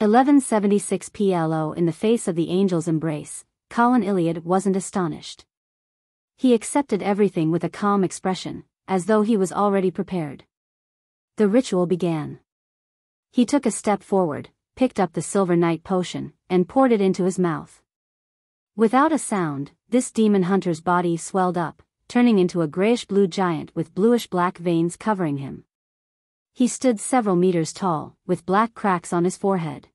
1176 PLO. In the face of the angel's embrace, Colin Iliad wasn't astonished. He accepted everything with a calm expression, as though he was already prepared. The ritual began. He took a step forward, picked up the silver night potion, and poured it into his mouth. Without a sound, this demon hunter's body swelled up, turning into a grayish-blue giant with bluish-black veins covering him. He stood several meters tall, with black cracks on his forehead.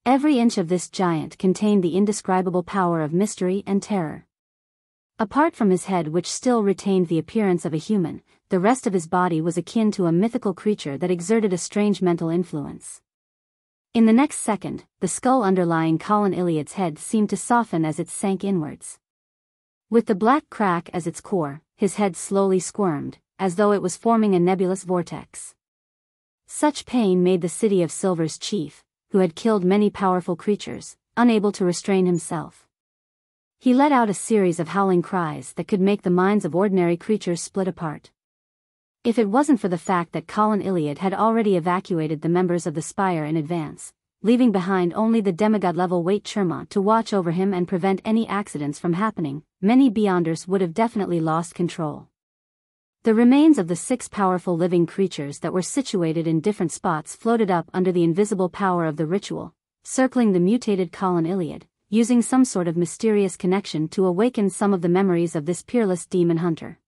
Every inch of this giant contained the indescribable power of mystery and terror. Apart from his head, which still retained the appearance of a human, the rest of his body was akin to a mythical creature that exerted a strange mental influence. In the next second, the skull underlying Colin Iliad's head seemed to soften as it sank inwards. With the black crack as its core, his head slowly squirmed, as though it was forming a nebulous vortex. Such pain made the City of Silver's chief, who had killed many powerful creatures, unable to restrain himself. He let out a series of howling cries that could make the minds of ordinary creatures split apart. If it wasn't for the fact that Colin Iliad had already evacuated the members of the Spire in advance, leaving behind only the demigod-level Wait Chermont to watch over him and prevent any accidents from happening, many Beyonders would have definitely lost control. The remains of the 6 powerful living creatures that were situated in different spots floated up under the invisible power of the ritual, circling the mutated Colin Iliad, using some sort of mysterious connection to awaken some of the memories of this peerless demon hunter.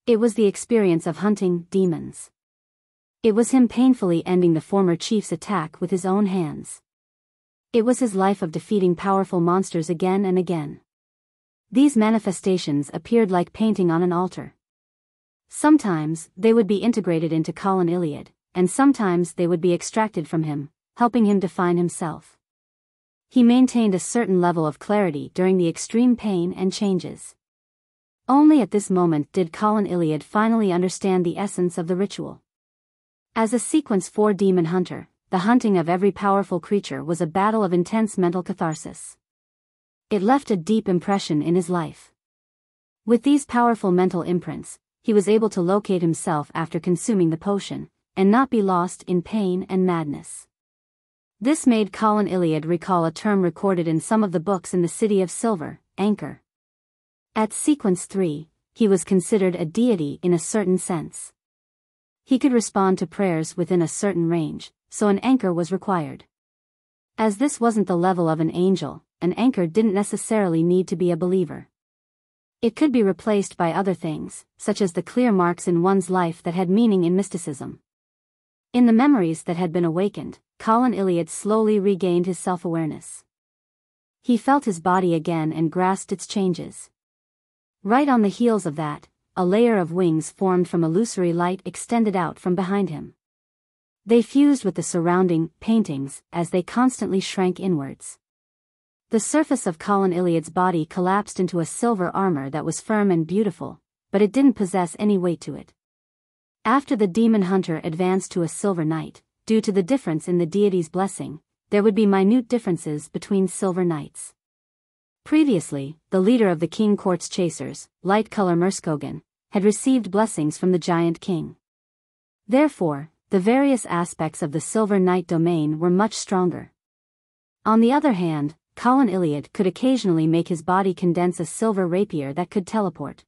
It was the experience of hunting demons. It was him painfully ending the former chief's attack with his own hands. It was his life of defeating powerful monsters again and again. These manifestations appeared like painting on an altar. Sometimes they would be integrated into Colin Iliad, and sometimes they would be extracted from him, helping him define himself. He maintained a certain level of clarity during the extreme pain and changes. Only at this moment did Colin Iliad finally understand the essence of the ritual. As a Sequence 4 demon hunter, the hunting of every powerful creature was a battle of intense mental catharsis. It left a deep impression in his life. With these powerful mental imprints, he was able to locate himself after consuming the potion, and not be lost in pain and madness. This made Colin Iliad recall a term recorded in some of the books in the City of Silver, anchor. At Sequence 3, he was considered a deity in a certain sense. He could respond to prayers within a certain range, so an anchor was required. As this wasn't the level of an angel, an anchor didn't necessarily need to be a believer. It could be replaced by other things, such as the clear marks in one's life that had meaning in mysticism. In the memories that had been awakened, Colin Iliad slowly regained his self-awareness. He felt his body again and grasped its changes. Right on the heels of that, a layer of wings formed from illusory light extended out from behind him. They fused with the surrounding paintings as they constantly shrank inwards. The surface of Colin Iliad's body collapsed into a silver armor that was firm and beautiful, but it didn't possess any weight to it. After the demon hunter advanced to a silver knight, due to the difference in the deity's blessing, there would be minute differences between silver knights. Previously, the leader of the King Court's chasers, Light-Color Merskogan, had received blessings from the Giant King. Therefore, the various aspects of the Silver Knight domain were much stronger. On the other hand, Colin Iliad could occasionally make his body condense a silver rapier that could teleport.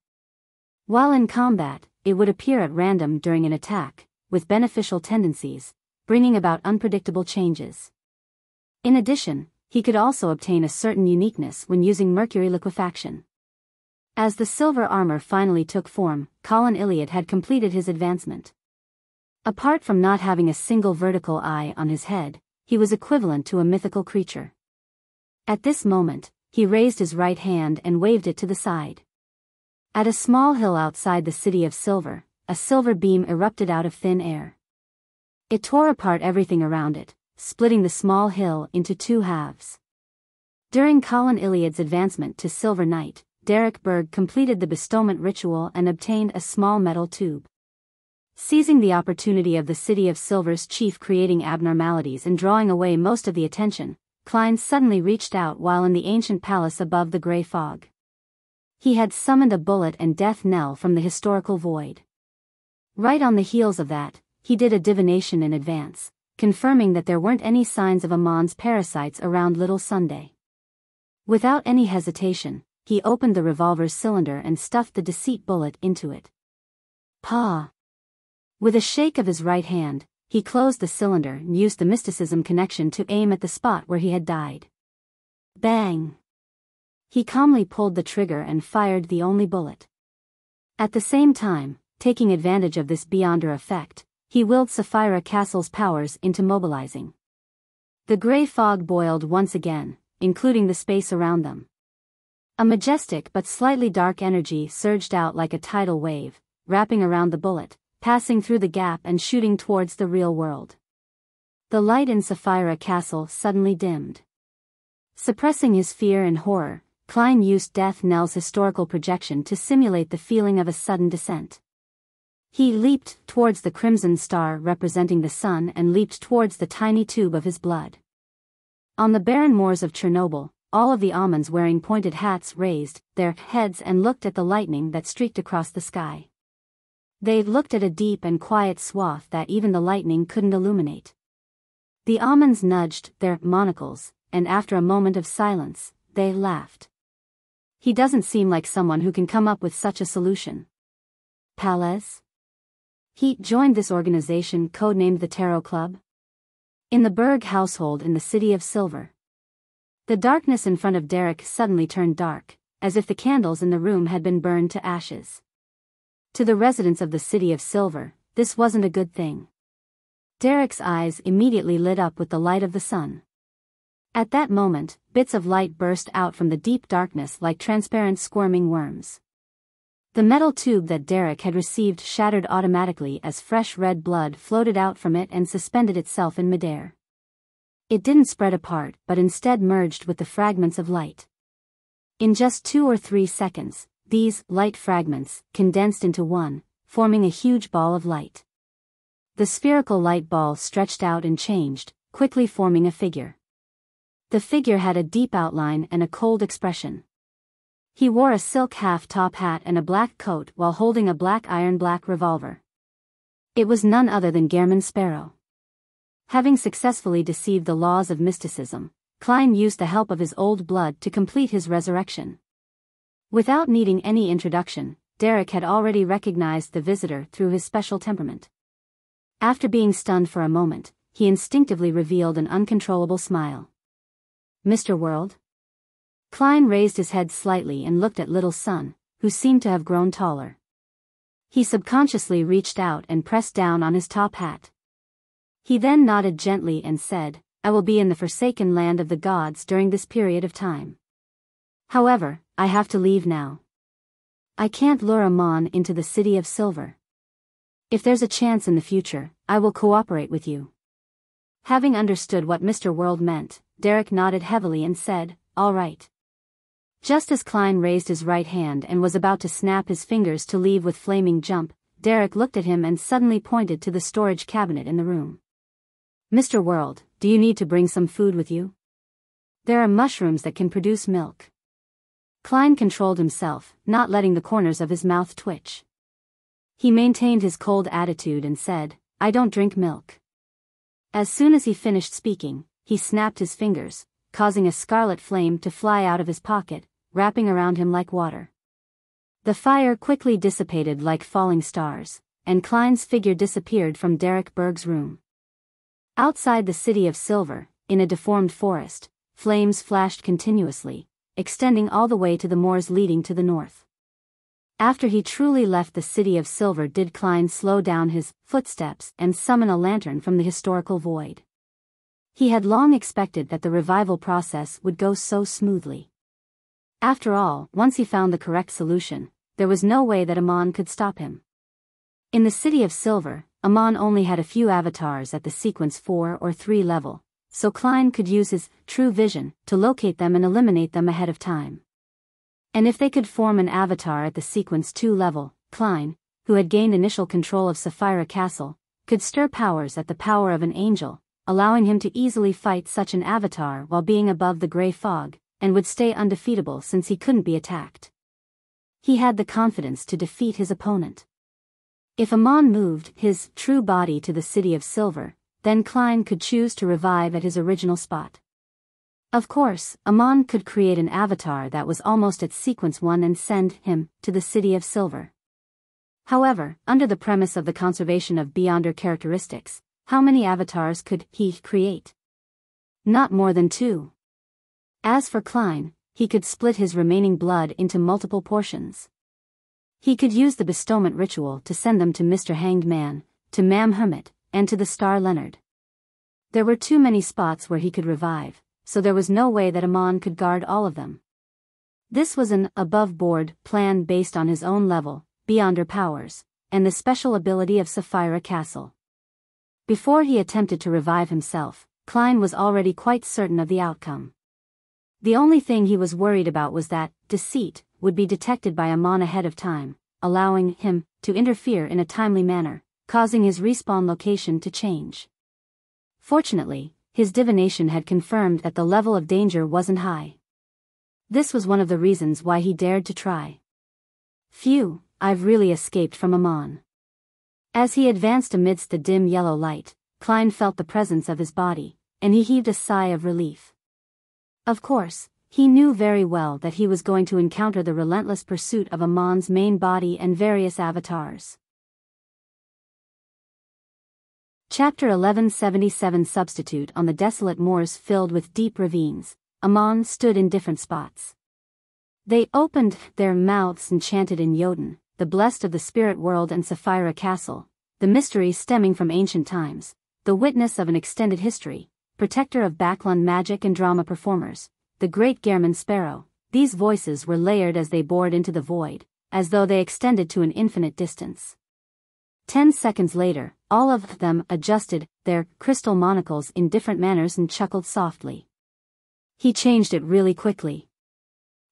While in combat, it would appear at random during an attack, with beneficial tendencies, bringing about unpredictable changes. In addition, he could also obtain a certain uniqueness when using mercury liquefaction. As the silver armor finally took form, Colin Iliad had completed his advancement. Apart from not having a single vertical eye on his head, he was equivalent to a mythical creature. At this moment, he raised his right hand and waved it to the side. At a small hill outside the City of Silver, a silver beam erupted out of thin air. It tore apart everything around it, splitting the small hill into 2 halves. During Colin Iliad's advancement to Silver Knight, Derek Berg completed the bestowment ritual and obtained a small metal tube. Seizing the opportunity of the City of Silver's chief creating abnormalities and drawing away most of the attention, Klein suddenly reached out while in the ancient palace above the grey fog. He had summoned a bullet and death knell from the historical void. Right on the heels of that, he did a divination in advance, confirming that there weren't any signs of Amon's parasites around Little Sunday. Without any hesitation, he opened the revolver's cylinder and stuffed the deceit bullet into it. Pa! With a shake of his right hand, he closed the cylinder and used the mysticism connection to aim at the spot where he had died. Bang! He calmly pulled the trigger and fired the only bullet. At the same time, taking advantage of this beyonder effect, he willed Sapphira Castle's powers into mobilizing. The gray fog boiled once again, including the space around them. A majestic but slightly dark energy surged out like a tidal wave, wrapping around the bullet, passing through the gap and shooting towards the real world. The light in Sapphira Castle suddenly dimmed. Suppressing his fear and horror, Klein used Death Knell's historical projection to simulate the feeling of a sudden descent. He leaped towards the crimson star representing the sun and leaped towards the tiny tube of his blood. On the barren moors of Chernobyl, all of the almonds wearing pointed hats raised their heads and looked at the lightning that streaked across the sky. They looked at a deep and quiet swath that even the lightning couldn't illuminate. The almonds nudged their monocles, and after a moment of silence, they laughed. He doesn't seem like someone who can come up with such a solution. Palez? He joined this organization codenamed the Tarot Club? In the Berg household in the City of Silver. The darkness in front of Derek suddenly turned dark, as if the candles in the room had been burned to ashes. To the residents of the City of Silver, this wasn't a good thing. Derek's eyes immediately lit up with the light of the sun. At that moment, bits of light burst out from the deep darkness like transparent squirming worms. The metal tube that Derek had received shattered automatically as fresh red blood floated out from it and suspended itself in midair. It didn't spread apart but instead merged with the fragments of light. In just 2 or 3 seconds, these light fragments condensed into one, forming a huge ball of light. The spherical light ball stretched out and changed, quickly forming a figure. The figure had a deep outline and a cold expression. He wore a silk half-top hat and a black coat while holding a black iron-black revolver. It was none other than Gehrman Sparrow. Having successfully deceived the laws of mysticism, Klein used the help of his old blood to complete his resurrection. Without needing any introduction, Derek had already recognized the visitor through his special temperament. After being stunned for a moment, he instinctively revealed an uncontrollable smile. Mr. World? Klein raised his head slightly and looked at Little Sun, who seemed to have grown taller. He subconsciously reached out and pressed down on his top hat. He then nodded gently and said, "I will be in the forsaken land of the gods during this period of time. However, I have to leave now. I can't lure Amon into the City of Silver. If there's a chance in the future, I will cooperate with you." Having understood what Mr. World meant, Derek nodded heavily and said, "All right." Just as Klein raised his right hand and was about to snap his fingers to leave with flaming jump, Derek looked at him and suddenly pointed to the storage cabinet in the room. "Mr. World, do you need to bring some food with you? There are mushrooms that can produce milk." Klein controlled himself, not letting the corners of his mouth twitch. He maintained his cold attitude and said, "I don't drink milk." As soon as he finished speaking, he snapped his fingers, causing a scarlet flame to fly out of his pocket, wrapping around him like water. The fire quickly dissipated like falling stars, and Klein's figure disappeared from Derek Berg's room. Outside the City of Silver, in a deformed forest, flames flashed continuously, extending all the way to the moors leading to the north. After he truly left the City of Silver did Klein slow down his footsteps and summon a lantern from the historical void. He had long expected that the revival process would go so smoothly. After all, once he found the correct solution, there was no way that Amon could stop him. In the City of Silver, Amon only had a few avatars at the sequence 4 or 3 level, so Klein could use his true vision to locate them and eliminate them ahead of time. And if they could form an avatar at the sequence 2 level, Klein, who had gained initial control of Sapphira Castle, could stir powers at the power of an angel, allowing him to easily fight such an avatar while being above the gray fog, and would stay undefeatable since he couldn't be attacked. He had the confidence to defeat his opponent. If Amon moved his true body to the City of Silver, then Klein could choose to revive at his original spot. Of course, Amon could create an avatar that was almost at sequence 1 and send him to the City of Silver. However, under the premise of the conservation of Beyonder characteristics, how many avatars could he create? Not more than 2. As for Klein, he could split his remaining blood into multiple portions. He could use the bestowment ritual to send them to Mr. Hanged Man, to Mam Hermit, and to the Star Leonard. There were too many spots where he could revive, so there was no way that Amon could guard all of them. This was an above-board plan based on his own level, Beyonder powers, and the special ability of Sapphira Castle. Before he attempted to revive himself, Klein was already quite certain of the outcome. The only thing he was worried about was that deceit would be detected by Amon ahead of time, allowing him to interfere in a timely manner, causing his respawn location to change. Fortunately, his divination had confirmed that the level of danger wasn't high. This was one of the reasons why he dared to try. Phew, I've really escaped from Amon. As he advanced amidst the dim yellow light, Klein felt the presence of his body, and he heaved a sigh of relief. Of course, he knew very well that he was going to encounter the relentless pursuit of Amon's main body and various avatars. Chapter 1177 Substitute. On the desolate moors filled with deep ravines, Amon stood in different spots. They opened their mouths and chanted in Jotun, the blessed of the spirit world and Sapphira Castle, the mystery stemming from ancient times, the witness of an extended history, protector of Backlund magic and drama performers, the great Gehrman Sparrow. These voices were layered as they bored into the void, as though they extended to an infinite distance. 10 seconds later, all of them adjusted their crystal monocles in different manners and chuckled softly. He changed it really quickly.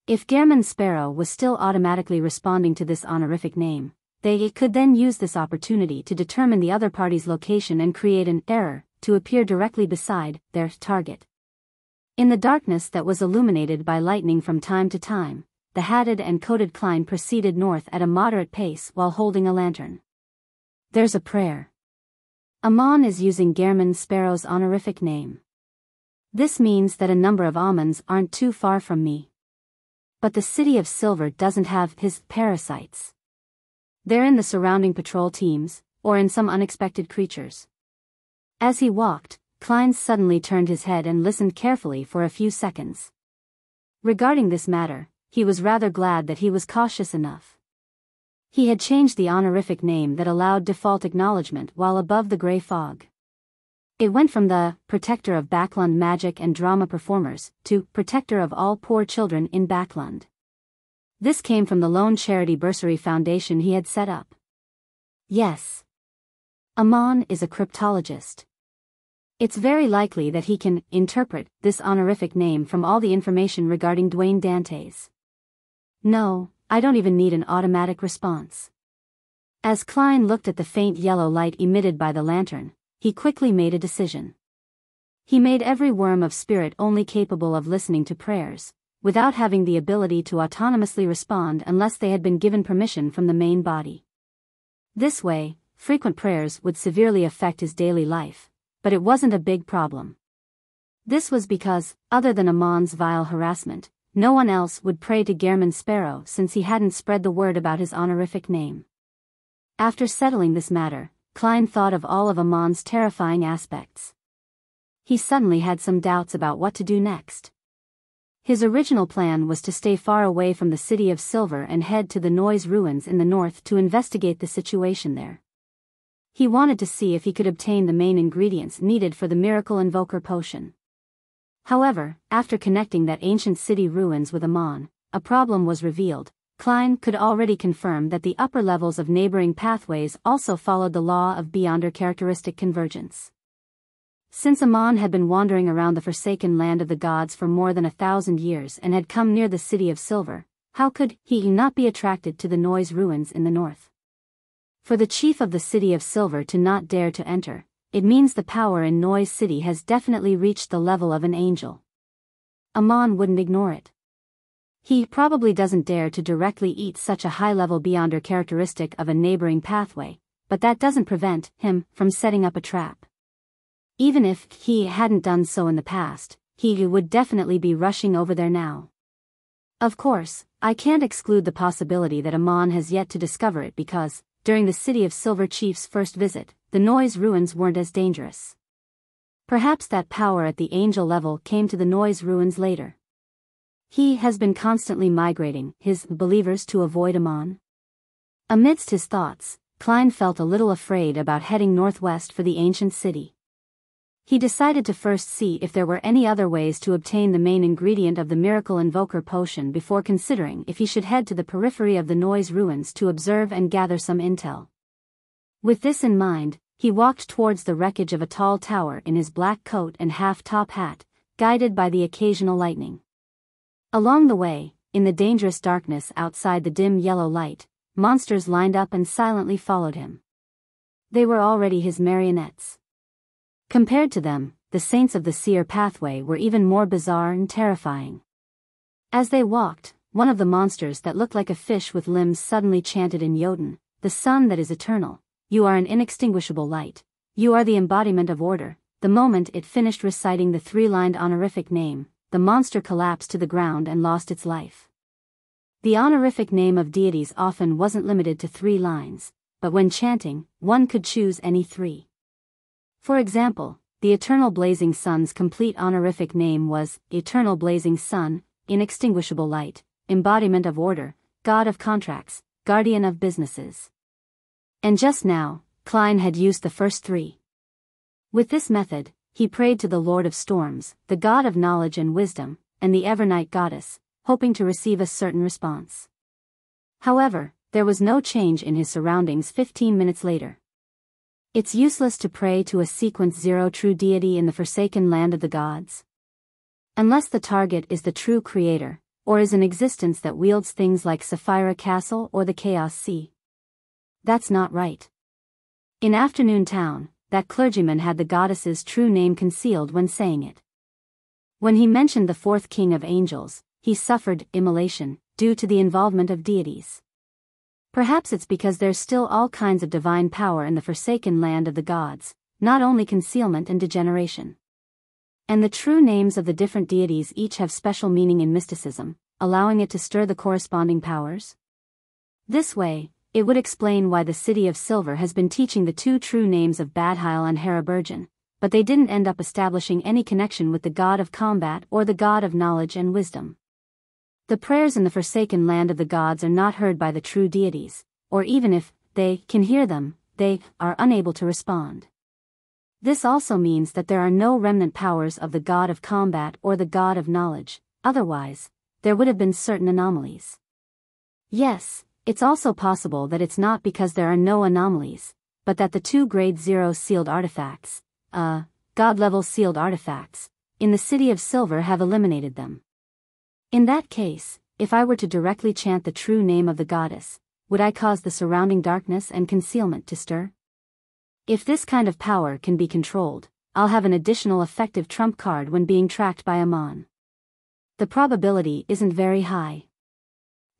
If Gehrman Sparrow was still automatically responding to this honorific name, they could then use this opportunity to determine the other party's location and create an error to appear directly beside their target. In the darkness that was illuminated by lightning from time to time, the hatted and coated Klein proceeded north at a moderate pace while holding a lantern. There's a prayer. Amon is using Gehrman Sparrow's honorific name. This means that a number of Amons aren't too far from me. But the City of Silver doesn't have his parasites. They're in the surrounding patrol teams, or in some unexpected creatures. As he walked, Klein suddenly turned his head and listened carefully for a few seconds. Regarding this matter, he was rather glad that he was cautious enough. He had changed the honorific name that allowed default acknowledgement while above the gray fog. It went from the protector of Backlund magic and drama performers to protector of all poor children in Backlund. This came from the lone charity bursary foundation he had set up. Yes. Amon is a cryptologist. It's very likely that he can interpret this honorific name from all the information regarding Dwayne Dantes. No, I don't even need an automatic response. As Klein looked at the faint yellow light emitted by the lantern, he quickly made a decision. He made every worm of spirit only capable of listening to prayers, without having the ability to autonomously respond unless they had been given permission from the main body. This way, frequent prayers would severely affect his daily life, but it wasn't a big problem. This was because, other than Amon's vile harassment, no one else would pray to Gehrman Sparrow since he hadn't spread the word about his honorific name. After settling this matter, Klein thought of all of Amon's terrifying aspects. He suddenly had some doubts about what to do next. His original plan was to stay far away from the City of Silver and head to the Noise Ruins in the north to investigate the situation there. He wanted to see if he could obtain the main ingredients needed for the Miracle Invoker potion. However, after connecting that ancient city ruins with Amon, a problem was revealed. Klein could already confirm that the upper levels of neighboring pathways also followed the law of Beyonder characteristic convergence. Since Amon had been wandering around the forsaken land of the gods for more than 1,000 years and had come near the City of Silver, how could he not be attracted to the Noise Ruins in the north? For the chief of the City of Silver to not dare to enter, it means the power in Noise City has definitely reached the level of an angel. Amon wouldn't ignore it. He probably doesn't dare to directly eat such a high-level Beyonder characteristic of a neighboring pathway, but that doesn't prevent him from setting up a trap. Even if he hadn't done so in the past, he would definitely be rushing over there now. Of course, I can't exclude the possibility that Amon has yet to discover it because, during the City of Silver Chief's first visit, the noise ruins weren't as dangerous. Perhaps that power at the angel level came to the noise ruins later. He has been constantly migrating his believers to avoid Amon. Amidst his thoughts, Klein felt a little afraid about heading northwest for the ancient city. He decided to first see if there were any other ways to obtain the main ingredient of the Miracle Invoker potion before considering if he should head to the periphery of the noise ruins to observe and gather some intel. With this in mind, he walked towards the wreckage of a tall tower in his black coat and half-top hat, guided by the occasional lightning. Along the way, in the dangerous darkness outside the dim yellow light, monsters lined up and silently followed him. They were already his marionettes. Compared to them, the Saints of the Seer pathway were even more bizarre and terrifying. As they walked, one of the monsters that looked like a fish with limbs suddenly chanted in Jotun, "The sun that is eternal, you are an inextinguishable light, you are the embodiment of order." The moment it finished reciting the three-lined honorific name, the monster collapsed to the ground and lost its life. The honorific name of deities often wasn't limited to 3 lines, but when chanting, one could choose any 3. For example, the Eternal Blazing Sun's complete honorific name was Eternal Blazing Sun, Inextinguishable Light, Embodiment of Order, God of Contracts, Guardian of Businesses. And just now, Klein had used the first 3. With this method, he prayed to the Lord of Storms, the God of Knowledge and Wisdom, and the Evernight Goddess, hoping to receive a certain response. However, there was no change in his surroundings 15 minutes later. It's useless to pray to a sequence 0 true deity in the forsaken land of the gods. Unless the target is the true creator, or is an existence that wields things like Sapphira Castle or the Chaos Sea. That's not right. In Afternoon Town, that clergyman had the goddess's true name concealed when saying it. When he mentioned the 4th king of angels, he suffered immolation due to the involvement of deities. Perhaps it's because there's still all kinds of divine power in the forsaken land of the gods, not only concealment and degeneration. And the true names of the different deities each have special meaning in mysticism, allowing it to stir the corresponding powers. This way, it would explain why the City of Silver has been teaching the 2 true names of Badheil and Haraburgen, but they didn't end up establishing any connection with the God of Combat or the God of Knowledge and Wisdom. The prayers in the forsaken land of the gods are not heard by the true deities, or even if they can hear them, they are unable to respond. This also means that there are no remnant powers of the God of Combat or the God of Knowledge, otherwise, there would have been certain anomalies. Yes, it's also possible that it's not because there are no anomalies, but that the 2 grade 0 sealed artifacts, God-level sealed artifacts, in the City of Silver have eliminated them. In that case, if I were to directly chant the true name of the goddess, would I cause the surrounding darkness and concealment to stir? If this kind of power can be controlled, I'll have an additional effective trump card when being tracked by Amon. The probability isn't very high.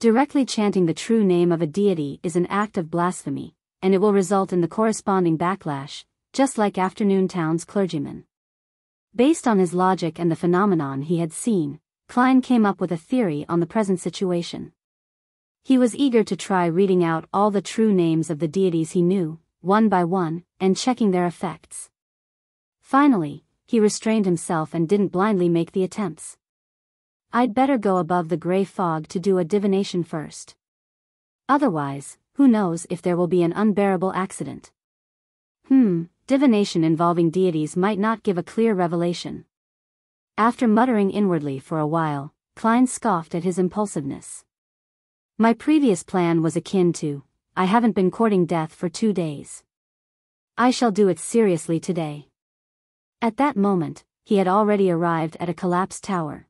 Directly chanting the true name of a deity is an act of blasphemy, and it will result in the corresponding backlash, just like Afternoon Town's clergyman. Based on his logic and the phenomenon he had seen, Klein came up with a theory on the present situation. He was eager to try reading out all the true names of the deities he knew, one by one, and checking their effects. Finally, he restrained himself and didn't blindly make the attempts. I'd better go above the gray fog to do a divination first. Otherwise, who knows if there will be an unbearable accident. Divination involving deities might not give a clear revelation. After muttering inwardly for a while, Klein scoffed at his impulsiveness. My previous plan was akin to, I haven't been courting death for 2 days. I shall do it seriously today. At that moment, he had already arrived at a collapsed tower.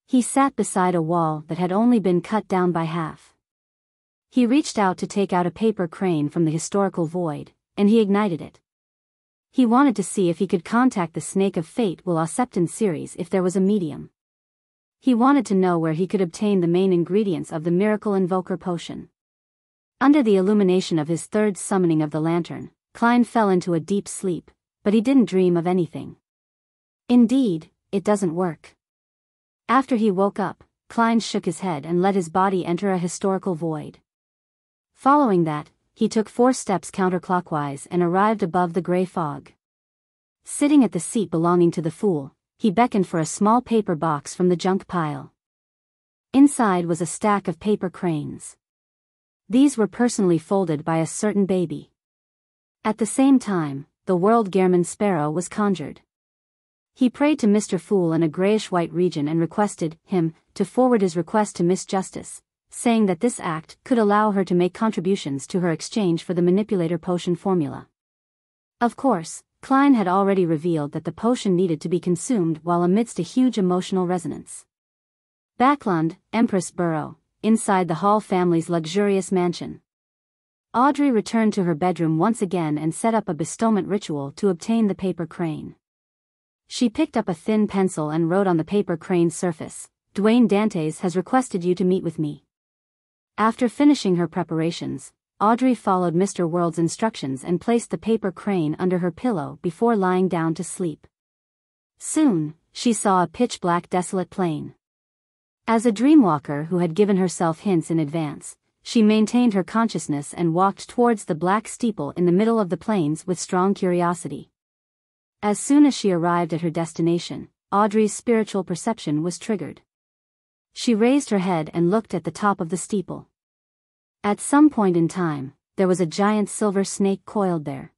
He sat beside a wall that had only been cut down by half. He reached out to take out a paper crane from the historical void, and he ignited it. He wanted to see if he could contact the Snake of Fate Will Acceptance series if there was a medium. He wanted to know where he could obtain the main ingredients of the Miracle Invoker potion. Under the illumination of his 3rd summoning of the lantern, Klein fell into a deep sleep, but he didn't dream of anything. Indeed, it doesn't work. After he woke up, Klein shook his head and let his body enter a historical void. Following that, he took 4 steps counterclockwise and arrived above the gray fog. Sitting at the seat belonging to the fool, he beckoned for a small paper box from the junk pile. Inside was a stack of paper cranes. These were personally folded by a certain baby. At the same time, the world Gehrman sparrow was conjured. He prayed to Mr. Fool in a grayish-white region and requested him to forward his request to Miss Justice, saying that this act could allow her to make contributions to her exchange for the manipulator potion formula. Of course, Klein had already revealed that the potion needed to be consumed while amidst a huge emotional resonance. Backlund, Empress Borough, inside the Hall family's luxurious mansion. Audrey returned to her bedroom once again and set up a bestowment ritual to obtain the paper crane. She picked up a thin pencil and wrote on the paper crane's surface, "Dwayne Dantes has requested you to meet with me." After finishing her preparations, Audrey followed Mr. World's instructions and placed the paper crane under her pillow before lying down to sleep. Soon, she saw a pitch-black desolate plain. As a dreamwalker who had given herself hints in advance, she maintained her consciousness and walked towards the black steeple in the middle of the plains with strong curiosity. As soon as she arrived at her destination, Audrey's spiritual perception was triggered. She raised her head and looked at the top of the steeple. At some point in time, there was a giant silver snake coiled there.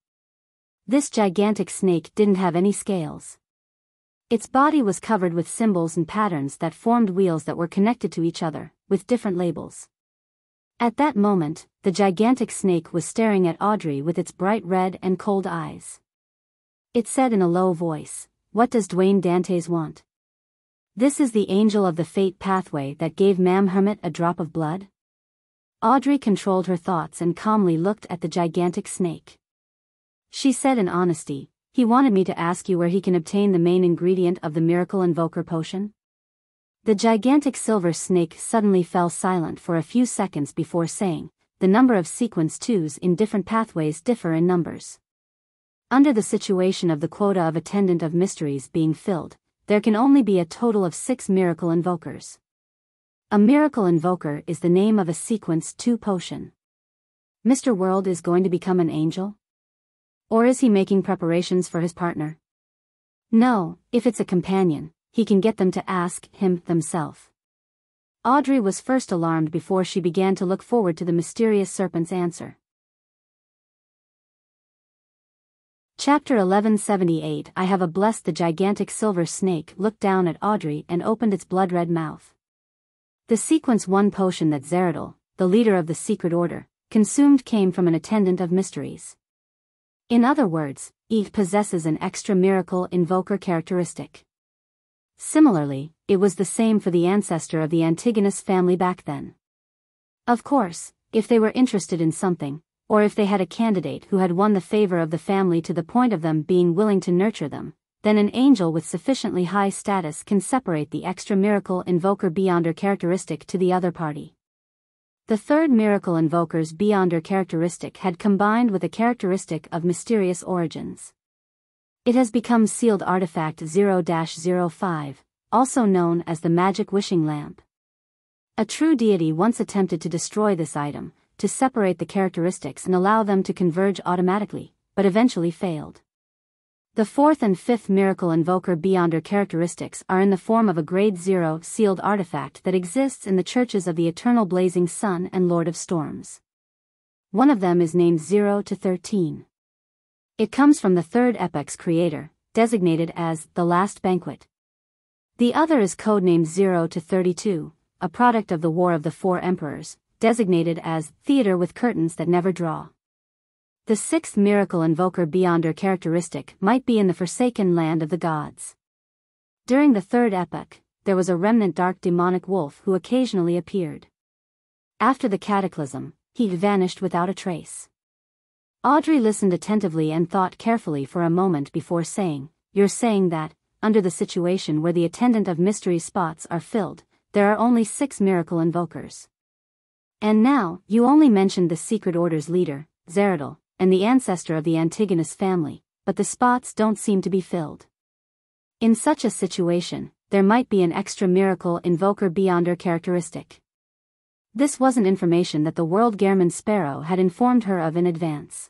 This gigantic snake didn't have any scales. Its body was covered with symbols and patterns that formed wheels that were connected to each other, with different labels. At that moment, the gigantic snake was staring at Audrey with its bright red and cold eyes. It said in a low voice, "What does Dwayne Dantes want?" "This is the angel of the fate pathway that gave Mam Hermit a drop of blood?" Audrey controlled her thoughts and calmly looked at the gigantic snake. She said in honesty, "He wanted me to ask you where he can obtain the main ingredient of the miracle invoker potion." The gigantic silver snake suddenly fell silent for a few seconds before saying, "The number of sequence 2s in different pathways differ in numbers. Under the situation of the quota of attendant of mysteries being filled, there can only be a total of 6 miracle invokers. A miracle invoker is the name of a sequence 2 potion. Mr. World is going to become an angel? Or is he making preparations for his partner? No, if it's a companion, he can get them to ask him themselves." Audrey was first alarmed before she began to look forward to the mysterious serpent's answer. Chapter 1178 I have blessed the gigantic silver snake looked down at Audrey and opened its blood-red mouth. The sequence 1 potion that Zeradol, the leader of the secret order, consumed came from an attendant of mysteries. In other words, it possesses an extra miracle invoker characteristic. Similarly, it was the same for the ancestor of the Antigonus family back then. Of course, if they were interested in something, or if they had a candidate who had won the favor of the family to the point of them being willing to nurture them, then an angel with sufficiently high status can separate the extra miracle invoker beyonder characteristic to the other party. The third miracle invoker's beyonder characteristic had combined with a characteristic of mysterious origins. It has become sealed artifact 0-05, also known as the magic wishing lamp. A true deity once attempted to destroy this item, to separate the characteristics and allow them to converge automatically, but eventually failed. The fourth and fifth miracle invoker beyonder characteristics are in the form of a grade 0 sealed artifact that exists in the churches of the eternal blazing sun and Lord of Storms. One of them is named 0-13. It comes from the third epoch's creator, designated as the Last Banquet. The other is codenamed 0-32, a product of the War of the Four Emperors, designated as Theater with Curtains That Never Draw. The sixth miracle invoker beyonder characteristic might be in the forsaken land of the gods. During the third epoch, there was a remnant dark demonic wolf who occasionally appeared. After the cataclysm, he vanished without a trace. Audrey listened attentively and thought carefully for a moment before saying, "You're saying that, under the situation where the attendant of mystery spots are filled, there are only 6 miracle invokers. And now, you only mentioned the secret order's leader, Zeradol, and the ancestor of the Antigonus family, but the spots don't seem to be filled. In such a situation, there might be an extra miracle invoker beyonder characteristic. This wasn't information that the World Gehrman Sparrow had informed her of in advance.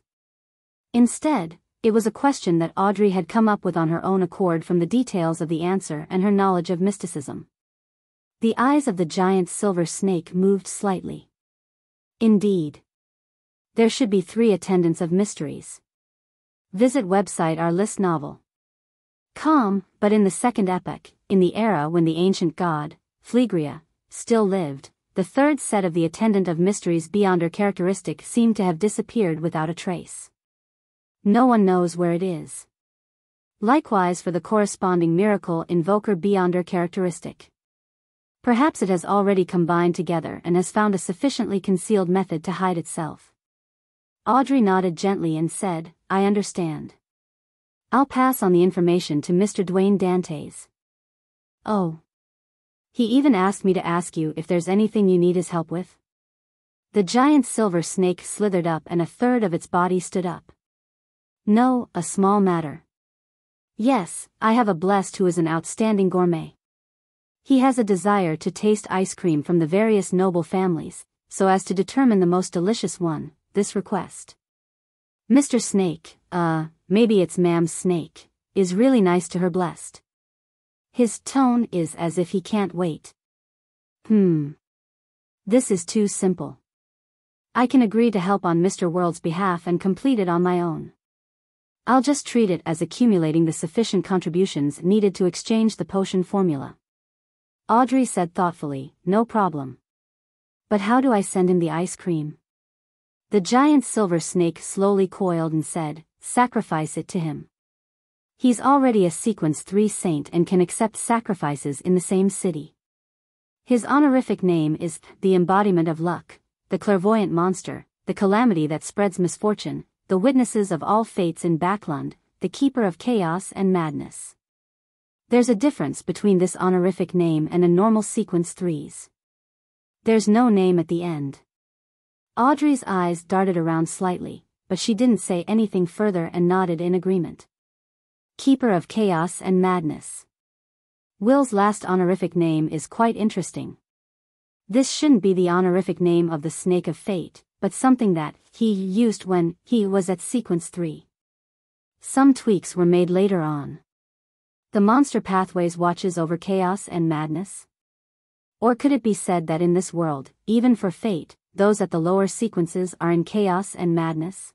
Instead, it was a question that Audrey had come up with on her own accord from the details of the answer and her knowledge of mysticism. The eyes of the giant silver snake moved slightly. Indeed. There should be 3 attendants of mysteries. Visit website our list novel. Com, but in the second epoch, in the era when the ancient god, Phlegria, still lived, the third set of the attendant of mysteries beyonder characteristic seemed to have disappeared without a trace. No one knows where it is. Likewise for the corresponding miracle invoker beyonder characteristic. Perhaps it has already combined together and has found a sufficiently concealed method to hide itself. Audrey nodded gently and said, I understand. I'll pass on the information to Mr. Dwayne Dantes. Oh. He even asked me to ask you if there's anything you need his help with. The giant silver snake slithered up and a third of its body stood up. No, a small matter. Yes, I have a blessed who is an outstanding gourmet. He has a desire to taste ice cream from the various noble families, so as to determine the most delicious one, this request. Mr. Snake, maybe it's Ma'am's Snake, is really nice to her blessed. His tone is as if he can't wait. This is too simple. I can agree to help on Mr. World's behalf and complete it on my own. I'll just treat it as accumulating the sufficient contributions needed to exchange the potion formula. Audrey said thoughtfully, no problem. But how do I send him the ice cream? The giant silver snake slowly coiled and said, sacrifice it to him. He's already a sequence 3 saint and can accept sacrifices in the same city. His honorific name is the embodiment of luck, the clairvoyant monster, the calamity that spreads misfortune, the witnesses of all fates in Backland, the keeper of chaos and madness. There's a difference between this honorific name and a normal sequence 3's. There's no name at the end. Audrey's eyes darted around slightly, but she didn't say anything further and nodded in agreement. Keeper of chaos and madness. Will's last honorific name is quite interesting. This shouldn't be the honorific name of the Snake of Fate, but something that he used when he was at sequence 3. Some tweaks were made later on. The monster pathways watches over chaos and madness? Or could it be said that in this world, even for fate, those at the lower sequences are in chaos and madness?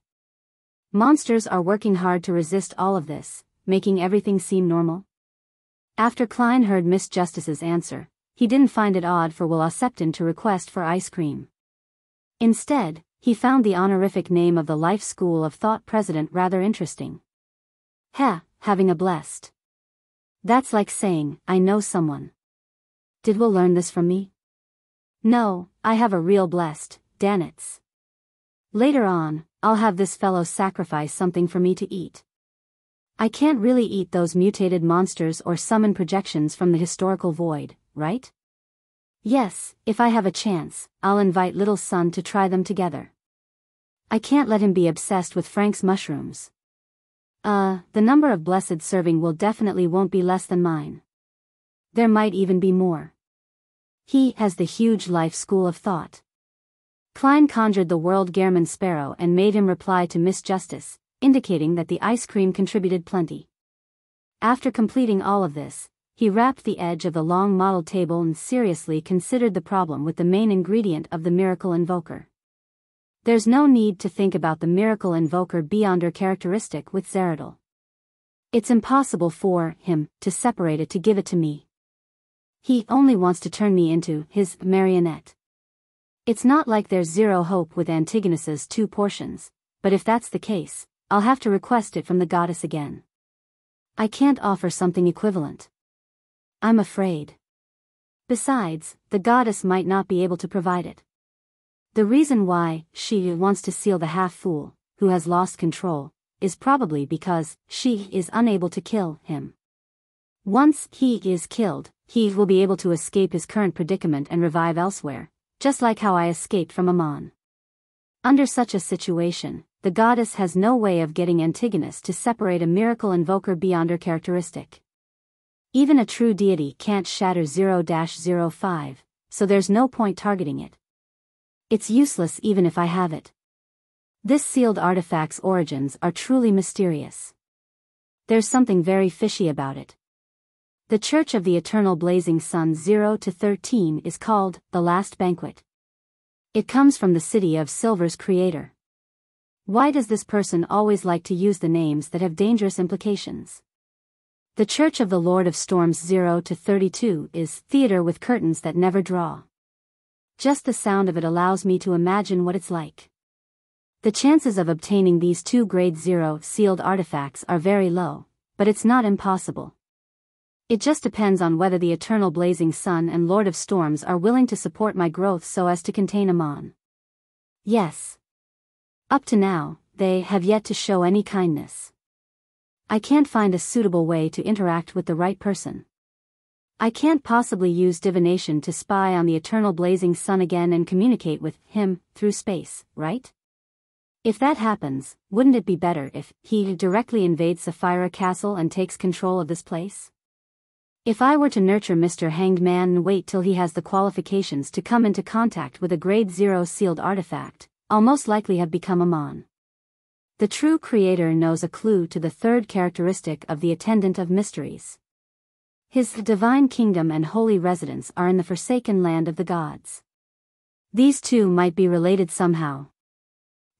Monsters are working hard to resist all of this, making everything seem normal? After Klein heard Miss Justice's answer, he didn't find it odd for Will Septon to request for ice cream. Instead, he found the honorific name of the Life School of Thought president rather interesting. Having a blessed. That's like saying, I know someone. Did Will learn this from me? No, I have a real blessed, Danitz. Later on, I'll have this fellow sacrifice something for me to eat. I can't really eat those mutated monsters or summon projections from the historical void, right? Yes, if I have a chance, I'll invite little son to try them together. I can't let him be obsessed with Frank's mushrooms. The number of blessed serving will definitely won't be less than mine. There might even be more. He has the huge life school of thought. Klein conjured the World Gehrman Sparrow and made him reply to Miss Justice, indicating that the ice cream contributed plenty. After completing all of this, he rapped the edge of the long model table and seriously considered the problem with the main ingredient of the miracle invoker. There's no need to think about the miracle invoker beyonder characteristic with Zeradol. It's impossible for him to separate it to give it to me. He only wants to turn me into his marionette. It's not like there's zero hope with Antigonus's 2 portions, but if that's the case, I'll have to request it from the goddess again. I can't offer something equivalent. I'm afraid. Besides, the goddess might not be able to provide it. The reason why she wants to seal the half-fool, who has lost control, is probably because she is unable to kill him. Once he is killed, he will be able to escape his current predicament and revive elsewhere, just like how I escaped from Amon. Under such a situation, the goddess has no way of getting Antigonus to separate a miracle invoker beyond her characteristic. Even a true deity can't shatter 0-05, so there's no point targeting it. It's useless even if I have it. This sealed artifact's origins are truly mysterious. There's something very fishy about it. The Church of the Eternal Blazing Sun 0-13 is called the Last Banquet. It comes from the City of Silver's creator. Why does this person always like to use the names that have dangerous implications? The Church of the Lord of Storms 0-32 is theater with curtains that never draw. Just the sound of it allows me to imagine what it's like. The chances of obtaining these 2 grade 0 sealed artifacts are very low, but it's not impossible. It just depends on whether the Eternal Blazing Sun and Lord of Storms are willing to support my growth so as to contain Amon. Yes. Up to now, they have yet to show any kindness. I can't find a suitable way to interact with the right person. I can't possibly use divination to spy on the Eternal Blazing Sun again and communicate with him through space, right? If that happens, wouldn't it be better if he directly invades Sapphira Castle and takes control of this place? If I were to nurture Mr. Hanged Man and wait till he has the qualifications to come into contact with a grade 0 sealed artifact, I'll most likely have become Amon. The true creator knows a clue to the 3rd characteristic of the Attendant of Mysteries. His divine kingdom and holy residence are in the forsaken land of the gods. These two might be related somehow.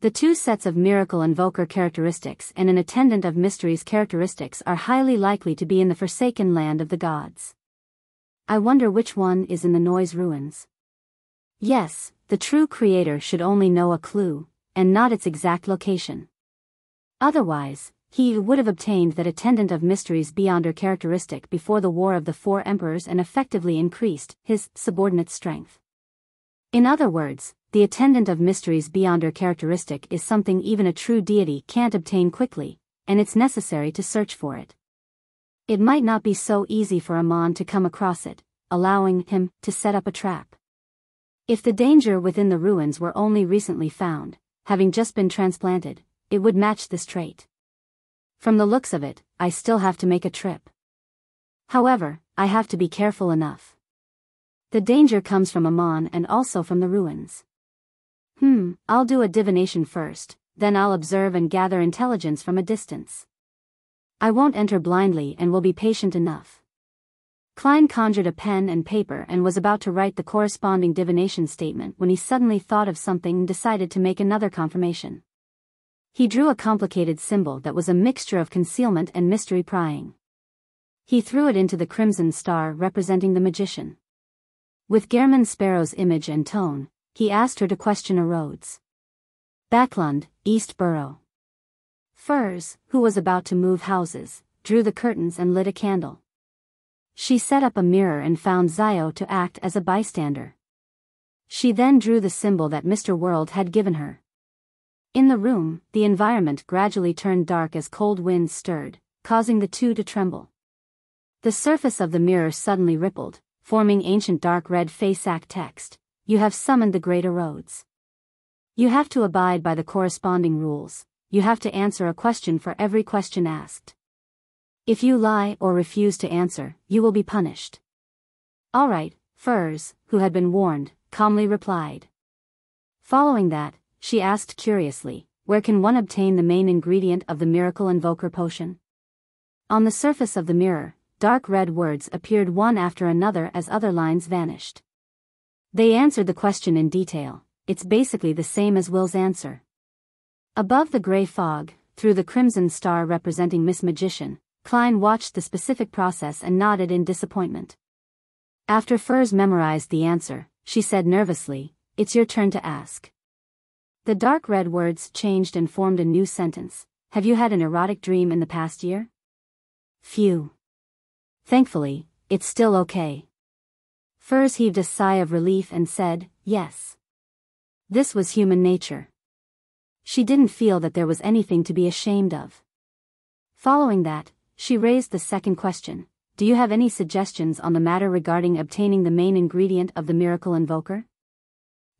The 2 sets of miracle invoker characteristics and an Attendant of Mysteries characteristics are highly likely to be in the forsaken land of the gods. I wonder which one is in the Noise Ruins. Yes, the true creator should only know a clue, and not its exact location. Otherwise, he would have obtained that Attendant of Mysteries beyond her characteristic before the War of the 4 Emperors and effectively increased his subordinate strength. In other words, the Attendant of Mysteries beyond her characteristic is something even a true deity can't obtain quickly, and it's necessary to search for it. It might not be so easy for Amon to come across it, allowing him to set up a trap. If the danger within the ruins were only recently found, having just been transplanted, it would match this trait. From the looks of it, I still have to make a trip. However, I have to be careful enough. The danger comes from Amon and also from the ruins. I'll do a divination first, then I'll observe and gather intelligence from a distance. I won't enter blindly and will be patient enough. Klein conjured a pen and paper and was about to write the corresponding divination statement when he suddenly thought of something and decided to make another confirmation. He drew a complicated symbol that was a mixture of concealment and mystery prying. He threw it into the crimson star representing the magician. With Gehrman Sparrow's image and tone, he asked her to question a Rhodes. Backlund, East Borough. Furs, who was about to move houses, drew the curtains and lit a candle. She set up a mirror and found Zio to act as a bystander. She then drew the symbol that Mr. World had given her. In the room, the environment gradually turned dark as cold winds stirred, causing the two to tremble. The surface of the mirror suddenly rippled, forming ancient dark red Faceac text. You have summoned the great Rhodes. You have to abide by the corresponding rules. You have to answer a question for every question asked. If you lie or refuse to answer, you will be punished. All right, Furs, who had been warned, calmly replied. Following that, she asked curiously, where can one obtain the main ingredient of the miracle invoker potion? On the surface of the mirror, dark red words appeared one after another as other lines vanished. They answered the question in detail. It's basically the same as Will's answer. Above the gray fog, through the crimson star representing Miss Magician, Klein watched the specific process and nodded in disappointment. After Furs memorized the answer, she said nervously, "It's your turn to ask." The dark red words changed and formed a new sentence. Have you had an erotic dream in the past year? Phew. Thankfully, it's still okay. Furs heaved a sigh of relief and said, yes. This was human nature. She didn't feel that there was anything to be ashamed of. Following that, she raised the second question. Do you have any suggestions on the matter regarding obtaining the main ingredient of the miracle invoker?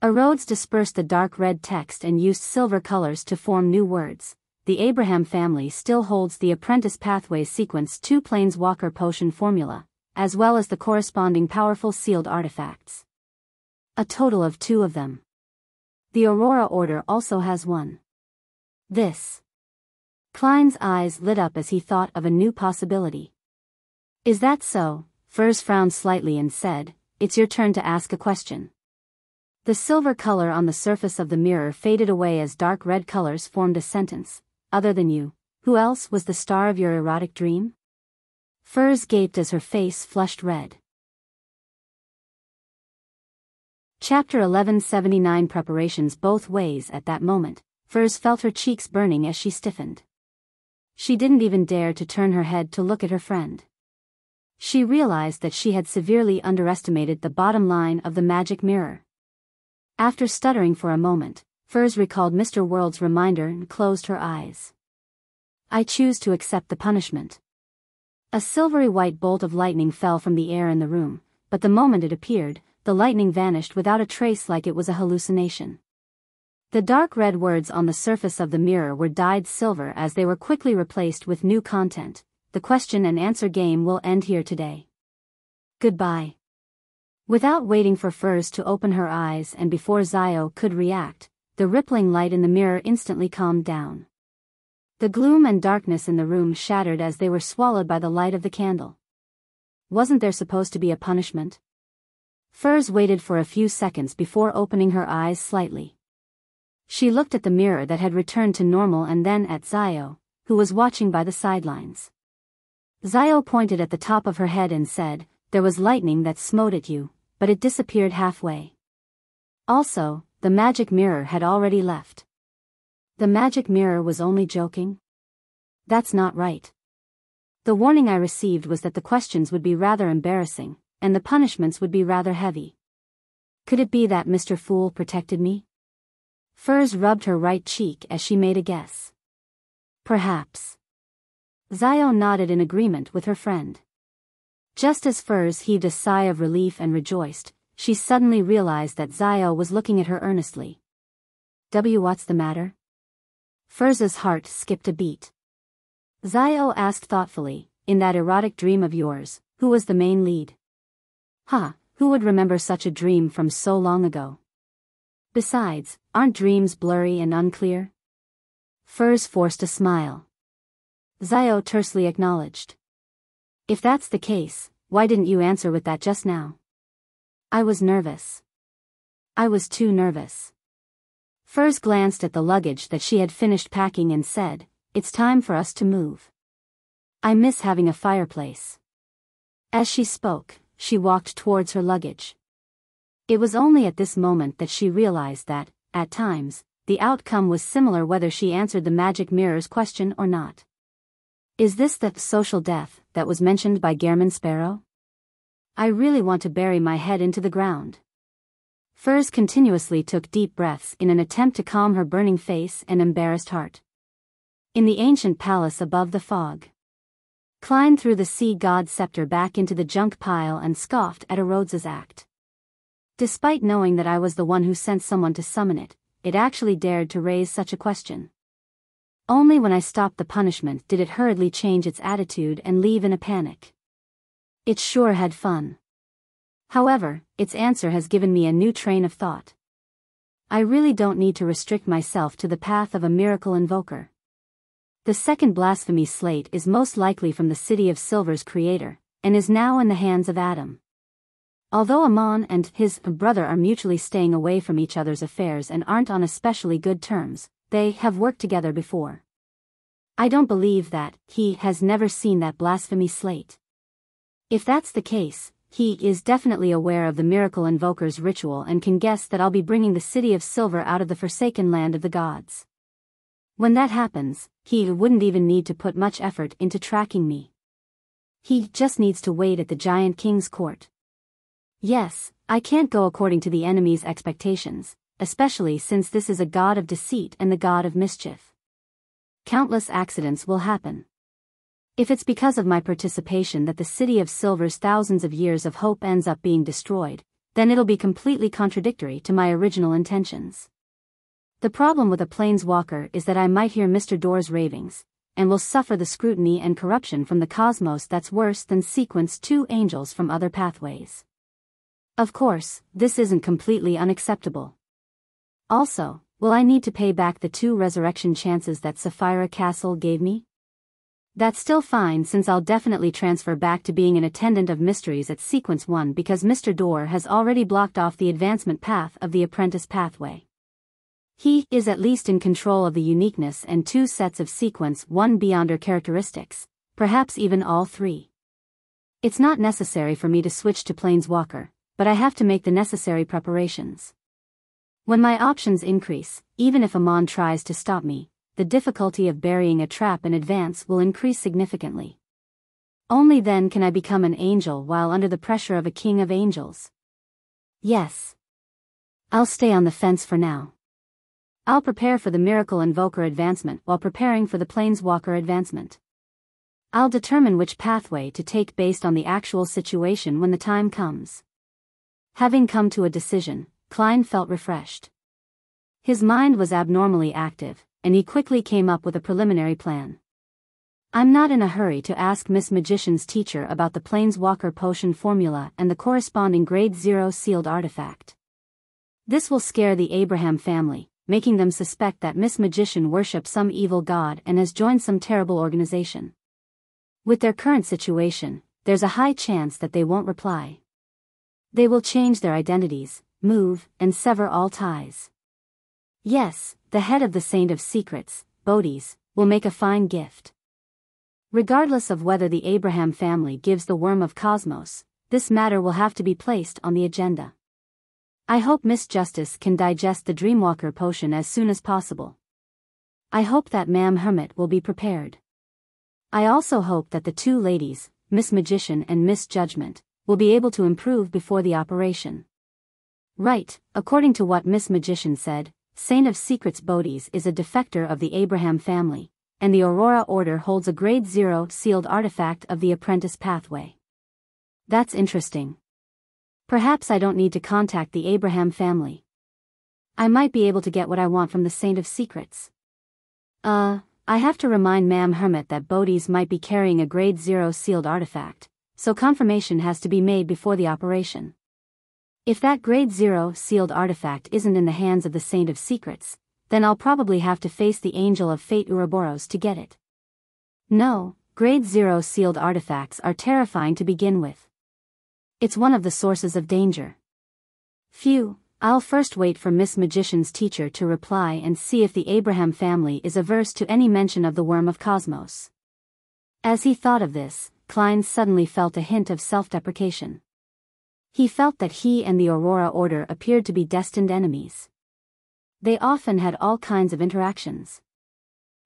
Erodes dispersed the dark red text and used silver colors to form new words. The Abraham family still holds the Apprentice Pathways Sequence 2 Planeswalker Potion formula, as well as the corresponding powerful sealed artifacts. A total of 2 of them. The Aurora Order also has one. This. Klein's eyes lit up as he thought of a new possibility. Is that so? Furs frowned slightly and said, it's your turn to ask a question. The silver color on the surface of the mirror faded away as dark red colors formed a sentence. Other than you, who else was the star of your erotic dream? Furs gaped as her face flushed red. Chapter 1179 Preparations both ways. At that moment, Furs felt her cheeks burning as she stiffened. She didn't even dare to turn her head to look at her friend. She realized that she had severely underestimated the bottom line of the magic mirror. After stuttering for a moment, Furs recalled Mr. World's reminder and closed her eyes. I choose to accept the punishment. A silvery white bolt of lightning fell from the air in the room, but the moment it appeared, the lightning vanished without a trace like it was a hallucination. The dark red words on the surface of the mirror were dyed silver as they were quickly replaced with new content. The question and answer game will end here today. Goodbye. Without waiting for Furs to open her eyes and before Zio could react, the rippling light in the mirror instantly calmed down. The gloom and darkness in the room shattered as they were swallowed by the light of the candle. Wasn't there supposed to be a punishment? Furs waited for a few seconds before opening her eyes slightly. She looked at the mirror that had returned to normal and then at Zio, who was watching by the sidelines. Zio pointed at the top of her head and said, there was lightning that smote at you, but it disappeared halfway. Also, the magic mirror had already left. The magic mirror was only joking? That's not right. The warning I received was that the questions would be rather embarrassing, and the punishments would be rather heavy. Could it be that Mr. Fool protected me? Furs rubbed her right cheek as she made a guess. Perhaps. Zio nodded in agreement with her friend. Just as Furs heaved a sigh of relief and rejoiced, she suddenly realized that Zio was looking at her earnestly. What's the matter? Furs's heart skipped a beat. Zio asked thoughtfully, in that erotic dream of yours, who was the main lead? Who would remember such a dream from so long ago? Besides, aren't dreams blurry and unclear? Furs forced a smile. Zio tersely acknowledged. If that's the case, why didn't you answer with that just now? I was nervous. I was too nervous. Furs glanced at the luggage that she had finished packing and said, it's time for us to move. I miss having a fireplace. As she spoke, she walked towards her luggage. It was only at this moment that she realized that, at times, the outcome was similar whether she answered the magic mirror's question or not. Is this the social death that was mentioned by Gehrman Sparrow? I really want to bury my head into the ground. Furs continuously took deep breaths in an attempt to calm her burning face and embarrassed heart. In the ancient palace above the fog, Klein threw the sea god's scepter back into the junk pile and scoffed at Erodes's act. Despite knowing that I was the one who sent someone to summon it, it actually dared to raise such a question. Only when I stopped the punishment did it hurriedly change its attitude and leave in a panic. It sure had fun. However, its answer has given me a new train of thought. I really don't need to restrict myself to the path of a miracle invoker. The second blasphemy slate is most likely from the City of Silver's creator, and is now in the hands of Adam. Although Amon and his brother are mutually staying away from each other's affairs and aren't on especially good terms, they have worked together before. I don't believe that he has never seen that blasphemy slate. If that's the case, he is definitely aware of the miracle invoker's ritual and can guess that I'll be bringing the City of Silver out of the forsaken land of the gods. When that happens, he wouldn't even need to put much effort into tracking me. He just needs to wait at the giant king's court. Yes, I can't go according to the enemy's expectations, especially since this is a god of deceit and the god of mischief. Countless accidents will happen. If it's because of my participation that the City of Silver's thousands of years of hope ends up being destroyed, then it'll be completely contradictory to my original intentions. The problem with a planeswalker is that I might hear Mr. Door's ravings, and will suffer the scrutiny and corruption from the cosmos that's worse than sequence 2 angels from other pathways. Of course, this isn't completely unacceptable. Also, will I need to pay back the 2 resurrection chances that Sapphira Castle gave me? That's still fine, since I'll definitely transfer back to being an attendant of mysteries at sequence 1 because Mr. Door has already blocked off the advancement path of the apprentice pathway. He is at least in control of the uniqueness and 2 sets of sequence 1 beyonder characteristics, perhaps even all 3. It's not necessary for me to switch to planeswalker, but I have to make the necessary preparations. When my options increase, even if Amon tries to stop me, the difficulty of burying a trap in advance will increase significantly. Only then can I become an angel while under the pressure of a king of angels. Yes. I'll stay on the fence for now. I'll prepare for the miracle invoker advancement while preparing for the planeswalker advancement. I'll determine which pathway to take based on the actual situation when the time comes. Having come to a decision, Klein felt refreshed. His mind was abnormally active, and he quickly came up with a preliminary plan. I'm not in a hurry to ask Miss Magician's teacher about the Planeswalker potion formula and the corresponding Grade 0 sealed artifact. This will scare the Abraham family, making them suspect that Miss Magician worships some evil god and has joined some terrible organization. With their current situation, there's a high chance that they won't reply. They will change their identities, move, and sever all ties. Yes, the head of the Saint of Secrets, Bodhi's, will make a fine gift. Regardless of whether the Abraham family gives the Worm of Cosmos, this matter will have to be placed on the agenda. I hope Miss Justice can digest the Dreamwalker potion as soon as possible. I hope that Ma'am Hermit will be prepared. I also hope that the 2 ladies, Miss Magician and Miss Judgment, will be able to improve before the operation. Right, according to what Miss Magician said, Saint of Secrets Bodhi's is a defector of the Abraham family, and the Aurora Order holds a Grade 0 sealed artifact of the apprentice pathway. That's interesting. Perhaps I don't need to contact the Abraham family. I might be able to get what I want from the Saint of Secrets. I have to remind Ma'am Hermit that Bodhi's might be carrying a Grade 0 sealed artifact, so confirmation has to be made before the operation. If that Grade 0 sealed artifact isn't in the hands of the Saint of Secrets, then I'll probably have to face the Angel of Fate Ouroboros to get it. No, Grade 0 sealed artifacts are terrifying to begin with. It's one of the sources of danger. Phew, I'll first wait for Miss Magician's teacher to reply and see if the Abraham family is averse to any mention of the Worm of Cosmos. As he thought of this, Klein suddenly felt a hint of self-deprecation. He felt that he and the Aurora Order appeared to be destined enemies. They often had all kinds of interactions.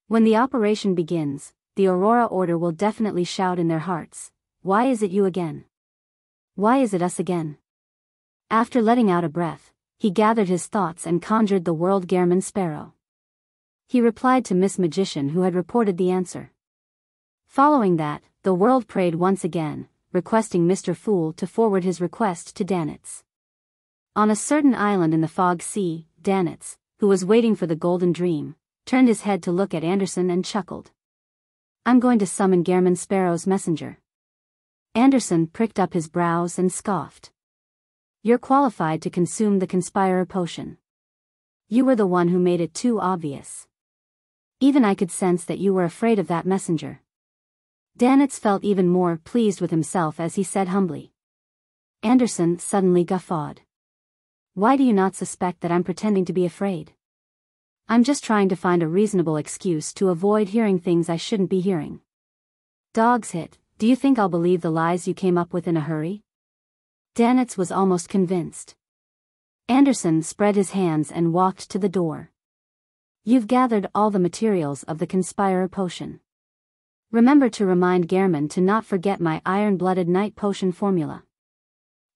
When the operation begins, the Aurora Order will definitely shout in their hearts, "Why is it you again? Why is it us again?" After letting out a breath, he gathered his thoughts and conjured the World Gehrman Sparrow. He replied to Miss Magician, who had reported the answer. Following that, the world prayed once again, requesting Mr. Fool to forward his request to Danitz. On a certain island in the Fog Sea, Danitz, who was waiting for the Golden Dream, turned his head to look at Anderson and chuckled. "I'm going to summon Gehrman Sparrow's messenger." Anderson pricked up his brows and scoffed. "You're qualified to consume the Conspirer potion. You were the one who made it too obvious. Even I could sense that you were afraid of that messenger." Danitz felt even more pleased with himself as he said humbly. Anderson suddenly guffawed. "Why do you not suspect that I'm pretending to be afraid? I'm just trying to find a reasonable excuse to avoid hearing things I shouldn't be hearing." "Dog's hit, do you think I'll believe the lies you came up with in a hurry?" Danitz was almost convinced. Anderson spread his hands and walked to the door. "You've gathered all the materials of the Conspirer potion. Remember to remind Gehrman to not forget my iron-blooded night potion formula."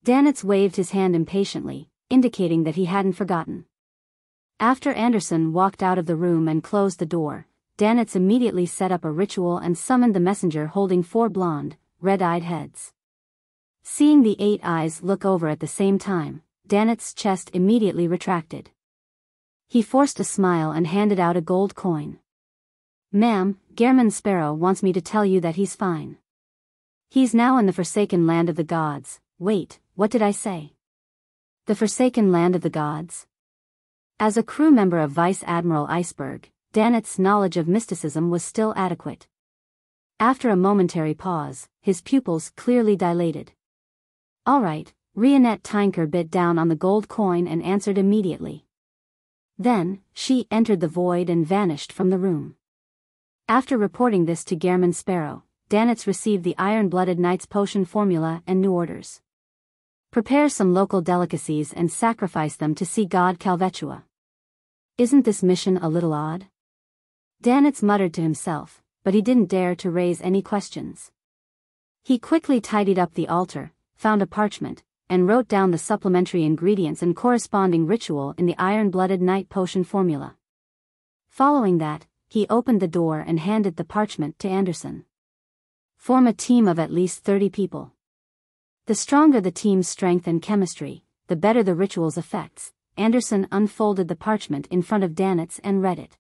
Danitz waved his hand impatiently, indicating that he hadn't forgotten. After Anderson walked out of the room and closed the door, Danitz immediately set up a ritual and summoned the messenger holding 4 blonde, red-eyed heads. Seeing the 8 eyes look over at the same time, Danet's chest immediately retracted. He forced a smile and handed out a gold coin. "Ma'am, Gehrman Sparrow wants me to tell you that he's fine. He's now in the Forsaken Land of the Gods." Wait, what did I say? The Forsaken Land of the Gods? As a crew member of Vice Admiral Iceberg, Danet's knowledge of mysticism was still adequate. After a momentary pause, his pupils clearly dilated. "All right," Rionette Tinker bit down on the gold coin and answered immediately. Then, she entered the void and vanished from the room. After reporting this to Gehrman Sparrow, Danetz received the Iron-Blooded Knight's potion formula and new orders. "Prepare some local delicacies and sacrifice them to see God Calvetua." Isn't this mission a little odd? Danetz muttered to himself, but he didn't dare to raise any questions. He quickly tidied up the altar, found a parchment, and wrote down the supplementary ingredients and corresponding ritual in the Iron-Blooded Knight potion formula. Following that, he opened the door and handed the parchment to Anderson. "Form a team of at least 30 people. The stronger the team's strength and chemistry, the better the ritual's effects." Anderson unfolded the parchment in front of Danetz and read it.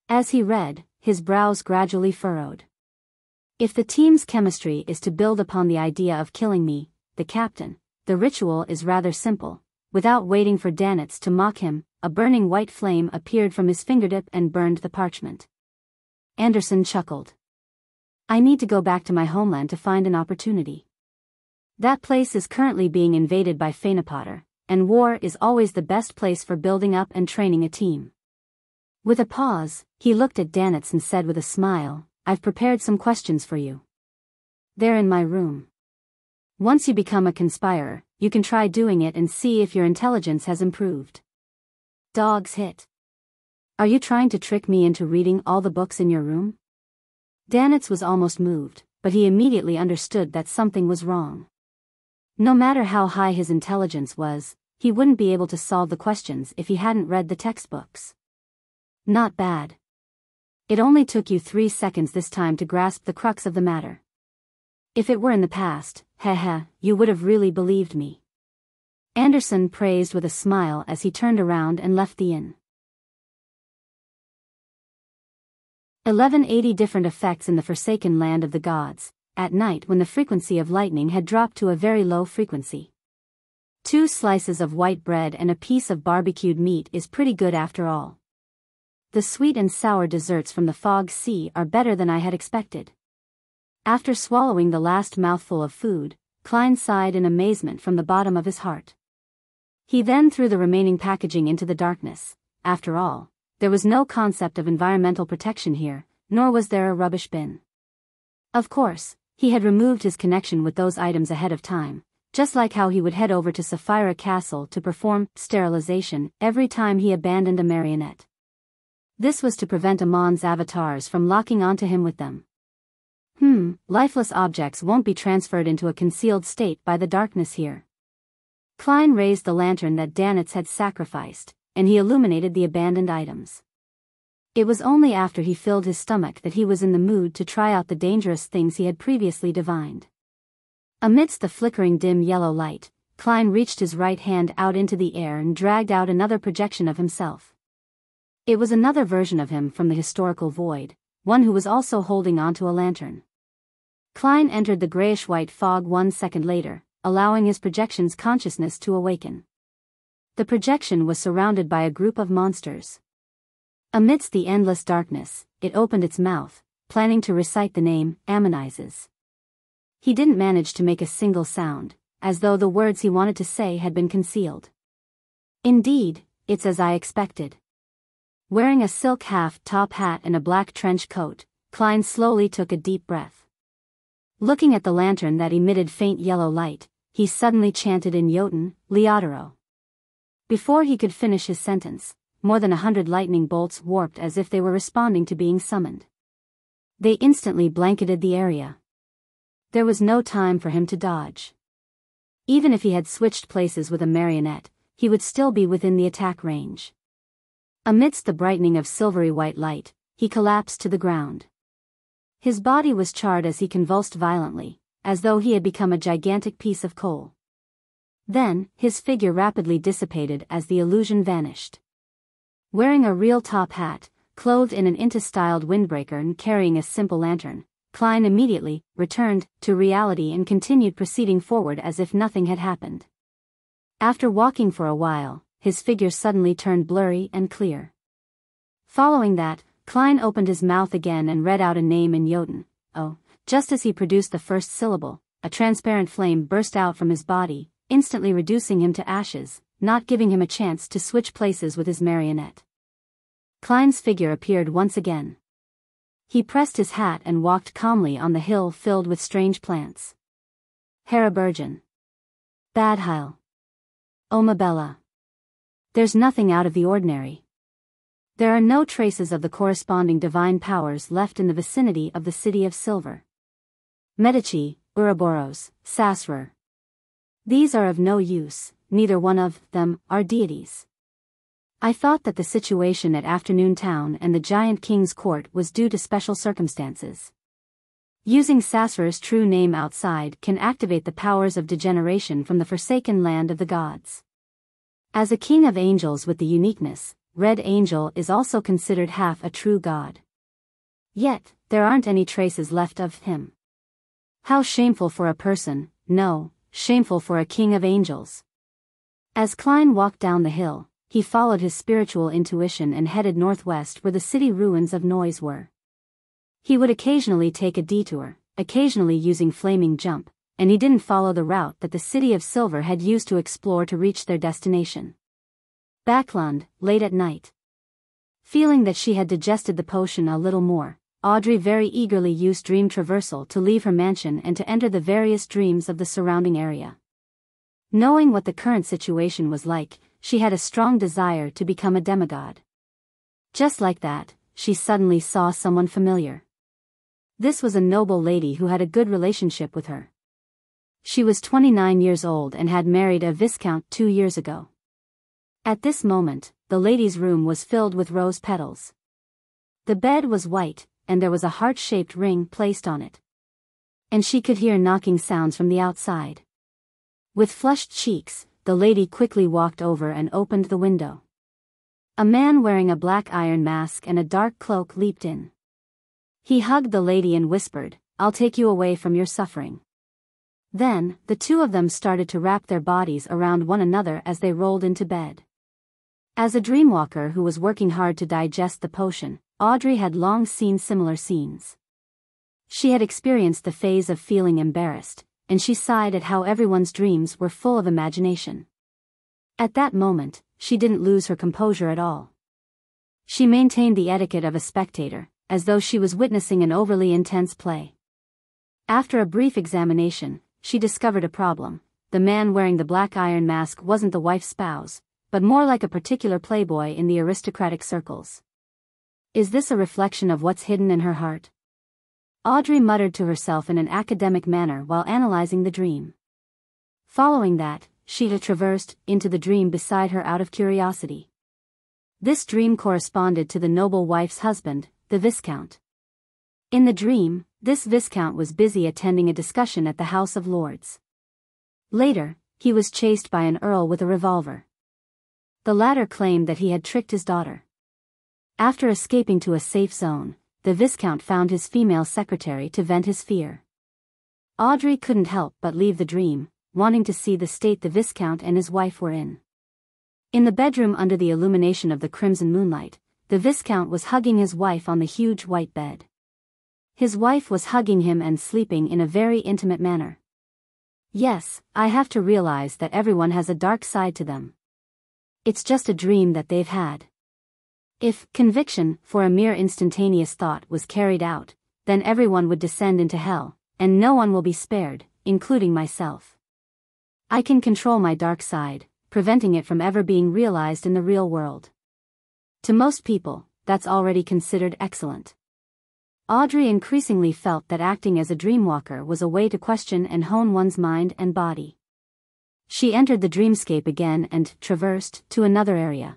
As he read, his brows gradually furrowed. "If the team's chemistry is to build upon the idea of killing me, the captain, the ritual is rather simple." Without waiting for Danetz to mock him, a burning white flame appeared from his fingertip and burned the parchment. Anderson chuckled. "I need to go back to my homeland to find an opportunity. That place is currently being invaded by Phaenopotter, and war is always the best place for building up and training a team." With a pause, he looked at Danetz and said with a smile, "I've prepared some questions for you. They're in my room. Once you become a conspirer, you can try doing it and see if your intelligence has improved." Dogs hit. "Are you trying to trick me into reading all the books in your room?" Danetz was almost moved, but he immediately understood that something was wrong. No matter how high his intelligence was, he wouldn't be able to solve the questions if he hadn't read the textbooks. "Not bad. It only took you 3 seconds this time to grasp the crux of the matter. If it were in the past, you would have really believed me." Anderson praised with a smile as he turned around and left the inn. 1180 different effects in the Forsaken Land of the Gods, at night when the frequency of lightning had dropped to a very low frequency. 2 slices of white bread and a piece of barbecued meat is pretty good after all. The sweet and sour desserts from the Fog Sea are better than I had expected. After swallowing the last mouthful of food, Klein sighed in amazement from the bottom of his heart. He then threw the remaining packaging into the darkness. After all, there was no concept of environmental protection here, nor was there a rubbish bin. Of course, he had removed his connection with those items ahead of time, just like how he would head over to Sapphira Castle to perform sterilization every time he abandoned a marionette. This was to prevent Amon's avatars from locking onto him with them. Lifeless objects won't be transferred into a concealed state by the darkness here. Klein raised the lantern that Danetz had sacrificed, and he illuminated the abandoned items. It was only after he filled his stomach that he was in the mood to try out the dangerous things he had previously divined. Amidst the flickering dim yellow light, Klein reached his right hand out into the air and dragged out another projection of himself. It was another version of him from the historical void, one who was also holding onto a lantern. Klein entered the grayish-white fog 1 second later, allowing his projection's consciousness to awaken. The projection was surrounded by a group of monsters. Amidst the endless darkness, it opened its mouth, planning to recite the name, Ammonizes. He didn't manage to make a single sound, as though the words he wanted to say had been concealed. Indeed, it's as I expected. Wearing a silk half-top hat and a black trench coat, Klein slowly took a deep breath. Looking at the lantern that emitted faint yellow light, he suddenly chanted in Jotun, Leotero. Before he could finish his sentence, more than 100 lightning bolts warped as if they were responding to being summoned. They instantly blanketed the area. There was no time for him to dodge. Even if he had switched places with a marionette, he would still be within the attack range. Amidst the brightening of silvery white light, he collapsed to the ground. His body was charred as he convulsed violently, as though he had become a gigantic piece of coal. Then, his figure rapidly dissipated as the illusion vanished. Wearing a real top hat, clothed in an into-styled windbreaker and carrying a simple lantern, Klein immediately returned to reality and continued proceeding forward as if nothing had happened. After walking for a while, his figure suddenly turned blurry and clear. Following that, Klein opened his mouth again and read out a name in Jotun. Oh, just as he produced the first syllable, a transparent flame burst out from his body, instantly reducing him to ashes, not giving him a chance to switch places with his marionette. Klein's figure appeared once again. He pressed his hat and walked calmly on the hill filled with strange plants. Harabergen. Badheil. Omabella. There's nothing out of the ordinary. There are no traces of the corresponding divine powers left in the vicinity of the City of Silver. Medici, Ouroboros, Sasrer. These are of no use, neither one of them are deities. I thought that the situation at Afternoon Town and the Giant King's court was due to special circumstances. Using Sasrer's true name outside can activate the powers of degeneration from the forsaken land of the gods. As a king of angels with the uniqueness, Red Angel is also considered half a true god. Yet, there aren't any traces left of him. How shameful for a person, no, shameful for a king of angels. As Klein walked down the hill, he followed his spiritual intuition and headed northwest where the city ruins of Noise were. He would occasionally take a detour, occasionally using flaming jump, and he didn't follow the route that the City of Silver had used to explore to reach their destination. Backlund, late at night. Feeling that she had digested the potion a little more, Audrey very eagerly used dream traversal to leave her mansion and to enter the various dreams of the surrounding area. Knowing what the current situation was like, she had a strong desire to become a demigod. Just like that, she suddenly saw someone familiar. This was a noble lady who had a good relationship with her. She was 29 years old and had married a viscount 2 years ago. At this moment, the lady's room was filled with rose petals. The bed was white, and there was a heart-shaped ring placed on it. And she could hear knocking sounds from the outside. With flushed cheeks, the lady quickly walked over and opened the window. A man wearing a black iron mask and a dark cloak leaped in. He hugged the lady and whispered, "I'll take you away from your suffering." Then, the two of them started to wrap their bodies around one another as they rolled into bed. As a dreamwalker who was working hard to digest the potion, Audrey had long seen similar scenes. She had experienced the phase of feeling embarrassed, and she sighed at how everyone's dreams were full of imagination. At that moment, she didn't lose her composure at all. She maintained the etiquette of a spectator, as though she was witnessing an overly intense play. After a brief examination, she discovered a problem. The man wearing the black iron mask wasn't the wife's spouse, but more like a particular playboy in the aristocratic circles. Is this a reflection of what's hidden in her heart? Audrey muttered to herself in an academic manner while analyzing the dream. Following that, she traversed into the dream beside her out of curiosity. This dream corresponded to the noble wife's husband, the Viscount. In the dream, this Viscount was busy attending a discussion at the House of Lords. Later, he was chased by an earl with a revolver. The latter claimed that he had tricked his daughter. After escaping to a safe zone, the Viscount found his female secretary to vent his fear. Audrey couldn't help but leave the dream, wanting to see the state the Viscount and his wife were in. In the bedroom under the illumination of the crimson moonlight, the Viscount was hugging his wife on the huge white bed. His wife was hugging him and sleeping in a very intimate manner. Yes, I have to realize that everyone has a dark side to them. It's just a dream that they've had. If conviction for a mere instantaneous thought was carried out, then everyone would descend into hell, and no one will be spared, including myself. I can control my dark side, preventing it from ever being realized in the real world. To most people, that's already considered excellent. Audrey increasingly felt that acting as a dreamwalker was a way to question and hone one's mind and body. She entered the dreamscape again and traversed to another area.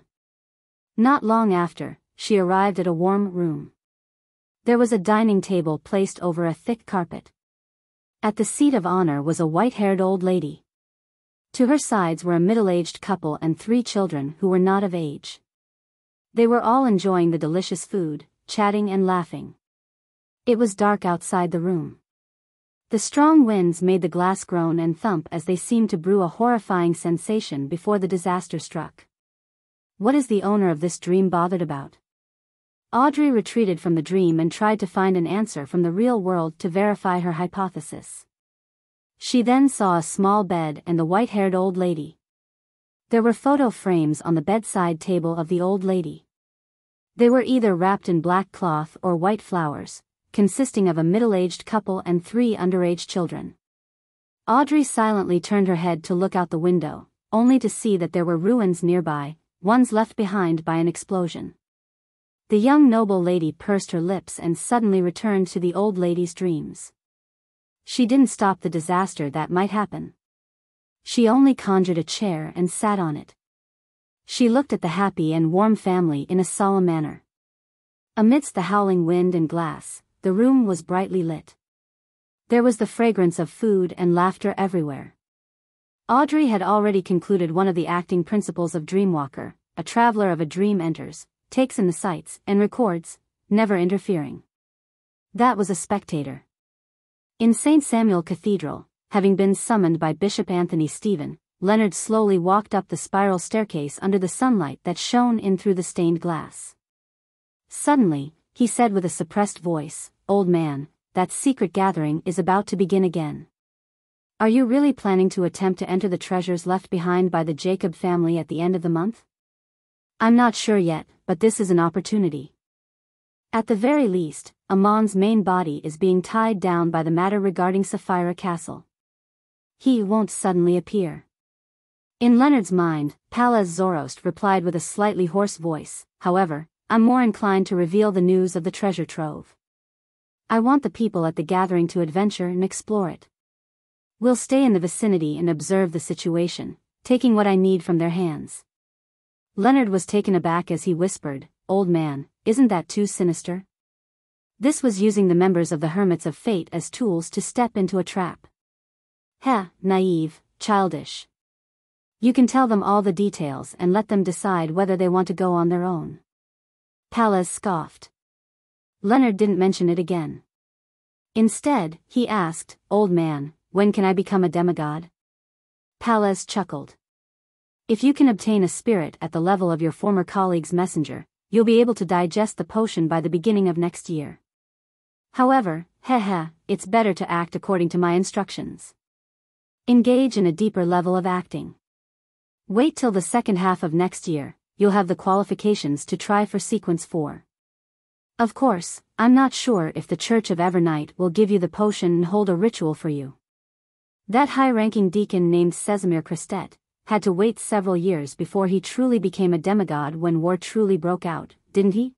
Not long after, she arrived at a warm room. There was a dining table placed over a thick carpet. At the seat of honor was a white-haired old lady. To her sides were a middle-aged couple and 3 children who were not of age. They were all enjoying the delicious food, chatting and laughing. It was dark outside the room. The strong winds made the glass groan and thump as they seemed to brew a horrifying sensation before the disaster struck. What is the owner of this dream bothered about? Audrey retreated from the dream and tried to find an answer from the real world to verify her hypothesis. She then saw a small bed and the white-haired old lady. There were photo frames on the bedside table of the old lady. They were either wrapped in black cloth or white flowers, consisting of a middle-aged couple and 3 underage children. Audrey silently turned her head to look out the window, only to see that there were ruins nearby, ones left behind by an explosion. The young noble lady pursed her lips and suddenly returned to the old lady's dreams. She didn't stop the disaster that might happen. She only conjured a chair and sat on it. She looked at the happy and warm family in a solemn manner. Amidst the howling wind and glass, the room was brightly lit. There was the fragrance of food and laughter everywhere. Audrey had already concluded one of the acting principles of Dreamwalker: a traveler of a dream enters, takes in the sights, and records, never interfering. That was a spectator. In St. Samuel Cathedral, having been summoned by Bishop Anthony Stephen, Leonard slowly walked up the spiral staircase under the sunlight that shone in through the stained glass. Suddenly, he said with a suppressed voice, "Old man, that secret gathering is about to begin again. Are you really planning to attempt to enter the treasures left behind by the Jacob family at the end of the month?" "I'm not sure yet, but this is an opportunity. At the very least, Amon's main body is being tied down by the matter regarding Sapphira Castle. He won't suddenly appear." In Leonard's mind, Palaz Zoroast replied with a slightly hoarse voice, "However, I'm more inclined to reveal the news of the treasure trove. I want the people at the gathering to adventure and explore it. We'll stay in the vicinity and observe the situation, taking what I need from their hands." Leonard was taken aback as he whispered, "Old man, isn't that too sinister?" This was using the members of the Hermits of Fate as tools to step into a trap. Naive, childish. You can tell them all the details and let them decide whether they want to go on their own." Palaz scoffed. Leonard didn't mention it again. Instead, he asked, "Old man, when can I become a demigod?" Palaz chuckled. "If you can obtain a spirit at the level of your former colleague's messenger, you'll be able to digest the potion by the beginning of next year. However, it's better to act according to my instructions. Engage in a deeper level of acting. Wait till the second half of next year, you'll have the qualifications to try for Sequence 4. Of course, I'm not sure if the Church of Evernight will give you the potion and hold a ritual for you. That high-ranking deacon named Casimir Christet had to wait several years before he truly became a demigod when war truly broke out, didn't he?"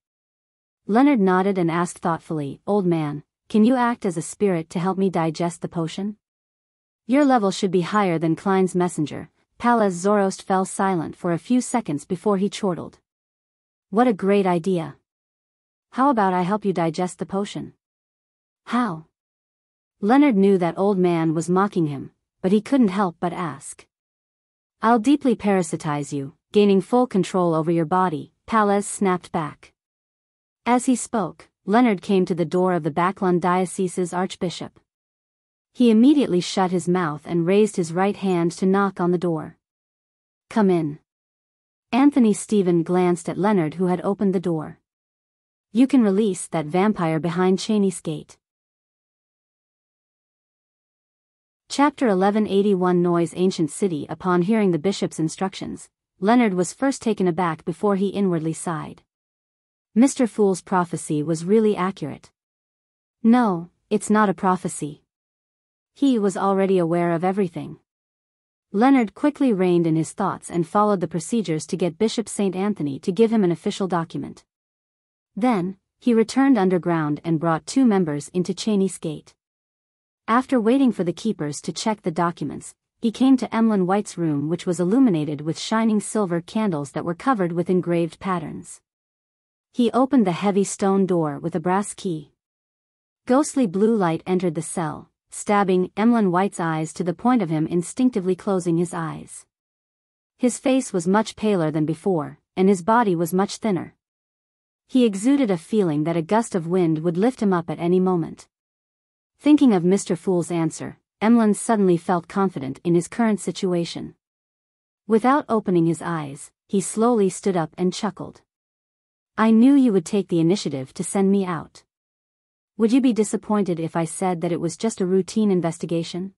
Leonard nodded and asked thoughtfully, "Old man, can you act as a spirit to help me digest the potion? Your level should be higher than Klein's messenger." Palaz Zoroast fell silent for a few seconds before he chortled. "What a great idea. How about I help you digest the potion?" "How?" Leonard knew that old man was mocking him, but he couldn't help but ask. "I'll deeply parasitize you, gaining full control over your body," Palaz snapped back. As he spoke, Leonard came to the door of the Backlund Diocese's archbishop. He immediately shut his mouth and raised his right hand to knock on the door. "Come in." Anthony Stephen glanced at Leonard, who had opened the door. "You can release that vampire behind Cheney's gate." Chapter 1181 Noise Ancient City. Upon hearing the bishop's instructions, Leonard was first taken aback before he inwardly sighed. Mr. Fool's prophecy was really accurate. No, it's not a prophecy. He was already aware of everything. Leonard quickly reined in his thoughts and followed the procedures to get Bishop St. Anthony to give him an official document. Then, he returned underground and brought 2 members into Cheney's gate. After waiting for the keepers to check the documents, he came to Emlyn White's room, which was illuminated with shining silver candles that were covered with engraved patterns. He opened the heavy stone door with a brass key. Ghostly blue light entered the cell, stabbing Emlyn White's eyes to the point of him instinctively closing his eyes. His face was much paler than before, and his body was much thinner. He exuded a feeling that a gust of wind would lift him up at any moment. Thinking of Mr. Fool's answer, Emlyn suddenly felt confident in his current situation. Without opening his eyes, he slowly stood up and chuckled. "I knew you would take the initiative to send me out. Would you be disappointed if I said that it was just a routine investigation?"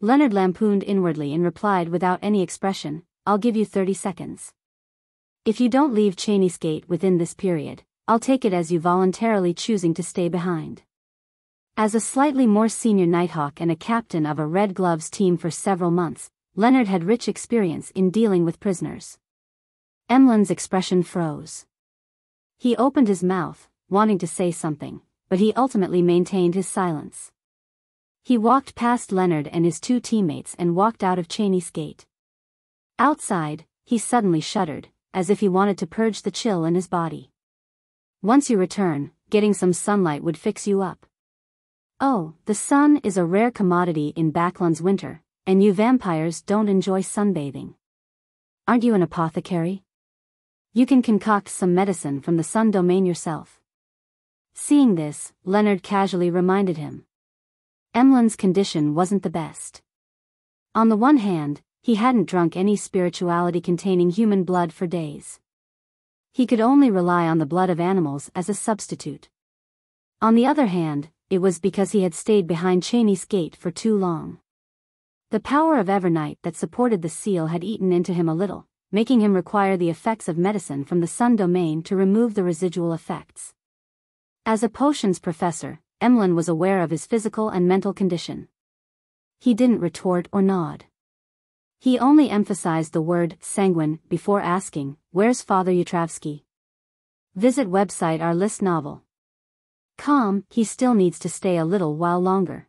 Leonard lampooned inwardly and replied without any expression, "I'll give you 30 seconds. If you don't leave Cheney's Gate within this period, I'll take it as you voluntarily choosing to stay behind." As a slightly more senior Nighthawk and a captain of a Red Gloves team for several months, Leonard had rich experience in dealing with prisoners. Emlyn's expression froze. He opened his mouth, wanting to say something, but he ultimately maintained his silence. He walked past Leonard and his two teammates and walked out of Cheney's Gate. Outside, he suddenly shuddered, as if he wanted to purge the chill in his body. "Once you return, getting some sunlight would fix you up." "Oh, the sun is a rare commodity in Backland's winter, and you vampires don't enjoy sunbathing. Aren't you an apothecary? You can concoct some medicine from the sun domain yourself." Seeing this, Leonard casually reminded him. Emlyn's condition wasn't the best. On the one hand, he hadn't drunk any spirituality containing human blood for days. He could only rely on the blood of animals as a substitute. On the other hand, it was because he had stayed behind Cheney's Gate for too long. The power of Evernight that supported the seal had eaten into him a little, making him require the effects of medicine from the sun domain to remove the residual effects. As a potions professor, Emlyn was aware of his physical and mental condition. He didn't retort or nod. He only emphasized the word sanguine before asking, "Where's Father Yatravsky?" Visit website our list novel. He still needs to stay a little while longer.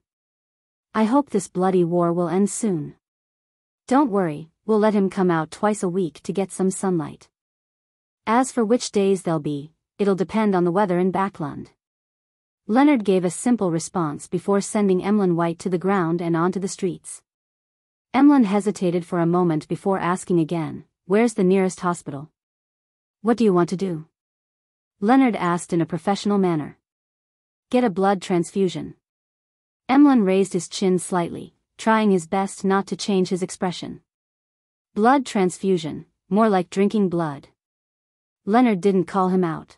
I hope this bloody war will end soon. Don't worry, we'll let him come out twice a week to get some sunlight. As for which days they'll be, it'll depend on the weather in Backland. Leonard gave a simple response before sending Emlyn White to the ground and onto the streets. Emlyn hesitated for a moment before asking again, "Where's the nearest hospital?" "What do you want to do?" Leonard asked in a professional manner. "Get a blood transfusion." Emlyn raised his chin slightly, trying his best not to change his expression. Blood transfusion, more like drinking blood. Leonard didn't call him out.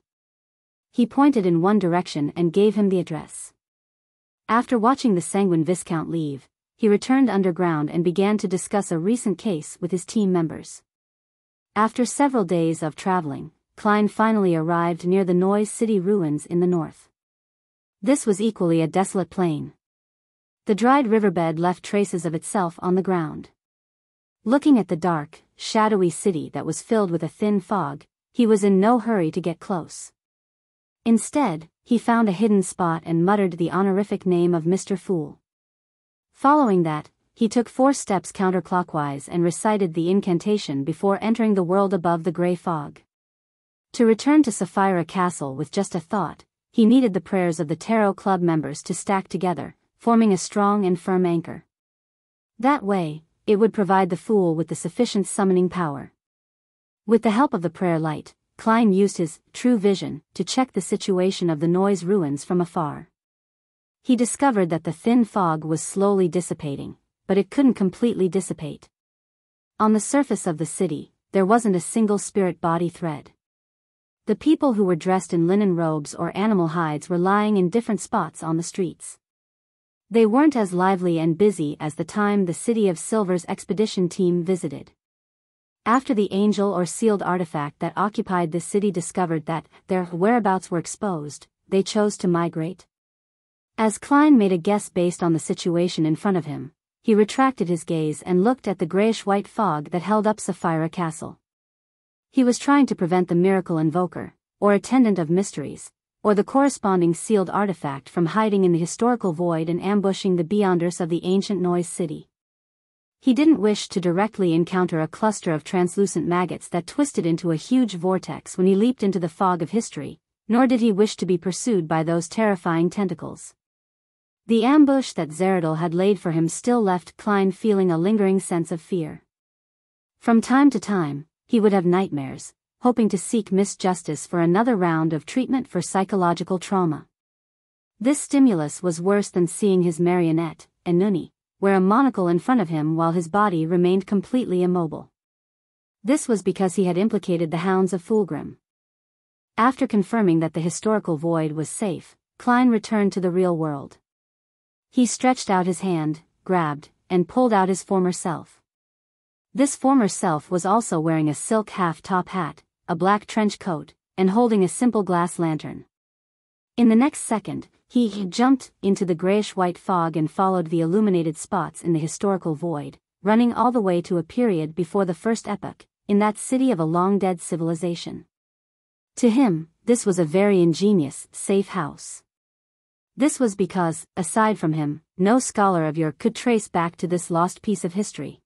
He pointed in one direction and gave him the address. After watching the Sanguine Viscount leave, he returned underground and began to discuss a recent case with his team members. After several days of traveling, Klein finally arrived near the Noise City ruins in the north. This was equally a desolate plain. The dried riverbed left traces of itself on the ground. Looking at the dark, shadowy city that was filled with a thin fog, he was in no hurry to get close. Instead, he found a hidden spot and muttered the honorific name of Mr. Fool. Following that, he took 4 steps counterclockwise and recited the incantation before entering the world above the gray fog. To return to Sapphira Castle with just a thought, he needed the prayers of the Tarot Club members to stack together, forming a strong and firm anchor. That way, it would provide the Fool with the sufficient summoning power. With the help of the prayer light, Klein used his true vision to check the situation of the Noise ruins from afar. He discovered that the thin fog was slowly dissipating, but it couldn't completely dissipate. On the surface of the city, there wasn't a single spirit body thread. The people who were dressed in linen robes or animal hides were lying in different spots on the streets. They weren't as lively and busy as the time the City of Silver's expedition team visited. After the angel or sealed artifact that occupied the city discovered that their whereabouts were exposed, they chose to migrate. As Klein made a guess based on the situation in front of him, he retracted his gaze and looked at the grayish-white fog that held up Sapphira Castle. He was trying to prevent the miracle invoker, or attendant of mysteries, or the corresponding sealed artifact from hiding in the historical void and ambushing the beyonders of the ancient Noise City. He didn't wish to directly encounter a cluster of translucent maggots that twisted into a huge vortex when he leaped into the fog of history, nor did he wish to be pursued by those terrifying tentacles. The ambush that Zeradal had laid for him still left Klein feeling a lingering sense of fear. From time to time, he would have nightmares, hoping to seek Miss Justice for another round of treatment for psychological trauma. This stimulus was worse than seeing his marionette, Enuni, wear a monocle in front of him while his body remained completely immobile. This was because he had implicated the hounds of Fulgrim. After confirming that the historical void was safe, Klein returned to the real world. He stretched out his hand, grabbed, and pulled out his former self. This former self was also wearing a silk half-top hat, a black trench coat, and holding a simple glass lantern. In the next second, he jumped into the grayish-white fog and followed the illuminated spots in the historical void, running all the way to a period before the first epoch, in that city of a long-dead civilization. To him, this was a very ingenious, safe house. This was because, aside from him, no scholar of yore could trace back to this lost piece of history.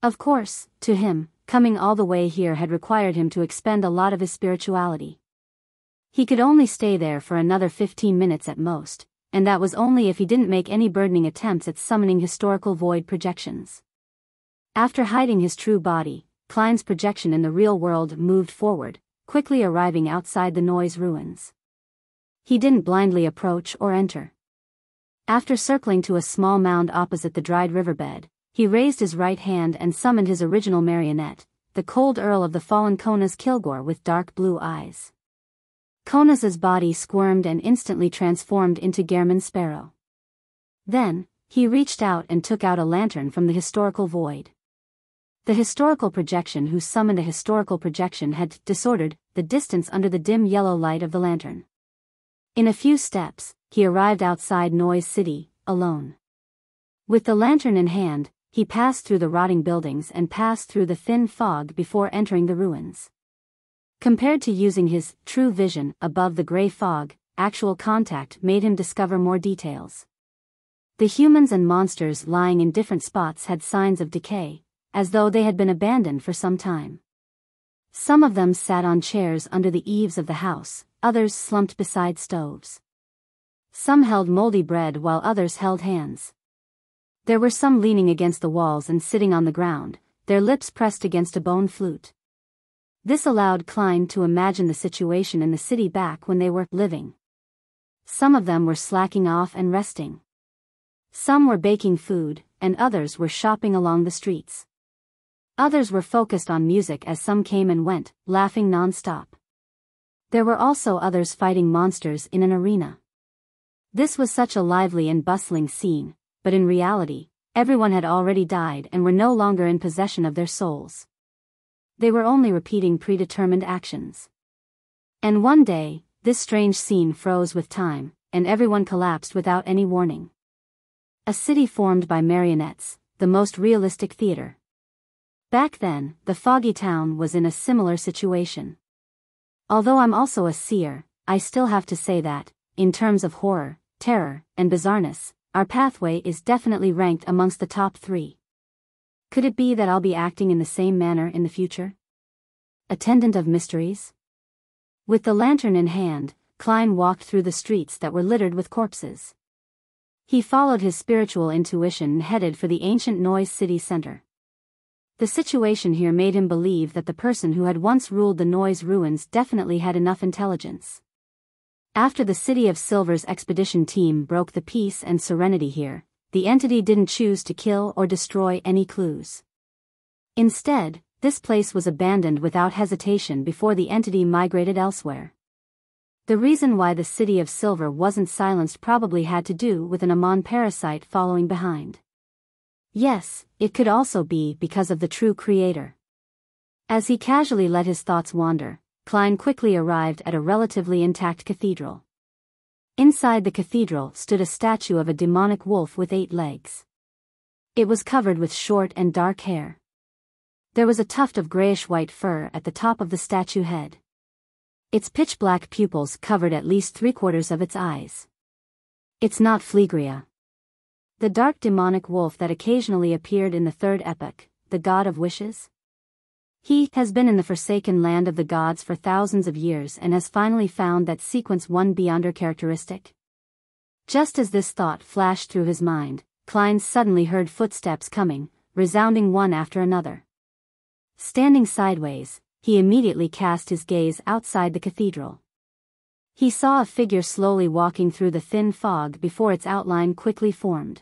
Of course, to him, coming all the way here had required him to expend a lot of his spirituality. He could only stay there for another 15 minutes at most, and that was only if he didn't make any burdening attempts at summoning historical void projections. After hiding his true body, Klein's projection in the real world moved forward, quickly arriving outside the noise ruins. He didn't blindly approach or enter. After circling to a small mound opposite the dried riverbed, he raised his right hand and summoned his original marionette, the cold Earl of the fallen Konas Kilgore with dark blue eyes. Konas's body squirmed and instantly transformed into Gehrman Sparrow. Then, he reached out and took out a lantern from the historical void. The historical projection who summoned a historical projection had disordered the distance under the dim yellow light of the lantern. In a few steps, he arrived outside Noise City, alone. With the lantern in hand, he passed through the rotting buildings and passed through the thin fog before entering the ruins. Compared to using his true vision above the gray fog, actual contact made him discover more details. The humans and monsters lying in different spots had signs of decay, as though they had been abandoned for some time. Some of them sat on chairs under the eaves of the house, others slumped beside stoves. Some held moldy bread while others held hands. There were some leaning against the walls and sitting on the ground, their lips pressed against a bone flute. This allowed Klein to imagine the situation in the city back when they were living. Some of them were slacking off and resting. Some were baking food, and others were shopping along the streets. Others were focused on music as some came and went, laughing non-stop. There were also others fighting monsters in an arena. This was such a lively and bustling scene, but in reality, everyone had already died and were no longer in possession of their souls. They were only repeating predetermined actions. And one day, this strange scene froze with time, and everyone collapsed without any warning. A city formed by marionettes, the most realistic theater. Back then, the foggy town was in a similar situation. Although I'm also a seer, I still have to say that, in terms of horror, terror, and bizarreness, our pathway is definitely ranked amongst the top 3. Could it be that I'll be acting in the same manner in the future? Attendant of mysteries? With the lantern in hand, Klein walked through the streets that were littered with corpses. He followed his spiritual intuition and headed for the ancient Noise City center. The situation here made him believe that the person who had once ruled the Noise ruins definitely had enough intelligence. After the City of Silver's expedition team broke the peace and serenity here, the entity didn't choose to kill or destroy any clues. Instead, this place was abandoned without hesitation before the entity migrated elsewhere. The reason why the City of Silver wasn't silenced probably had to do with an Amon parasite following behind. Yes, it could also be because of the true creator. As he casually let his thoughts wander, Klein quickly arrived at a relatively intact cathedral. Inside the cathedral stood a statue of a demonic wolf with 8 legs. It was covered with short and dark hair. There was a tuft of grayish-white fur at the top of the statue head. Its pitch-black pupils covered at least 3/4 of its eyes. It's not Phlegria. The dark demonic wolf that occasionally appeared in the 3rd epoch, the god of wishes? He has been in the forsaken land of the gods for thousands of years and has finally found that sequence 1 beyonder characteristic. Just as this thought flashed through his mind, Klein suddenly heard footsteps coming, resounding one after another. Standing sideways, he immediately cast his gaze outside the cathedral. He saw a figure slowly walking through the thin fog before its outline quickly formed.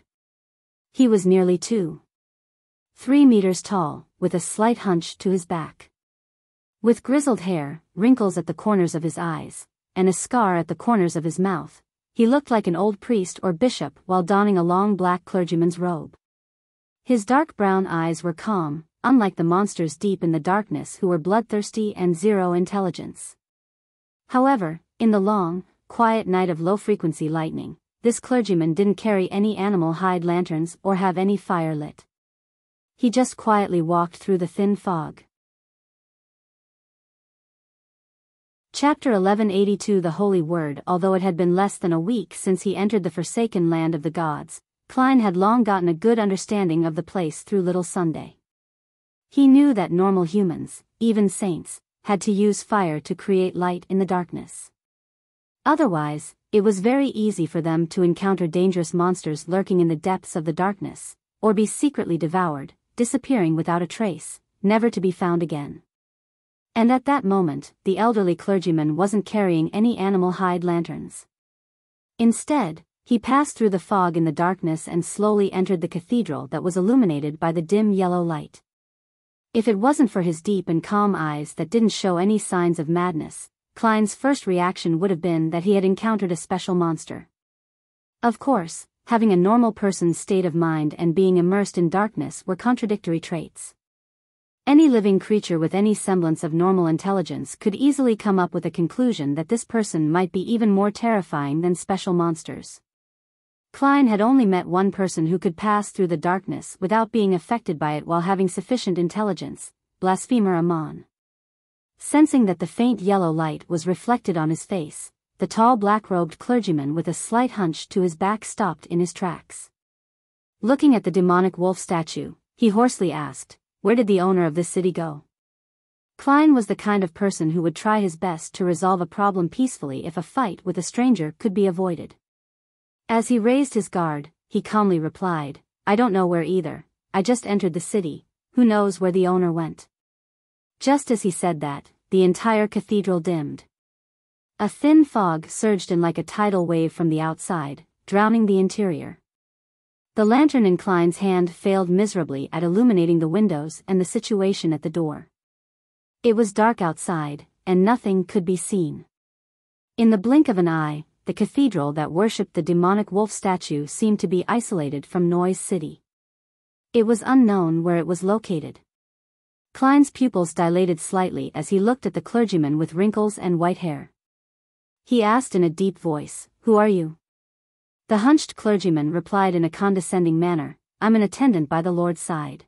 He was nearly 3 meters tall, with a slight hunch to his back. With grizzled hair, wrinkles at the corners of his eyes, and a scar at the corners of his mouth, he looked like an old priest or bishop while donning a long black clergyman's robe. His dark brown eyes were calm, unlike the monsters deep in the darkness who were bloodthirsty and zero intelligence. However, in the long, quiet night of low-frequency lightning, this clergyman didn't carry any animal hide lanterns or have any fire lit. He just quietly walked through the thin fog. Chapter 1182 The Holy Word. Although it had been less than a week since he entered the forsaken land of the gods, Klein had long gotten a good understanding of the place through Little Sunday. He knew that normal humans, even saints, had to use fire to create light in the darkness. Otherwise, it was very easy for them to encounter dangerous monsters lurking in the depths of the darkness, or be secretly devoured, disappearing without a trace, never to be found again. And at that moment, the elderly clergyman wasn't carrying any animal hide lanterns. Instead, he passed through the fog in the darkness and slowly entered the cathedral that was illuminated by the dim yellow light. If it wasn't for his deep and calm eyes that didn't show any signs of madness, Klein's first reaction would have been that he had encountered a special monster. Of course, having a normal person's state of mind and being immersed in darkness were contradictory traits. Any living creature with any semblance of normal intelligence could easily come up with a conclusion that this person might be even more terrifying than special monsters. Klein had only met one person who could pass through the darkness without being affected by it while having sufficient intelligence, blasphemer Amon. Sensing that the faint yellow light was reflected on his face, the tall black-robed clergyman with a slight hunch to his back stopped in his tracks. Looking at the demonic wolf statue, he hoarsely asked, "Where did the owner of this city go?" Klein was the kind of person who would try his best to resolve a problem peacefully if a fight with a stranger could be avoided. As he raised his guard, he calmly replied, "I don't know where either, I just entered the city, who knows where the owner went?" Just as he said that, the entire cathedral dimmed. A thin fog surged in like a tidal wave from the outside, drowning the interior. The lantern in Klein's hand failed miserably at illuminating the windows and the situation at the door. It was dark outside, and nothing could be seen. In the blink of an eye, the cathedral that worshipped the demonic wolf statue seemed to be isolated from Noise City. It was unknown where it was located. Klein's pupils dilated slightly as he looked at the clergyman with wrinkles and white hair. He asked in a deep voice, "Who are you?" The hunched clergyman replied in a condescending manner, "I'm an attendant by the Lord's side.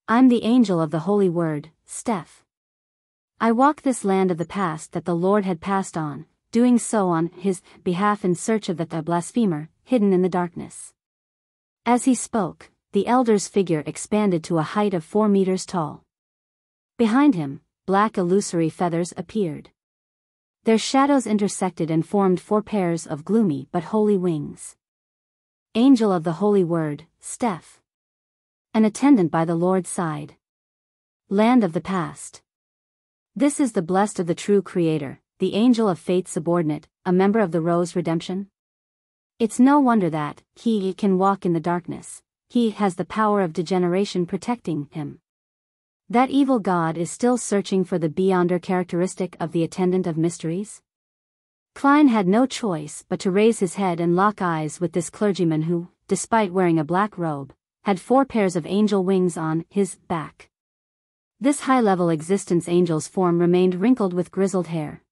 I'm the angel of the Holy Word, Steph. I walk this land of the past that the Lord had passed on, doing so on his behalf in search of the blasphemer, hidden in the darkness." As he spoke, the elder's figure expanded to a height of 4 meters tall. Behind him, black illusory feathers appeared. Their shadows intersected and formed 4 pairs of gloomy but holy wings. Angel of the Holy Word, Steph. An attendant by the Lord's side. Land of the past. This is the blessed of the true Creator, the angel of faith subordinate, a member of the Rose Redemption. It's no wonder that he can walk in the darkness. He has the power of degeneration protecting him. That evil God is still searching for the beyonder characteristic of the attendant of mysteries? Klein had no choice but to raise his head and lock eyes with this clergyman who, despite wearing a black robe, had 4 pairs of angel wings on his back. This high-level existence angel's form remained wrinkled with grizzled hair.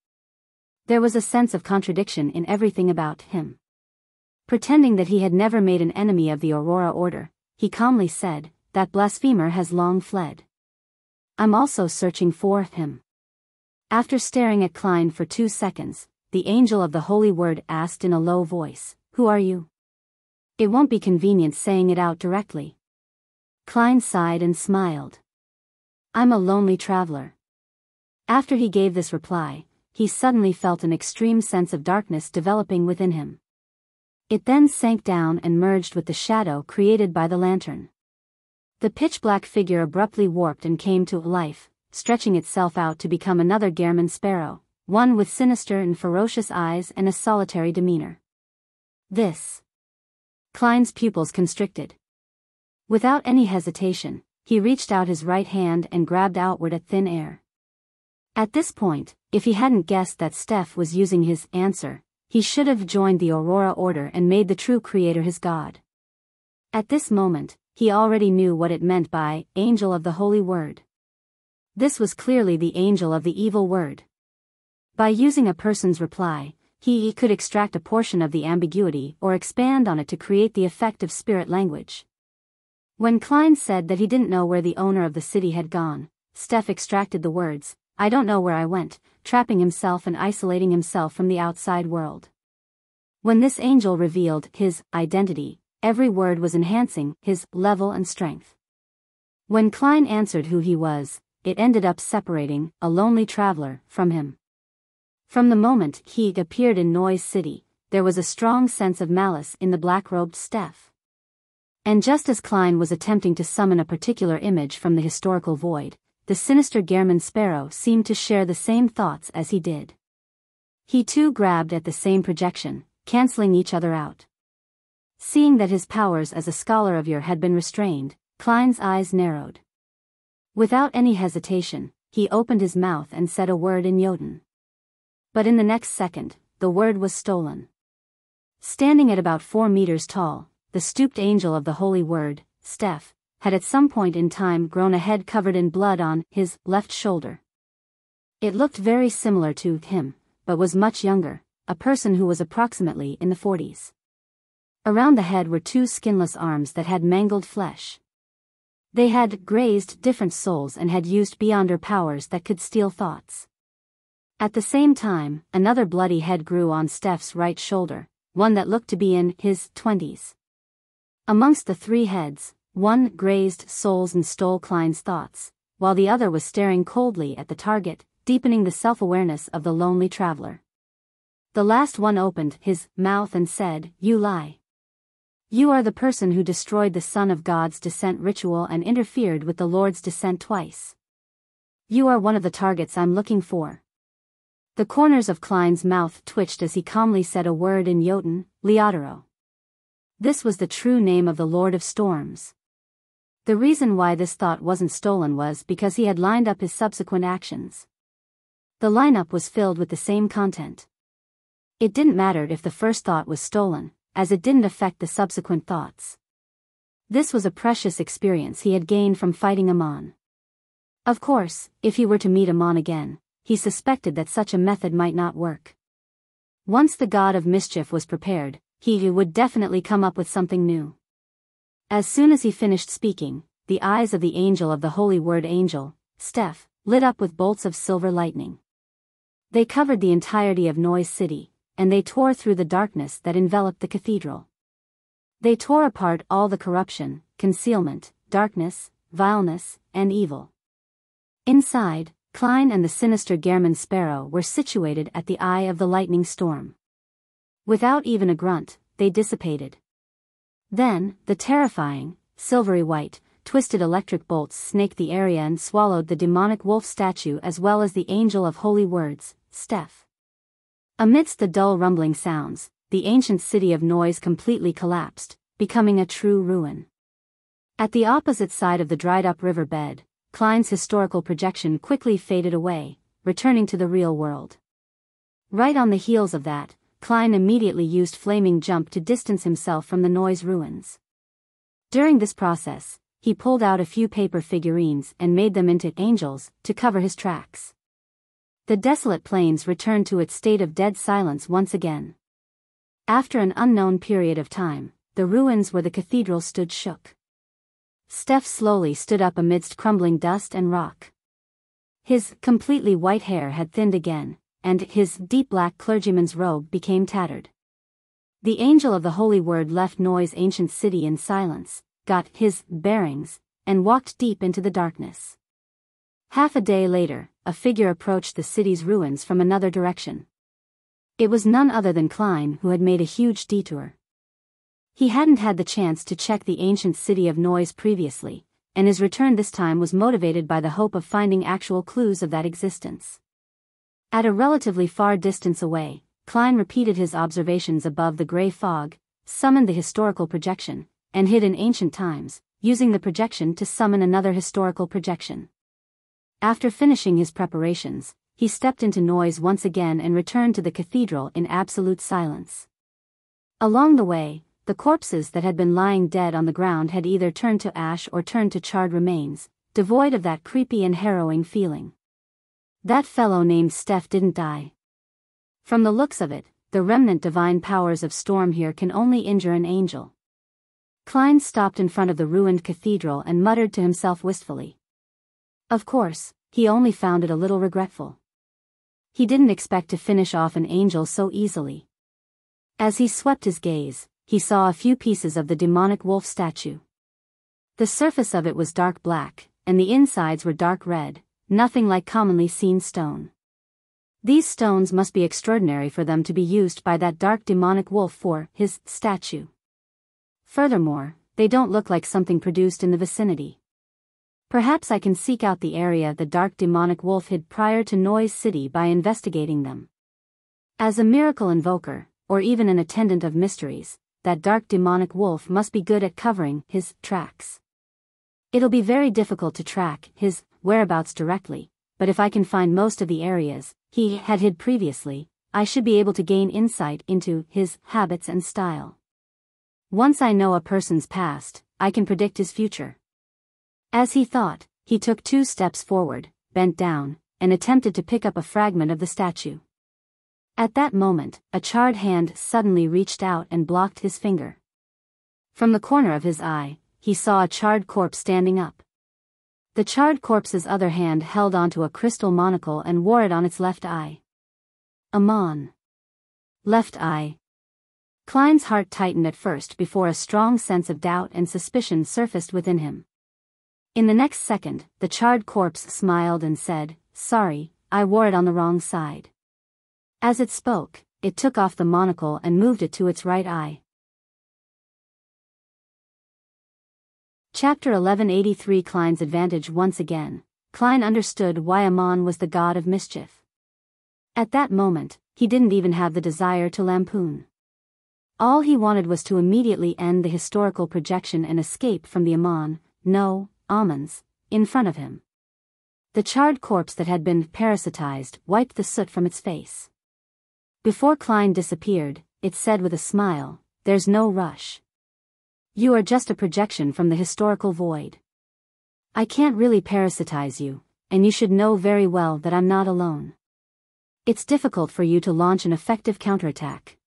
There was a sense of contradiction in everything about him. Pretending that he had never made an enemy of the Aurora Order, he calmly said, "That blasphemer has long fled. I'm also searching for him." After staring at Klein for 2 seconds, the angel of the Holy Word asked in a low voice, "Who are you?" It won't be convenient saying it out directly. Klein sighed and smiled. "I'm a lonely traveler." After he gave this reply, he suddenly felt an extreme sense of darkness developing within him. It then sank down and merged with the shadow created by the lantern. The pitch-black figure abruptly warped and came to life, stretching itself out to become another Gehrman sparrow, one with sinister and ferocious eyes and a solitary demeanor. This. Klein's pupils constricted. Without any hesitation, he reached out his right hand and grabbed outward at thin air. At this point, if he hadn't guessed that Steph was using his answer, he should have joined the Aurora Order and made the true creator his god. At this moment, he already knew what it meant by angel of the holy word. This was clearly the angel of the evil word. By using a person's reply, he could extract a portion of the ambiguity or expand on it to create the effect of spirit language. When Klein said that he didn't know where the owner of the city had gone, Steph extracted the words, "I don't know where I went," trapping himself and isolating himself from the outside world. When this angel revealed his identity, every word was enhancing his level and strength. When Klein answered who he was, it ended up separating a lonely traveler from him. From the moment he appeared in Noise City, there was a strong sense of malice in the black-robed Steph. And just as Klein was attempting to summon a particular image from the historical void, the sinister Gehrman sparrow seemed to share the same thoughts as he did. He too grabbed at the same projection, canceling each other out. Seeing that his powers as a scholar of yore had been restrained, Klein's eyes narrowed. Without any hesitation, he opened his mouth and said a word in Jotun. But in the next second, the word was stolen. Standing at about 4 meters tall, the stooped angel of the holy word, Steph, had at some point in time grown a head covered in blood on his left shoulder. It looked very similar to him, but was much younger, a person who was approximately in the 40s. Around the head were 2 skinless arms that had mangled flesh. They had grazed different souls and had used beyonder powers that could steal thoughts. At the same time, another bloody head grew on Steph's right shoulder, one that looked to be in his 20s. Amongst the 3 heads, one grazed souls and stole Klein's thoughts, while the other was staring coldly at the target, deepening the self-awareness of the lonely traveler. The last one opened his mouth and said, "You lie. You are the person who destroyed the Son of God's descent ritual and interfered with the Lord's descent twice. You are one of the targets I'm looking for." The corners of Klein's mouth twitched as he calmly said a word in Jotun, Leotaro. This was the true name of the Lord of Storms. The reason why this thought wasn't stolen was because he had lined up his subsequent actions. The lineup was filled with the same content. It didn't matter if the first thought was stolen, as it didn't affect the subsequent thoughts. This was a precious experience he had gained from fighting Amon. Of course, if he were to meet Amon again, he suspected that such a method might not work. Once the god of mischief was prepared, he would definitely come up with something new. As soon as he finished speaking, the eyes of the angel of the holy word angel, Steph, lit up with bolts of silver lightning. They covered the entirety of Noise City, and they tore through the darkness that enveloped the cathedral. They tore apart all the corruption, concealment, darkness, vileness, and evil. Inside, Klein and the sinister Gehrman sparrow were situated at the eye of the lightning storm. Without even a grunt, they dissipated. Then, the terrifying, silvery white, twisted electric bolts snaked the area and swallowed the demonic wolf statue as well as the angel of holy words, Steph. Amidst the dull rumbling sounds, the ancient city of Noise completely collapsed, becoming a true ruin. At the opposite side of the dried-up river bed, Klein's historical projection quickly faded away, returning to the real world. Right on the heels of that, Klein immediately used Flaming Jump to distance himself from the Noise ruins. During this process, he pulled out a few paper figurines and made them into angels to cover his tracks. The desolate plains returned to its state of dead silence once again. After an unknown period of time, the ruins where the cathedral stood shook. Steph slowly stood up amidst crumbling dust and rock. His completely white hair had thinned again, and his deep black clergyman's robe became tattered. The angel of the holy word left Noise ancient city in silence, got his bearings, and walked deep into the darkness. Half a day later, a figure approached the city's ruins from another direction. It was none other than Klein, who had made a huge detour. He hadn't had the chance to check the ancient city of noise previously, and his return this time was motivated by the hope of finding actual clues of that existence. At a relatively far distance away, Klein repeated his observations above the gray fog, summoned the historical projection, and hid in ancient times, using the projection to summon another historical projection. After finishing his preparations, he stepped into noise once again and returned to the cathedral in absolute silence. Along the way, the corpses that had been lying dead on the ground had either turned to ash or turned to charred remains, devoid of that creepy and harrowing feeling. That fellow named Steph didn't die. From the looks of it, the remnant divine powers of storm here can only injure an angel. Klein stopped in front of the ruined cathedral and muttered to himself wistfully. Of course, he only found it a little regretful. He didn't expect to finish off an angel so easily. As he swept his gaze, he saw a few pieces of the demonic wolf statue. The surface of it was dark black, and the insides were dark red, nothing like commonly seen stone. These stones must be extraordinary for them to be used by that dark demonic wolf for his statue. Furthermore, they don't look like something produced in the vicinity. Perhaps I can seek out the area the dark demonic wolf hid prior to Noise City by investigating them. As a miracle invoker, or even an attendant of mysteries, that dark demonic wolf must be good at covering his tracks. It'll be very difficult to track his whereabouts directly, but if I can find most of the areas he had hid previously, I should be able to gain insight into his habits and style. Once I know a person's past, I can predict his future. As he thought, he took 2 steps forward, bent down, and attempted to pick up a fragment of the statue. At that moment, a charred hand suddenly reached out and blocked his finger. From the corner of his eye, he saw a charred corpse standing up. The charred corpse's other hand held onto a crystal monocle and wore it on its left eye. Amon. Left eye. Klein's heart tightened at first before a strong sense of doubt and suspicion surfaced within him. In the next second, the charred corpse smiled and said, "Sorry, I wore it on the wrong side." As it spoke, it took off the monocle and moved it to its right eye. Chapter 1183 Klein's advantage once again. Klein understood why Amon was the god of mischief. At that moment, he didn't even have the desire to lampoon. All he wanted was to immediately end the historical projection and escape from the Amons, in front of him. The charred corpse that had been parasitized wiped the soot from its face. Before Klein disappeared, it said with a smile, "There's no rush. You are just a projection from the historical void. I can't really parasitize you, and you should know very well that I'm not alone. It's difficult for you to launch an effective counterattack."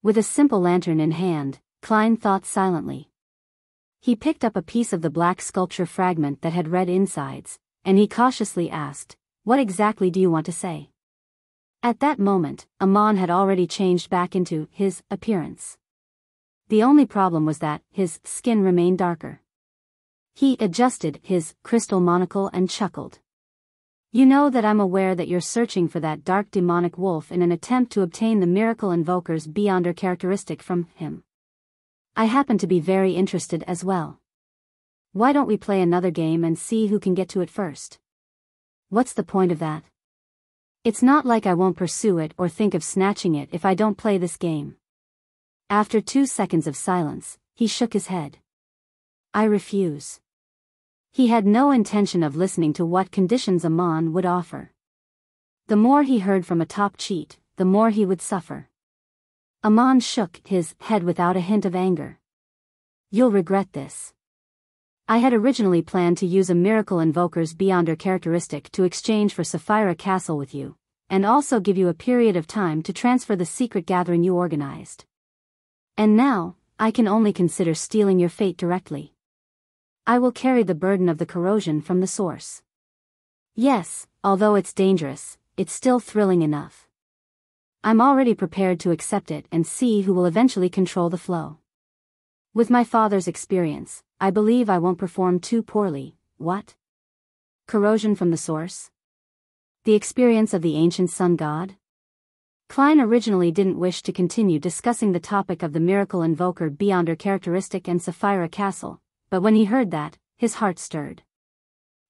With a simple lantern in hand, Klein thought silently. He picked up a piece of the black sculpture fragment that had red insides, and he cautiously asked, "What exactly do you want to say?" At that moment, Amon had already changed back into his appearance. The only problem was that his skin remained darker. He adjusted his crystal monocle and chuckled. "You know that I'm aware that you're searching for that dark demonic wolf in an attempt to obtain the miracle invoker's Beyonder characteristic from him. I happen to be very interested as well. Why don't we play another game and see who can get to it first?" "What's the point of that?" "It's not like I won't pursue it or think of snatching it if I don't play this game." After 2 seconds of silence, he shook his head. "I refuse." He had no intention of listening to what conditions Amon would offer. The more he heard from a top cheat, the more he would suffer. Amon shook his head without a hint of anger. "You'll regret this. I had originally planned to use a miracle invoker's Beyonder characteristic to exchange for Sapphira Castle with you, and also give you a period of time to transfer the secret gathering you organized. And now, I can only consider stealing your fate directly. I will carry the burden of the corrosion from the source. Yes, although it's dangerous, it's still thrilling enough. I'm already prepared to accept it and see who will eventually control the flow. With my father's experience, I believe I won't perform too poorly." "What? Corrosion from the source? The experience of the ancient sun god?" Klein originally didn't wish to continue discussing the topic of the miracle invoker Beyonder characteristic and Sapphira Castle, but when he heard that, his heart stirred.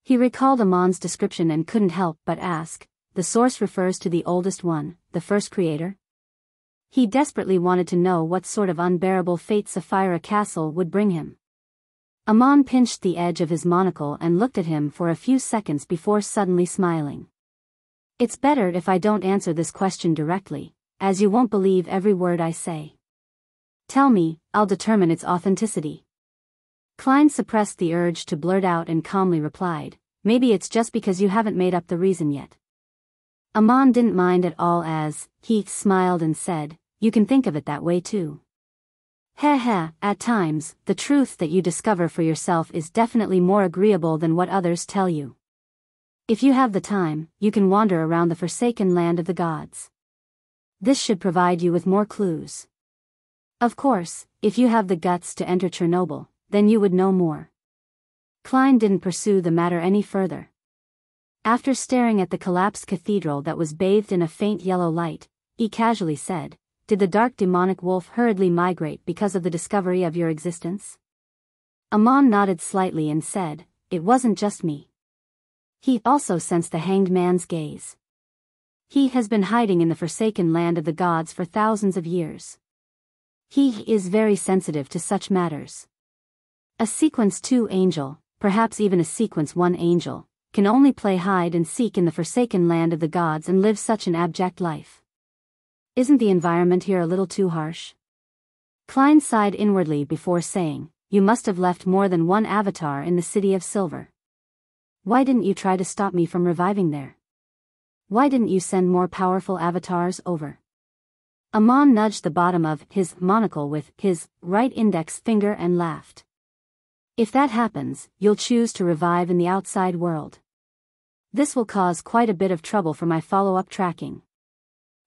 He recalled Amon's description and couldn't help but ask, the source refers to the oldest one, the first creator? He desperately wanted to know what sort of unbearable fate Sapphira Castle would bring him. Amon pinched the edge of his monocle and looked at him for a few seconds before suddenly smiling. It's better if I don't answer this question directly, as you won't believe every word I say. Tell me, I'll determine its authenticity. Klein suppressed the urge to blurt out and calmly replied, maybe it's just because you haven't made up the reason yet. Amon didn't mind at all as he smiled and said, you can think of it that way too. Heh, at times, the truth that you discover for yourself is definitely more agreeable than what others tell you. If you have the time, you can wander around the forsaken land of the gods. This should provide you with more clues. Of course, if you have the guts to enter Chernobyl, then you would know more. Klein didn't pursue the matter any further. After staring at the collapsed cathedral that was bathed in a faint yellow light, he casually said, did the dark demonic wolf hurriedly migrate because of the discovery of your existence? Amon nodded slightly and said, it wasn't just me. He also sensed the hanged man's gaze. He has been hiding in the forsaken land of the gods for thousands of years. He is very sensitive to such matters. A sequence 2 angel, perhaps even a sequence 1 angel, can only play hide and seek in the forsaken land of the gods and live such an abject life. Isn't the environment here a little too harsh? Klein sighed inwardly before saying, you must have left more than one avatar in the City of Silver. Why didn't you try to stop me from reviving there? Why didn't you send more powerful avatars over? Amon nudged the bottom of his monocle with his right index finger and laughed. If that happens, you'll choose to revive in the outside world. This will cause quite a bit of trouble for my follow-up tracking.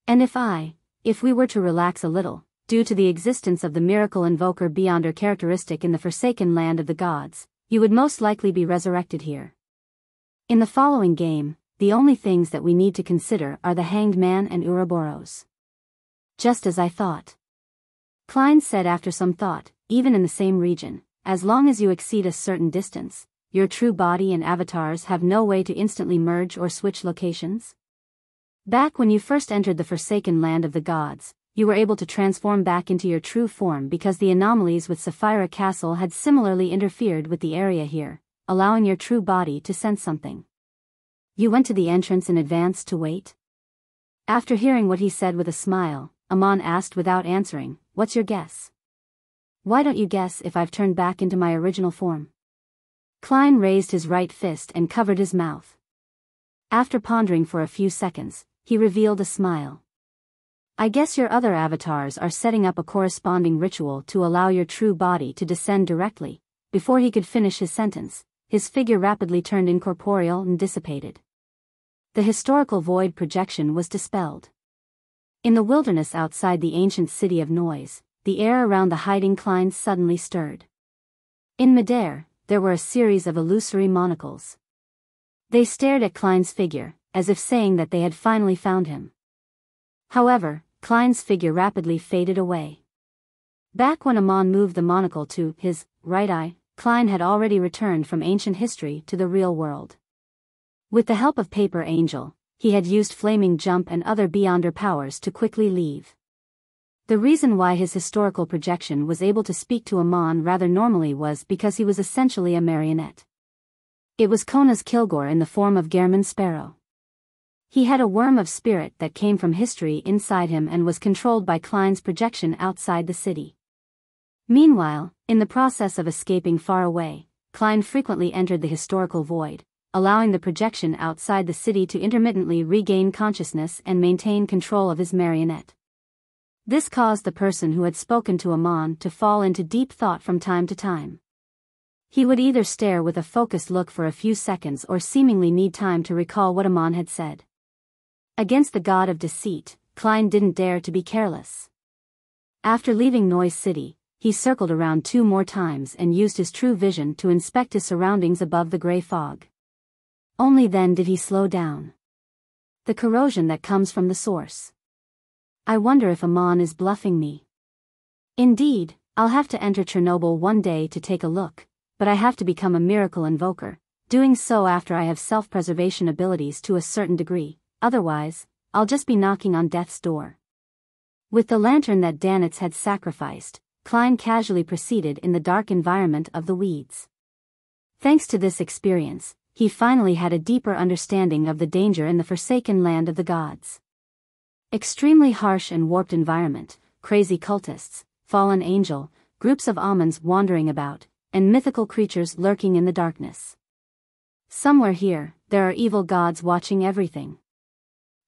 And if we were to relax a little, due to the existence of the miracle invoker Beyonder characteristic in the forsaken land of the gods, you would most likely be resurrected here. In the following game, the only things that we need to consider are the Hanged Man and Ouroboros. Just as I thought. Klein said after some thought, even in the same region, as long as you exceed a certain distance, your true body and avatars have no way to instantly merge or switch locations? Back when you first entered the forsaken land of the gods, you were able to transform back into your true form because the anomalies with Sapphira Castle had similarly interfered with the area here, allowing your true body to sense something. You went to the entrance in advance to wait? After hearing what he said with a smile, Amon asked without answering, what's your guess? Why don't you guess if I've turned back into my original form? Klein raised his right fist and covered his mouth. After pondering for a few seconds, he revealed a smile. I guess your other avatars are setting up a corresponding ritual to allow your true body to descend directly. Before he could finish his sentence, his figure rapidly turned incorporeal and dissipated. The historical void projection was dispelled. In the wilderness outside the ancient city of Noise, the air around the hiding Klein suddenly stirred. In midair, there were a series of illusory monocles. They stared at Klein's figure, as if saying that they had finally found him. However, Klein's figure rapidly faded away. Back when Amon moved the monocle to his right eye, Klein had already returned from ancient history to the real world. With the help of Paper Angel, he had used Flaming Jump and other Beyonder powers to quickly leave. The reason why his historical projection was able to speak to Amon rather normally was because he was essentially a marionette. It was Kona's Kilgore in the form of Gehrman Sparrow. He had a worm of spirit that came from history inside him and was controlled by Klein's projection outside the city. Meanwhile, in the process of escaping far away, Klein frequently entered the historical void, allowing the projection outside the city to intermittently regain consciousness and maintain control of his marionette. This caused the person who had spoken to Amon to fall into deep thought from time to time. He would either stare with a focused look for a few seconds or seemingly need time to recall what Amon had said. Against the god of deceit, Klein didn't dare to be careless. After leaving Noise City, he circled around 2 more times and used his true vision to inspect his surroundings above the gray fog. Only then did he slow down. The corrosion that comes from the source. I wonder if Amon is bluffing me. Indeed, I'll have to enter Chernobyl one day to take a look, but I have to become a miracle invoker, doing so after I have self-preservation abilities to a certain degree, otherwise, I'll just be knocking on death's door. With the lantern that Danitz had sacrificed, Klein casually proceeded in the dark environment of the weeds. Thanks to this experience, he finally had a deeper understanding of the danger in the forsaken land of the gods. Extremely harsh and warped environment, crazy cultists, fallen angel, groups of Amons wandering about, and mythical creatures lurking in the darkness. Somewhere here, there are evil gods watching everything.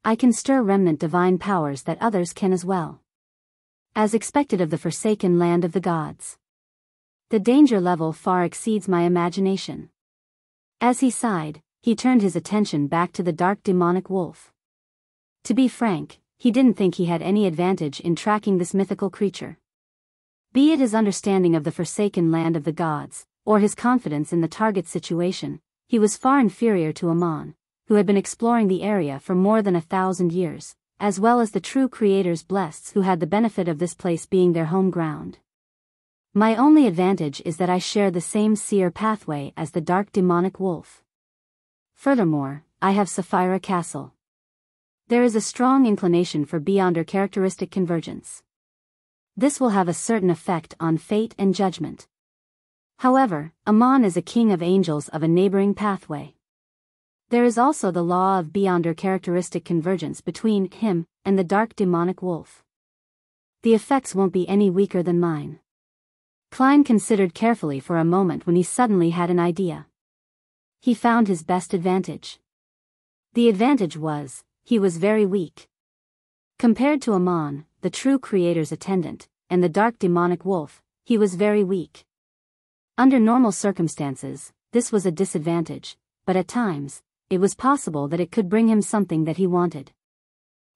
I can stir remnant divine powers that others can as well. As expected of the forsaken land of the gods. The danger level far exceeds my imagination. As he sighed, he turned his attention back to the dark demonic wolf. To be frank, he didn't think he had any advantage in tracking this mythical creature. Be it his understanding of the forsaken land of the gods, or his confidence in the target's situation, he was far inferior to Amon, who had been exploring the area for more than 1,000 years, as well as the true creator's blesseds who had the benefit of this place being their home ground. My only advantage is that I share the same seer pathway as the dark demonic wolf. Furthermore, I have Sapphira Castle. There is a strong inclination for beyonder characteristic convergence. This will have a certain effect on fate and judgment. However, Amon is a king of angels of a neighboring pathway. There is also the law of beyonder characteristic convergence between him and the dark demonic wolf. The effects won't be any weaker than mine. Klein considered carefully for a moment when he suddenly had an idea. He found his best advantage. The advantage was, he was very weak. Compared to Amon, the true creator's attendant, and the dark demonic wolf, he was very weak. Under normal circumstances, this was a disadvantage, but at times, it was possible that it could bring him something that he wanted.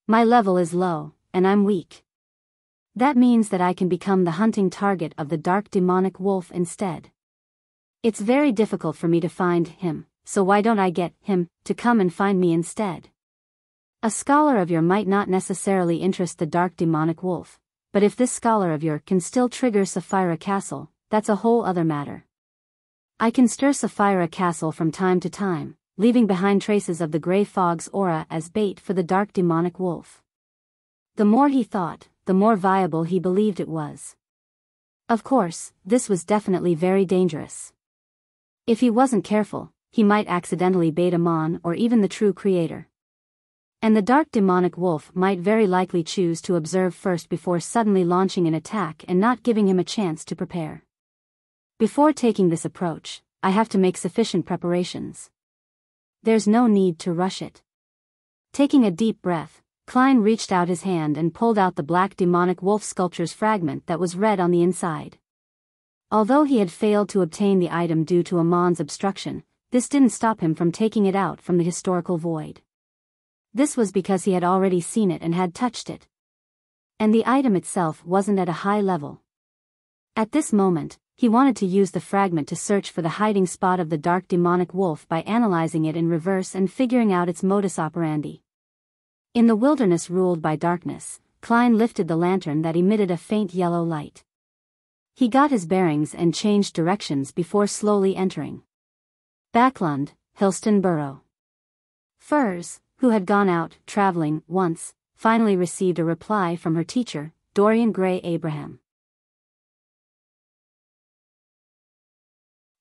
My level is low, and I'm weak. That means that I can become the hunting target of the dark demonic wolf instead. It's very difficult for me to find him, so why don't I get him to come and find me instead? A scholar of your might not necessarily interest the dark demonic wolf, but if this scholar of your can still trigger Sapphira Castle, that's a whole other matter. I can stir Sapphira Castle from time to time, leaving behind traces of the gray fog's aura as bait for the dark demonic wolf. The more he thought, the more viable he believed it was. Of course, this was definitely very dangerous. If he wasn't careful, he might accidentally bait Amon or even the true creator. And the dark demonic wolf might very likely choose to observe first before suddenly launching an attack and not giving him a chance to prepare. Before taking this approach, I have to make sufficient preparations. There's no need to rush it. Taking a deep breath, Klein reached out his hand and pulled out the black demonic wolf sculpture's fragment that was red on the inside. Although he had failed to obtain the item due to Amon's obstruction, this didn't stop him from taking it out from the historical void. This was because he had already seen it and had touched it. And the item itself wasn't at a high level. At this moment, he wanted to use the fragment to search for the hiding spot of the dark demonic wolf by analyzing it in reverse and figuring out its modus operandi. In the wilderness ruled by darkness, Klein lifted the lantern that emitted a faint yellow light. He got his bearings and changed directions before slowly entering Backlund, Hillston Borough. Furs, who had gone out traveling once, finally received a reply from her teacher, Dorian Gray Abraham.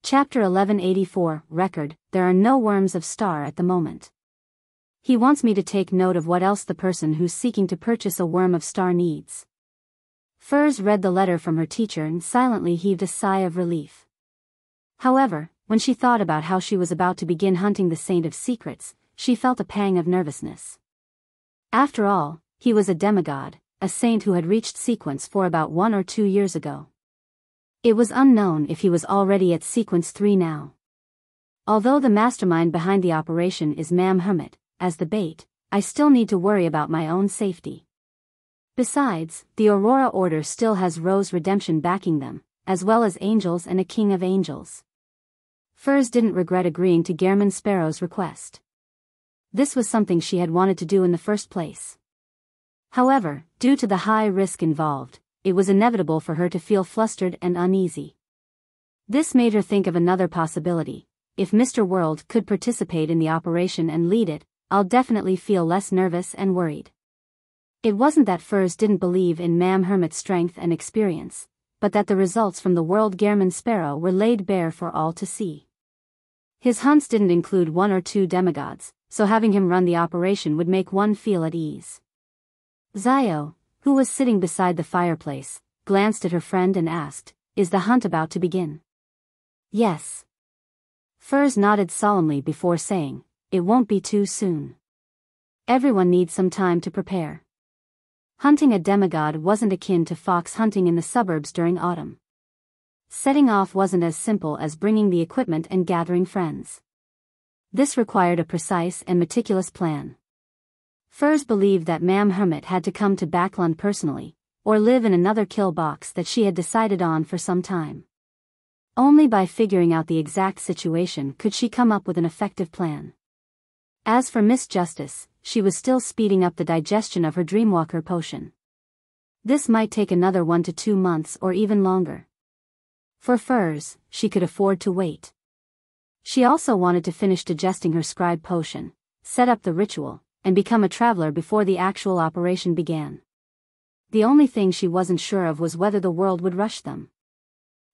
Chapter 1184, Record, there are no worms of star at the moment. He wants me to take note of what else the person who's seeking to purchase a worm of star needs. Furs read the letter from her teacher and silently heaved a sigh of relief. However, when she thought about how she was about to begin hunting the Saint of Secrets, she felt a pang of nervousness. After all, he was a demigod, a saint who had reached sequence 4 about 1 or 2 years ago. It was unknown if he was already at sequence 3 now. Although the mastermind behind the operation is Mam Hermit, as the bait, I still need to worry about my own safety. Besides, the Aurora Order still has Rose Redemption backing them, as well as angels and a king of angels. Furs didn't regret agreeing to Gehrman Sparrow's request. This was something she had wanted to do in the first place. However, due to the high risk involved, it was inevitable for her to feel flustered and uneasy. This made her think of another possibility. If Mr. World could participate in the operation and lead it, I'll definitely feel less nervous and worried. It wasn't that Furs didn't believe in Ma'am Hermit's strength and experience, but that the results from the World Gehrman Sparrow were laid bare for all to see. His hunts didn't include 1 or 2 demigods, so having him run the operation would make one feel at ease. Xiao, who was sitting beside the fireplace, glanced at her friend and asked, "Is the hunt about to begin?" "Yes." Furs nodded solemnly before saying, "It won't be too soon. Everyone needs some time to prepare." Hunting a demigod wasn't akin to fox hunting in the suburbs during autumn. Setting off wasn't as simple as bringing the equipment and gathering friends. This required a precise and meticulous plan. Furs believed that Ma'am Hermit had to come to Backlund personally, or live in another kill box that she had decided on for some time. Only by figuring out the exact situation could she come up with an effective plan. As for Miss Justice, she was still speeding up the digestion of her Dreamwalker potion. This might take another 1 to 2 months or even longer. For Furs, she could afford to wait. She also wanted to finish digesting her scribe potion, set up the ritual, and become a traveler before the actual operation began. The only thing she wasn't sure of was whether the world would rush them.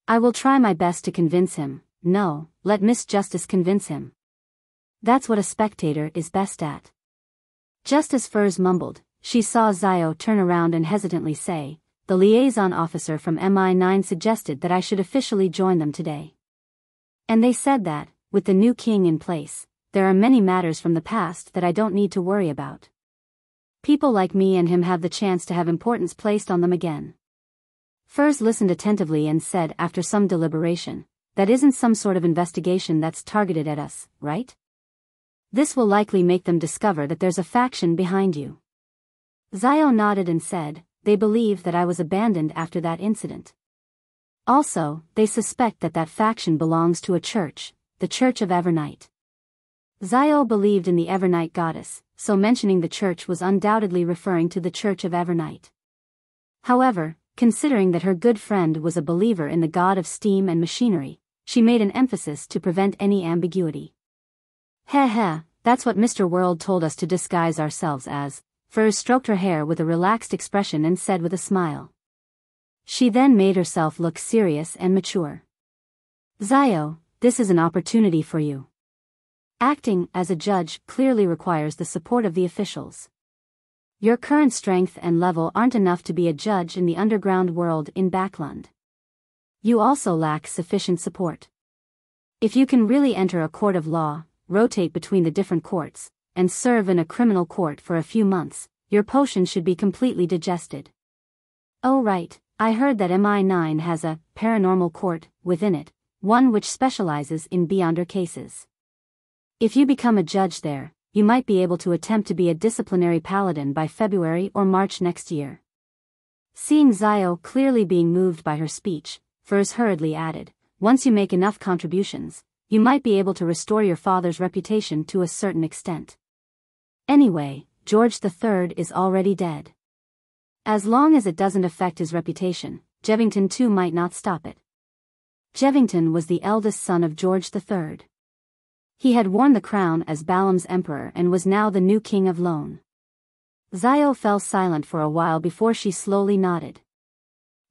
"I will try my best to convince him." "No, let Miss Justice convince him. That's what a spectator is best at." Just as Furs mumbled, she saw Xiao turn around and hesitantly say, "The liaison officer from MI9 suggested that I should officially join them today. And they said that, with the new king in place, there are many matters from the past that I don't need to worry about. People like me and him have the chance to have importance placed on them again." Furs listened attentively and said after some deliberation, "That isn't some sort of investigation that's targeted at us, right? This will likely make them discover that there's a faction behind you." Xiao nodded and said, "They believe that I was abandoned after that incident. Also, they suspect that that faction belongs to a church, the Church of Evernight." Xiao believed in the Evernight goddess, so mentioning the church was undoubtedly referring to the Church of Evernight. However, considering that her good friend was a believer in the god of steam and machinery, she made an emphasis to prevent any ambiguity. "Heh, that's what Mr. World told us to disguise ourselves as." Furs stroked her hair with a relaxed expression and said with a smile. She then made herself look serious and mature. "Xiao, this is an opportunity for you. Acting as a judge clearly requires the support of the officials. Your current strength and level aren't enough to be a judge in the underground world in Backlund. You also lack sufficient support. If you can really enter a court of law, rotate between the different courts, and serve in a criminal court for a few months, your potion should be completely digested." "Oh right, I heard that MI9 has a paranormal court within it, one which specializes in beyonder cases. If you become a judge there, you might be able to attempt to be a disciplinary paladin by February or March next year." Seeing Xiao clearly being moved by her speech, Furs hurriedly added, "Once you make enough contributions, you might be able to restore your father's reputation to a certain extent. Anyway, George III is already dead. As long as it doesn't affect his reputation, Jevington too might not stop it." Jevington was the eldest son of George III. He had worn the crown as Balam's emperor and was now the new king of Lone. Xiao fell silent for a while before she slowly nodded.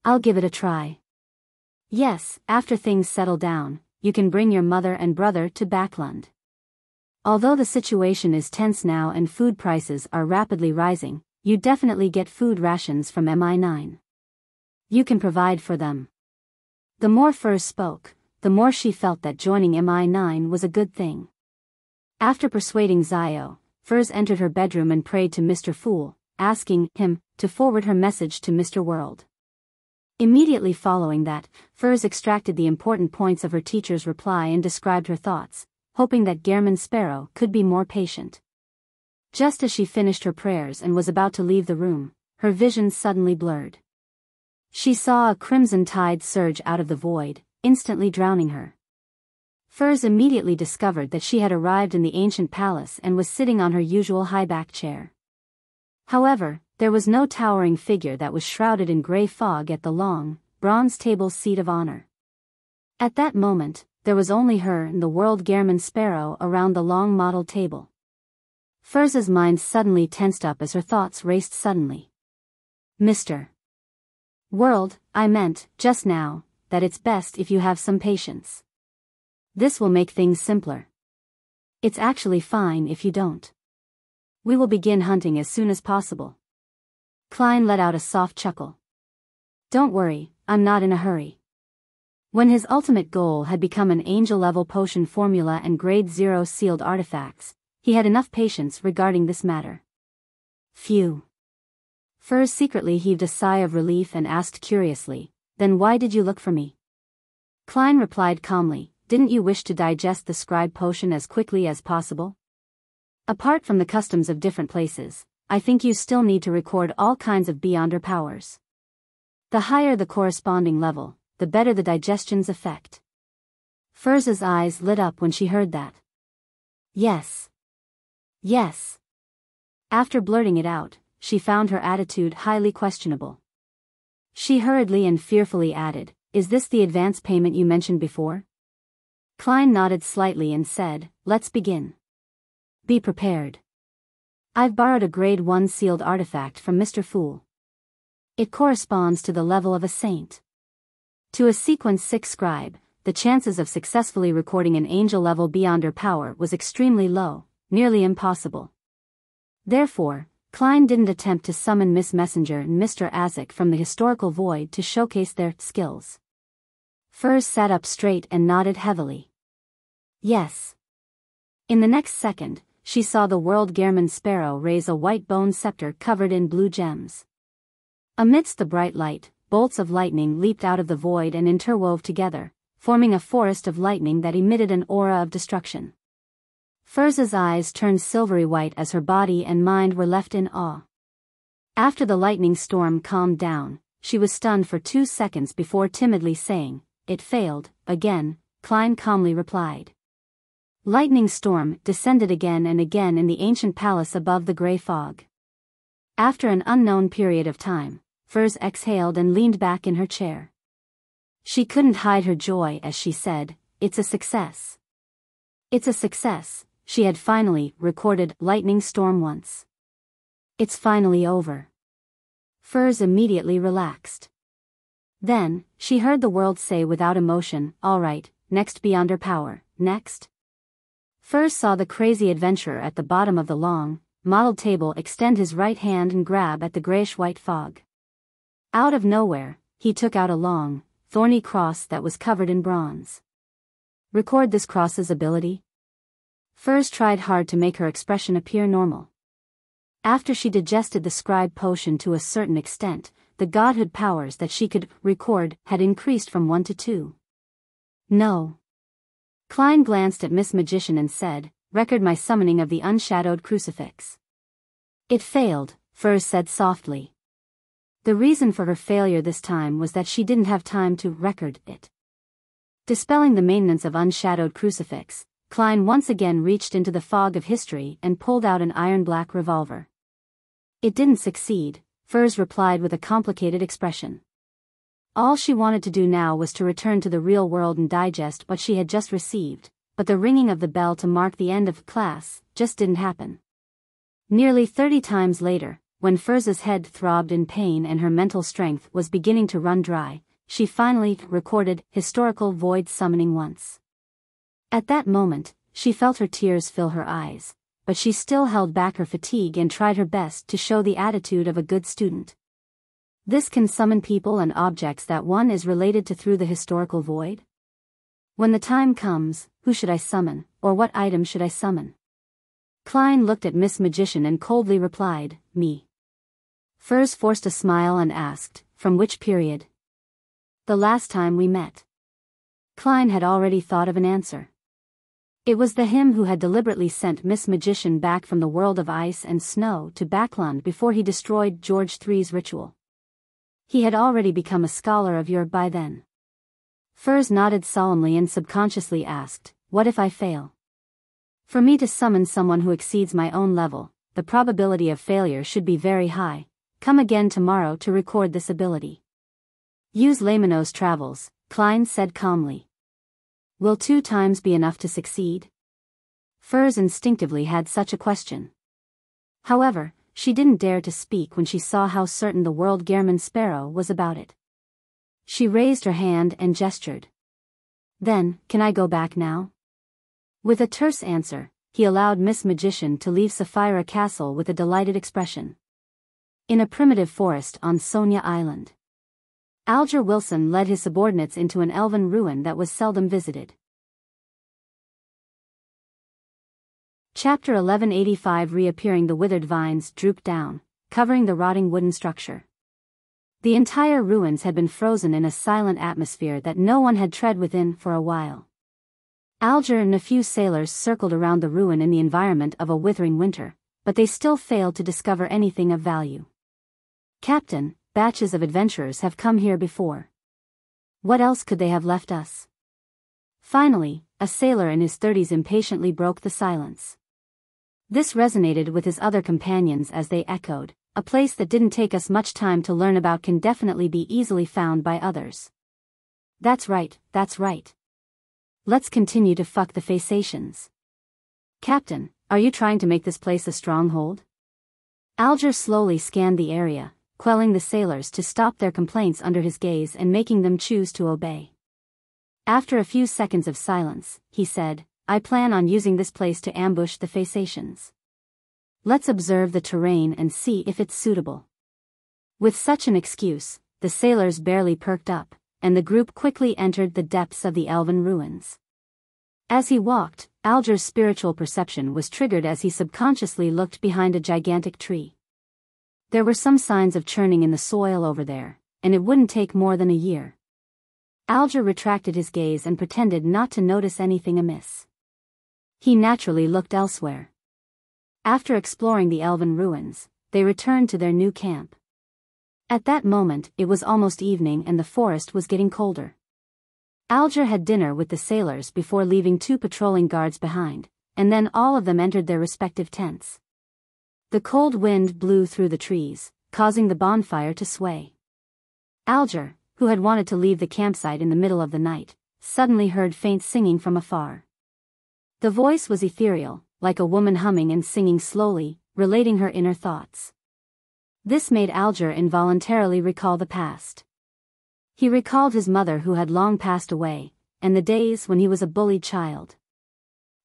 "I'll give it a try. Yes, after things settle down, you can bring your mother and brother to Backlund. Although the situation is tense now and food prices are rapidly rising, you definitely get food rations from MI9. You can provide for them." The more Furs spoke, the more she felt that joining MI9 was a good thing. After persuading Xiao, Furs entered her bedroom and prayed to Mr. Fool, asking him to forward her message to Mr. World. Immediately following that, Furs extracted the important points of her teacher's reply and described her thoughts, hoping that Gehrman Sparrow could be more patient. Just as she finished her prayers and was about to leave the room, her vision suddenly blurred. She saw a crimson tide surge out of the void, instantly drowning her. Furs immediately discovered that she had arrived in the ancient palace and was sitting on her usual high-back chair. However, There was no towering figure that was shrouded in gray fog at the long, bronze table's seat of honor. At that moment, there was only her and the world Gehrman sparrow around the long mottled table. Firz's mind suddenly tensed up as her thoughts raced suddenly. Mr. World, I meant, just now, that it's best if you have some patience. This will make things simpler. It's actually fine if you don't. We will begin hunting as soon as possible. Klein let out a soft chuckle. Don't worry, I'm not in a hurry. When his ultimate goal had become an angel-level potion formula and grade 0 sealed artifacts, he had enough patience regarding this matter. Phew. Furz secretly heaved a sigh of relief and asked curiously, then why did you look for me? Klein replied calmly, didn't you wish to digest the scribe potion as quickly as possible? Apart from the customs of different places, I think you still need to record all kinds of beyonder powers. The higher the corresponding level, the better the digestion's effect. Firz's eyes lit up when she heard that. Yes. Yes. After blurting it out, she found her attitude highly questionable. She hurriedly and fearfully added, is this the advance payment you mentioned before? Klein nodded slightly and said, let's begin. Be prepared. I've borrowed a grade 1 sealed artifact from Mr. Fool. It corresponds to the level of a saint. To a sequence 6 scribe, the chances of successfully recording an angel-level beyonder power was extremely low, nearly impossible. Therefore, Klein didn't attempt to summon Miss Messenger and Mr. Azek from the historical void to showcase their skills. Furz sat up straight and nodded heavily. Yes. In the next second, she saw the world Gehrman sparrow raise a white bone scepter covered in blue gems. Amidst the bright light, bolts of lightning leaped out of the void and interwove together, forming a forest of lightning that emitted an aura of destruction. Firz's eyes turned silvery white as her body and mind were left in awe. After the lightning storm calmed down, she was stunned for 2 seconds before timidly saying, it failed, again, Klein calmly replied. Lightning storm descended again and again in the ancient palace above the gray fog. After an unknown period of time, Furz exhaled and leaned back in her chair. She couldn't hide her joy as she said, it's a success. It's a success, she had finally recorded lightning storm once. It's finally over. Furz immediately relaxed. Then, she heard the world say without emotion, all right, next beyonder power, next. Furz saw the crazy adventurer at the bottom of the long, mottled table extend his right hand and grab at the grayish-white fog. Out of nowhere, he took out a long, thorny cross that was covered in bronze. Record this cross's ability? Furz tried hard to make her expression appear normal. After she digested the scribe potion to a certain extent, the godhood powers that she could record had increased from 1 to 2. No. Klein glanced at Miss Magician and said, record my summoning of the unshadowed crucifix. It failed, Furz said softly. The reason for her failure this time was that she didn't have time to record it. Dispelling the maintenance of unshadowed crucifix, Klein once again reached into the fog of history and pulled out an iron-black revolver. It didn't succeed, Furz replied with a complicated expression. All she wanted to do now was to return to the real world and digest what she had just received, but the ringing of the bell to mark the end of class just didn't happen. Nearly 30 times later, when Furz's head throbbed in pain and her mental strength was beginning to run dry, she finally recorded historical void summoning once. At that moment, she felt her tears fill her eyes, but she still held back her fatigue and tried her best to show the attitude of a good student. This can summon people and objects that one is related to through the historical void? When the time comes, who should I summon, or what item should I summon? Klein looked at Miss Magician and coldly replied, me. Furz forced a smile and asked, from which period? The last time we met. Klein had already thought of an answer. It was the him who had deliberately sent Miss Magician back from the world of ice and snow to Backland before he destroyed George III's ritual. He had already become a scholar of Europe by then. Furz nodded solemnly and subconsciously asked, what if I fail? For me to summon someone who exceeds my own level, the probability of failure should be very high, come again tomorrow to record this ability. Use Lamino's travels, Klein said calmly. Will 2 times be enough to succeed? Furs instinctively had such a question. However, she didn't dare to speak when she saw how certain the world Gehrman Sparrow was about it. She raised her hand and gestured. Then, can I go back now? With a terse answer, he allowed Miss Magician to leave Sapphira Castle with a delighted expression. In a primitive forest on Sonia Island, Alger Wilson led his subordinates into an elven ruin that was seldom visited. Chapter 1185. Reappearing. The withered vines drooped down, covering the rotting wooden structure. The entire ruins had been frozen in a silent atmosphere that no one had tread within for a while. Alger and a few sailors circled around the ruin in the environment of a withering winter, but they still failed to discover anything of value. Captain, batches of adventurers have come here before. What else could they have left us? Finally, a sailor in his 30s impatiently broke the silence. This resonated with his other companions as they echoed, a place that didn't take us much time to learn about can definitely be easily found by others. That's right, that's right. Let's continue to fuck the Phasacians. Captain, are you trying to make this place a stronghold? Alger slowly scanned the area, quelling the sailors to stop their complaints under his gaze and making them choose to obey. After a few seconds of silence, he said, I plan on using this place to ambush the Phasacians. Let's observe the terrain and see if it's suitable. With such an excuse, the sailors barely perked up, and the group quickly entered the depths of the elven ruins. As he walked, Alger's spiritual perception was triggered as he subconsciously looked behind a gigantic tree. There were some signs of churning in the soil over there, and it wouldn't take more than a year. Alger retracted his gaze and pretended not to notice anything amiss. He naturally looked elsewhere. After exploring the elven ruins, they returned to their new camp. At that moment, it was almost evening and the forest was getting colder. Alger had dinner with the sailors before leaving 2 patrolling guards behind, and then all of them entered their respective tents. The cold wind blew through the trees, causing the bonfire to sway. Alger, who had wanted to leave the campsite in the middle of the night, suddenly heard faint singing from afar. The voice was ethereal, like a woman humming and singing slowly, relating her inner thoughts. This made Alger involuntarily recall the past. He recalled his mother who had long passed away, and the days when he was a bullied child.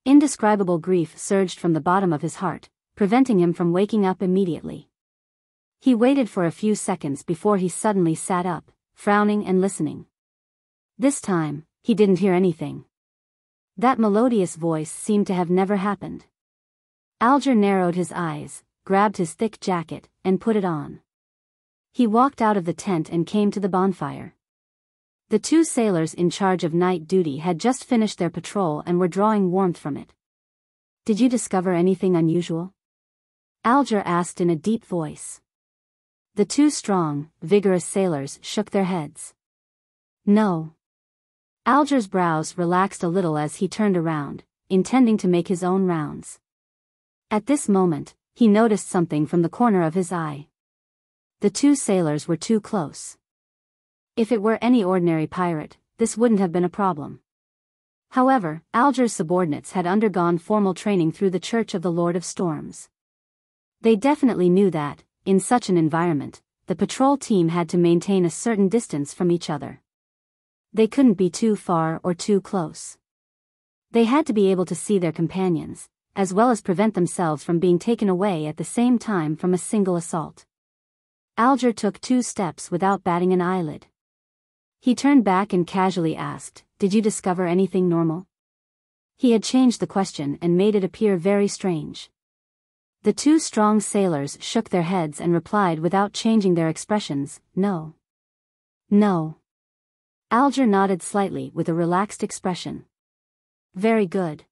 Indescribable grief surged from the bottom of his heart, preventing him from waking up immediately. He waited for a few seconds before he suddenly sat up, frowning and listening. This time, he didn't hear anything. That melodious voice seemed to have never happened. Alger narrowed his eyes, grabbed his thick jacket, and put it on. He walked out of the tent and came to the bonfire. The 2 sailors in charge of night duty had just finished their patrol and were drawing warmth from it. Did you discover anything unusual? Alger asked in a deep voice. The 2 strong, vigorous sailors shook their heads. No. Alger's brows relaxed a little as he turned around, intending to make his own rounds. At this moment, he noticed something from the corner of his eye. The 2 sailors were too close. If it were any ordinary pirate, this wouldn't have been a problem. However, Alger's subordinates had undergone formal training through the Church of the Lord of Storms. They definitely knew that, in such an environment, the patrol team had to maintain a certain distance from each other. They couldn't be too far or too close. They had to be able to see their companions, as well as prevent themselves from being taken away at the same time from a single assault. Alger took 2 steps without batting an eyelid. He turned back and casually asked, "Did you discover anything normal?" He had changed the question and made it appear very strange. The 2 strong sailors shook their heads and replied without changing their expressions, "No. No." Alger nodded slightly with a relaxed expression. Very good.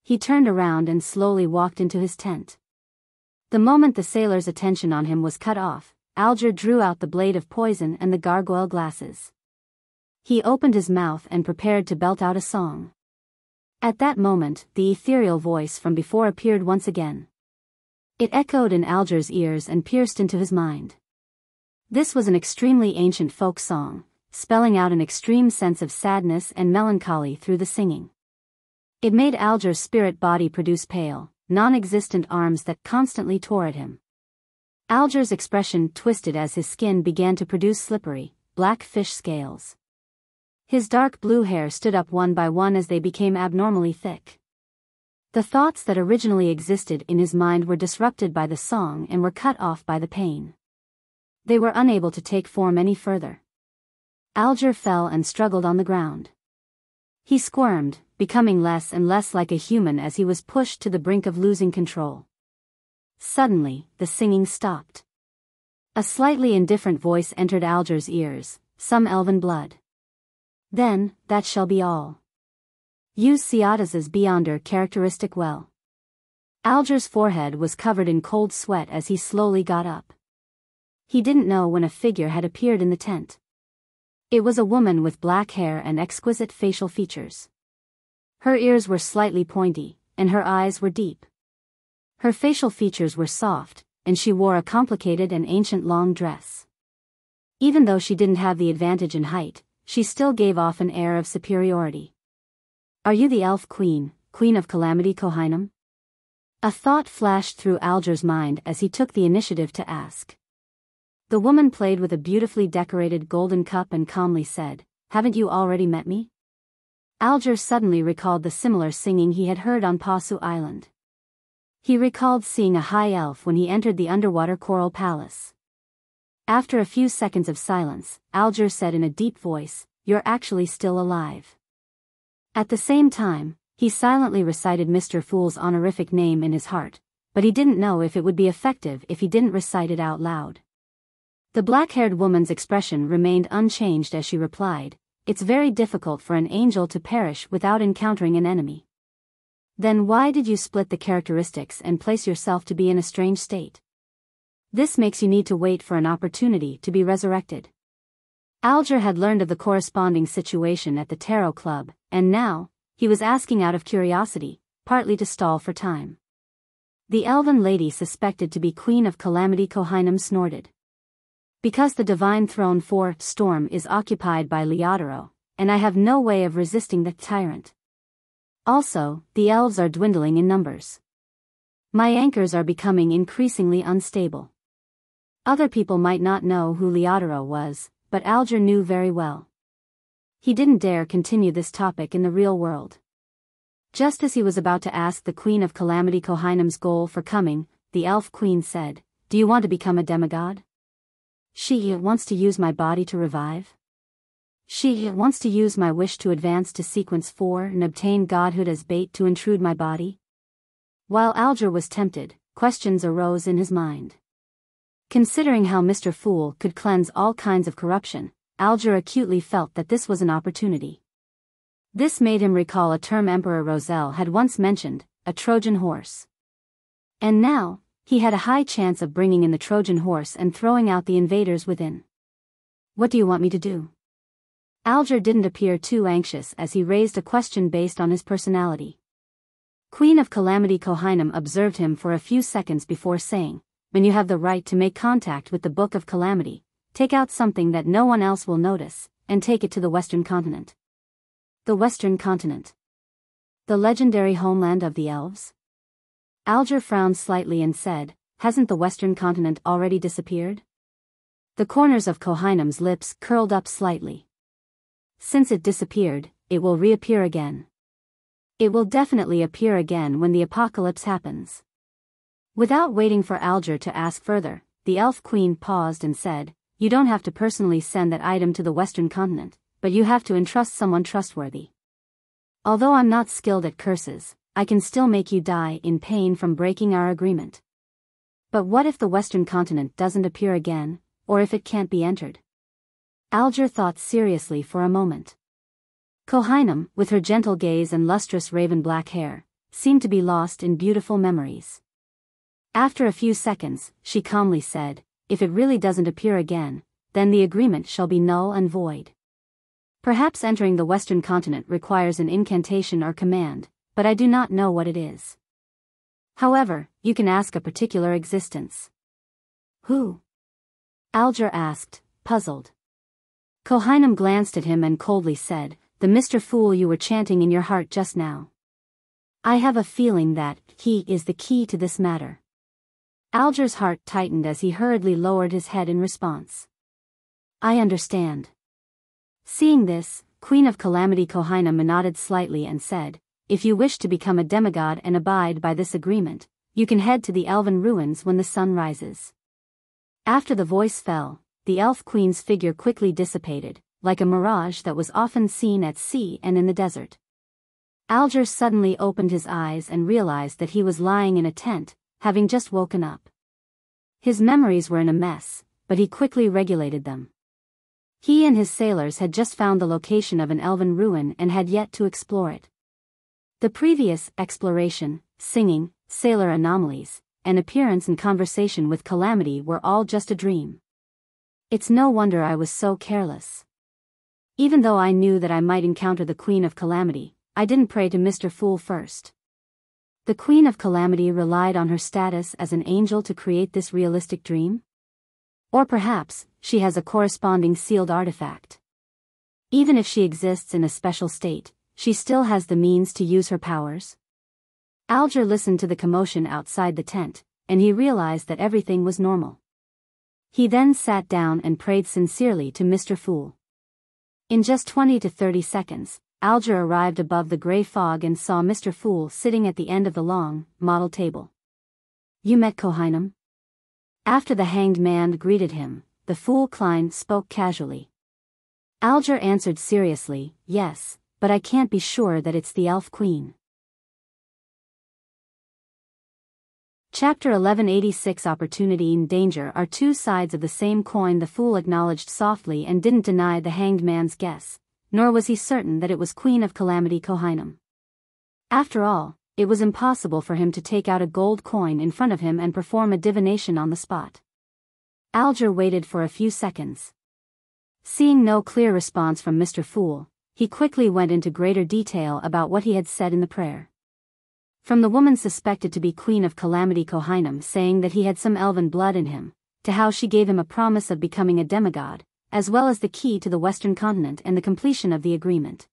He turned around and slowly walked into his tent. The moment the sailor's attention on him was cut off, Alger drew out the blade of poison and the gargoyle glasses. He opened his mouth and prepared to belt out a song. At that moment, the ethereal voice from before appeared once again. It echoed in Alger's ears and pierced into his mind. This was an extremely ancient folk song, spelling out an extreme sense of sadness and melancholy through the singing. It made Alger's spirit body produce pale, non-existent arms that constantly tore at him. Alger's expression twisted as his skin began to produce slippery, black fish scales. His dark blue hair stood up one by one as they became abnormally thick. The thoughts that originally existed in his mind were disrupted by the song and were cut off by the pain. They were unable to take form any further. Alger fell and struggled on the ground. He squirmed, becoming less and less like a human as he was pushed to the brink of losing control. Suddenly, the singing stopped. A slightly indifferent voice entered Alger's ears, some elven blood. Then, that shall be all. Use Ciatas's Beyonder characteristic well. Alger's forehead was covered in cold sweat as he slowly got up. He didn't know when a figure had appeared in the tent. It was a woman with black hair and exquisite facial features. Her ears were slightly pointy, and her eyes were deep. Her facial features were soft, and she wore a complicated and ancient long dress. Even though she didn't have the advantage in height, she still gave off an air of superiority. Are you the elf queen, queen of Calamity Kohinum? A thought flashed through Alger's mind as he took the initiative to ask. The woman played with a beautifully decorated golden cup and calmly said, "Haven't you already met me?" Alger suddenly recalled the similar singing he had heard on Pasu Island. He recalled seeing a high elf when he entered the underwater coral palace. After a few seconds of silence, Alger said in a deep voice, "You're actually still alive." At the same time, he silently recited Mr. Fool's honorific name in his heart, but he didn't know if it would be effective if he didn't recite it out loud. The black-haired woman's expression remained unchanged as she replied, "It's very difficult for an angel to perish without encountering an enemy." Then why did you split the characteristics and place yourself to be in a strange state? This makes you need to wait for an opportunity to be resurrected. Alger had learned of the corresponding situation at the Tarot Club, and now, he was asking out of curiosity, partly to stall for time. The elven lady suspected to be Queen of Calamity Kohinum snorted. Because the divine throne for Storm is occupied by Leodoro, and I have no way of resisting the tyrant. Also, the elves are dwindling in numbers. My anchors are becoming increasingly unstable. Other people might not know who Leodoro was, but Alger knew very well. He didn't dare continue this topic in the real world. Just as he was about to ask the Queen of Calamity Kohinum's goal for coming, the elf queen said, "Do you want to become a demigod?" She wants to use my body to revive. She wants to use my wish to advance to sequence 4 and obtain godhood as bait to intrude my body. While Alger was tempted, questions arose in his mind. Considering how Mr. Fool could cleanse all kinds of corruption, Alger acutely felt that this was an opportunity. This made him recall a term Emperor Roselle had once mentioned, a Trojan horse. And now, he had a high chance of bringing in the Trojan horse and throwing out the invaders within. "What do you want me to do?" Alger didn't appear too anxious as he raised a question based on his personality. Queen of Calamity Kohinum observed him for a few seconds before saying, "When you have the right to make contact with the Book of Calamity, take out something that no one else will notice, and take it to the Western Continent." The Western Continent. The legendary homeland of the elves? Alger frowned slightly and said, "Hasn't the Western Continent already disappeared?" The corners of Kohinum's lips curled up slightly. Since it disappeared, it will reappear again. It will definitely appear again when the apocalypse happens. Without waiting for Alger to ask further, the elf queen paused and said, "You don't have to personally send that item to the Western Continent, but you have to entrust someone trustworthy. Although I'm not skilled at curses, I can still make you die in pain from breaking our agreement." But what if the Western Continent doesn't appear again, or if it can't be entered? Alger thought seriously for a moment. Kohinum, with her gentle gaze and lustrous raven-black hair, seemed to be lost in beautiful memories. After a few seconds, she calmly said, "If it really doesn't appear again, then the agreement shall be null and void. Perhaps entering the Western Continent requires an incantation or command, but I do not know what it is." However, you can ask a particular existence. Who? Alger asked, puzzled. Kohinum glanced at him and coldly said, the Mr. Fool you were chanting in your heart just now. I have a feeling that he is the key to this matter. Alger's heart tightened as he hurriedly lowered his head in response. I understand. Seeing this, Queen of Calamity Kohinum nodded slightly and said, if you wish to become a demigod and abide by this agreement, you can head to the elven ruins when the sun rises. After the voice fell, the elf queen's figure quickly dissipated, like a mirage that was often seen at sea and in the desert. Alger suddenly opened his eyes and realized that he was lying in a tent, having just woken up. His memories were in a mess, but he quickly regulated them. He and his sailors had just found the location of an elven ruin and had yet to explore it. The previous exploration, singing, sailor anomalies, and appearance and conversation with Calamity were all just a dream. It's no wonder I was so careless. Even though I knew that I might encounter the Queen of Calamity, I didn't pray to Mr. Fool first. The Queen of Calamity relied on her status as an angel to create this realistic dream? Or perhaps, she has a corresponding sealed artifact. Even if she exists in a special state, she still has the means to use her powers? Alger listened to the commotion outside the tent, and he realized that everything was normal. He then sat down and prayed sincerely to Mr. Fool. In just 20 to 30 seconds, Alger arrived above the gray fog and saw Mr. Fool sitting at the end of the long, model table. You met Kohinum? After the hanged man greeted him, the Fool Klein spoke casually. Alger answered seriously, yes, but I can't be sure that it's the Elf Queen. Chapter 1186 Opportunity and Danger are two sides of the same coin. The Fool acknowledged softly and didn't deny the hanged man's guess, nor was he certain that it was Queen of Calamity Kohinum. After all, it was impossible for him to take out a gold coin in front of him and perform a divination on the spot. Alger waited for a few seconds. Seeing no clear response from Mr. Fool, he quickly went into greater detail about what he had said in the prayer. From the woman suspected to be Queen of Calamity Kohinum saying that he had some elven blood in him, to how she gave him a promise of becoming a demigod, as well as the key to the Western continent and the completion of the agreement.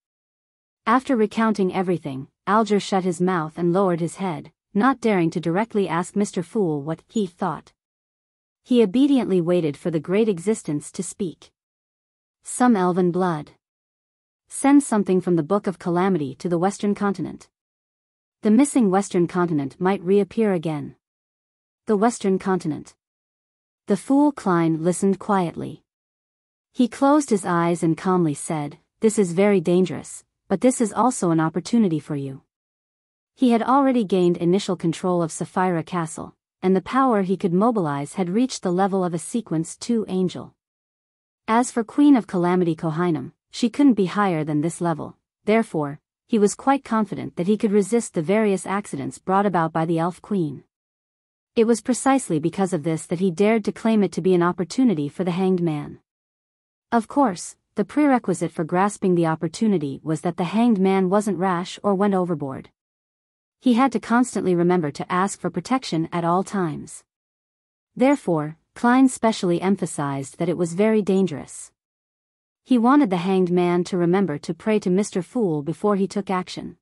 After recounting everything, Alger shut his mouth and lowered his head, not daring to directly ask Mr. Fool what he thought. He obediently waited for the great existence to speak. Some elven blood. Send something from the Book of Calamity to the Western continent. The missing Western continent might reappear again. The Western continent. The Fool Klein listened quietly. He closed his eyes and calmly said, this is very dangerous, but this is also an opportunity for you. He had already gained initial control of Sapphira Castle, and the power he could mobilize had reached the level of a Sequence 2 angel. As for Queen of Calamity Kohinum, she couldn't be higher than this level, therefore, he was quite confident that he could resist the various accidents brought about by the Elf Queen. It was precisely because of this that he dared to claim it to be an opportunity for the hanged man. Of course, the prerequisite for grasping the opportunity was that the hanged man wasn't rash or went overboard. He had to constantly remember to ask for protection at all times. Therefore, Klein specially emphasized that it was very dangerous. He wanted the hanged man to remember to pray to Mr. Fool before he took action.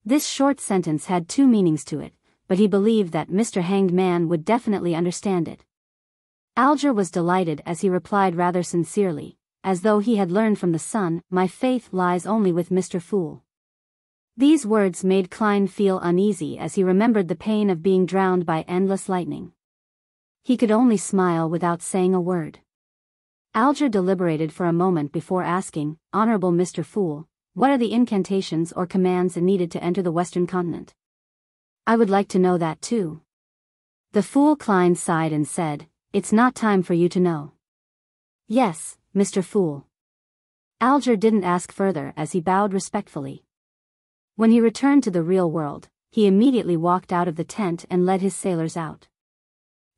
This short sentence had two meanings to it, but he believed that Mr. Hanged Man would definitely understand it. Alger was delighted as he replied rather sincerely, as though he had learned from the sun, my faith lies only with Mr. Fool. These words made Klein feel uneasy as he remembered the pain of being drowned by endless lightning. He could only smile without saying a word. Alger deliberated for a moment before asking, Honorable Mr. Fool, what are the incantations or commands needed to enter the Western continent? I would like to know that too. The Fool Klein sighed and said, it's not time for you to know. Yes, Mr. Fool. Alger didn't ask further as he bowed respectfully. When he returned to the real world, he immediately walked out of the tent and led his sailors out.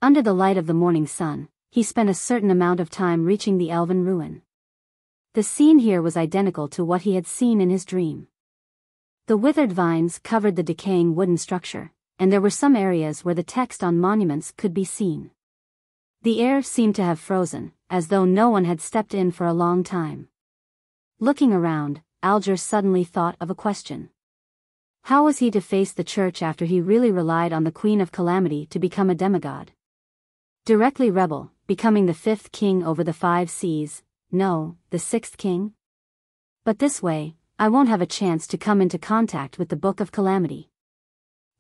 Under the light of the morning sun, he spent a certain amount of time reaching the elven ruin. The scene here was identical to what he had seen in his dream. The withered vines covered the decaying wooden structure, and there were some areas where the text on monuments could be seen. The air seemed to have frozen, as though no one had stepped in for a long time. Looking around, Alger suddenly thought of a question. How was he to face the church after he really relied on the Queen of Calamity to become a demigod? Directly rebel, becoming the 5th king over the 5 seas, no, the 6th king? But this way, I won't have a chance to come into contact with the Book of Calamity.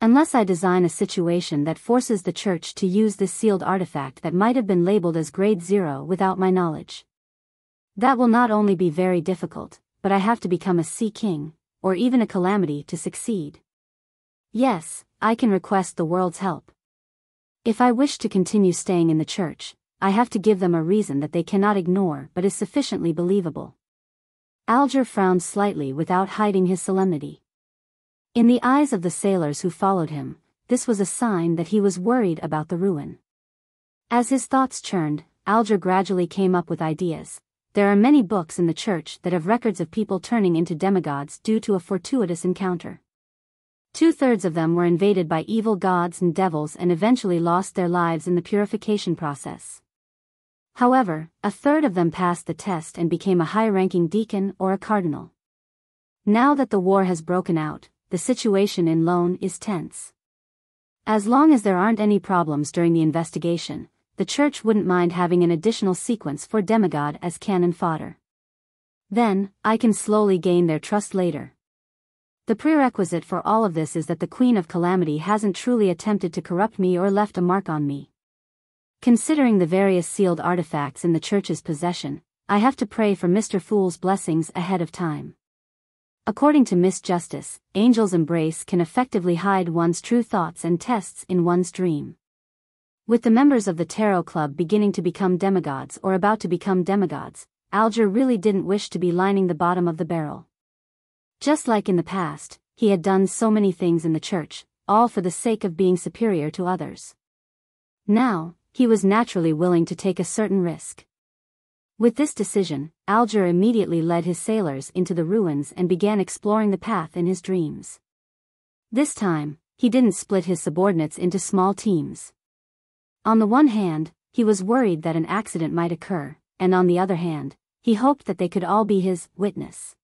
Unless I design a situation that forces the church to use this sealed artifact that might have been labeled as Grade 0 without my knowledge. That will not only be very difficult, but I have to become a Sea King, or even a Calamity to succeed. Yes, I can request the world's help. If I wish to continue staying in the church, I have to give them a reason that they cannot ignore but is sufficiently believable. Alger frowned slightly without hiding his solemnity. In the eyes of the sailors who followed him, this was a sign that he was worried about the ruin. As his thoughts churned, Alger gradually came up with ideas. There are many books in the church that have records of people turning into demigods due to a fortuitous encounter. 2/3 of them were invaded by evil gods and devils and eventually lost their lives in the purification process. However, 1/3 of them passed the test and became a high-ranking deacon or a cardinal. Now that the war has broken out, the situation in Lone is tense. As long as there aren't any problems during the investigation, the church wouldn't mind having an additional sequence for demigod as cannon fodder. Then, I can slowly gain their trust later. The prerequisite for all of this is that the Queen of Calamity hasn't truly attempted to corrupt me or left a mark on me. Considering the various sealed artifacts in the church's possession, I have to pray for Mr. Fool's blessings ahead of time. According to Miss Justice, Angel's Embrace can effectively hide one's true thoughts and tests in one's dream. With the members of the Tarot Club beginning to become demigods or about to become demigods, Alger really didn't wish to be lining the bottom of the barrel. Just like in the past, he had done so many things in the church, all for the sake of being superior to others. Now, he was naturally willing to take a certain risk. With this decision, Alger immediately led his sailors into the ruins and began exploring the path in his dreams. This time, he didn't split his subordinates into small teams. On the one hand, he was worried that an accident might occur, and on the other hand, he hoped that they could all be his witness.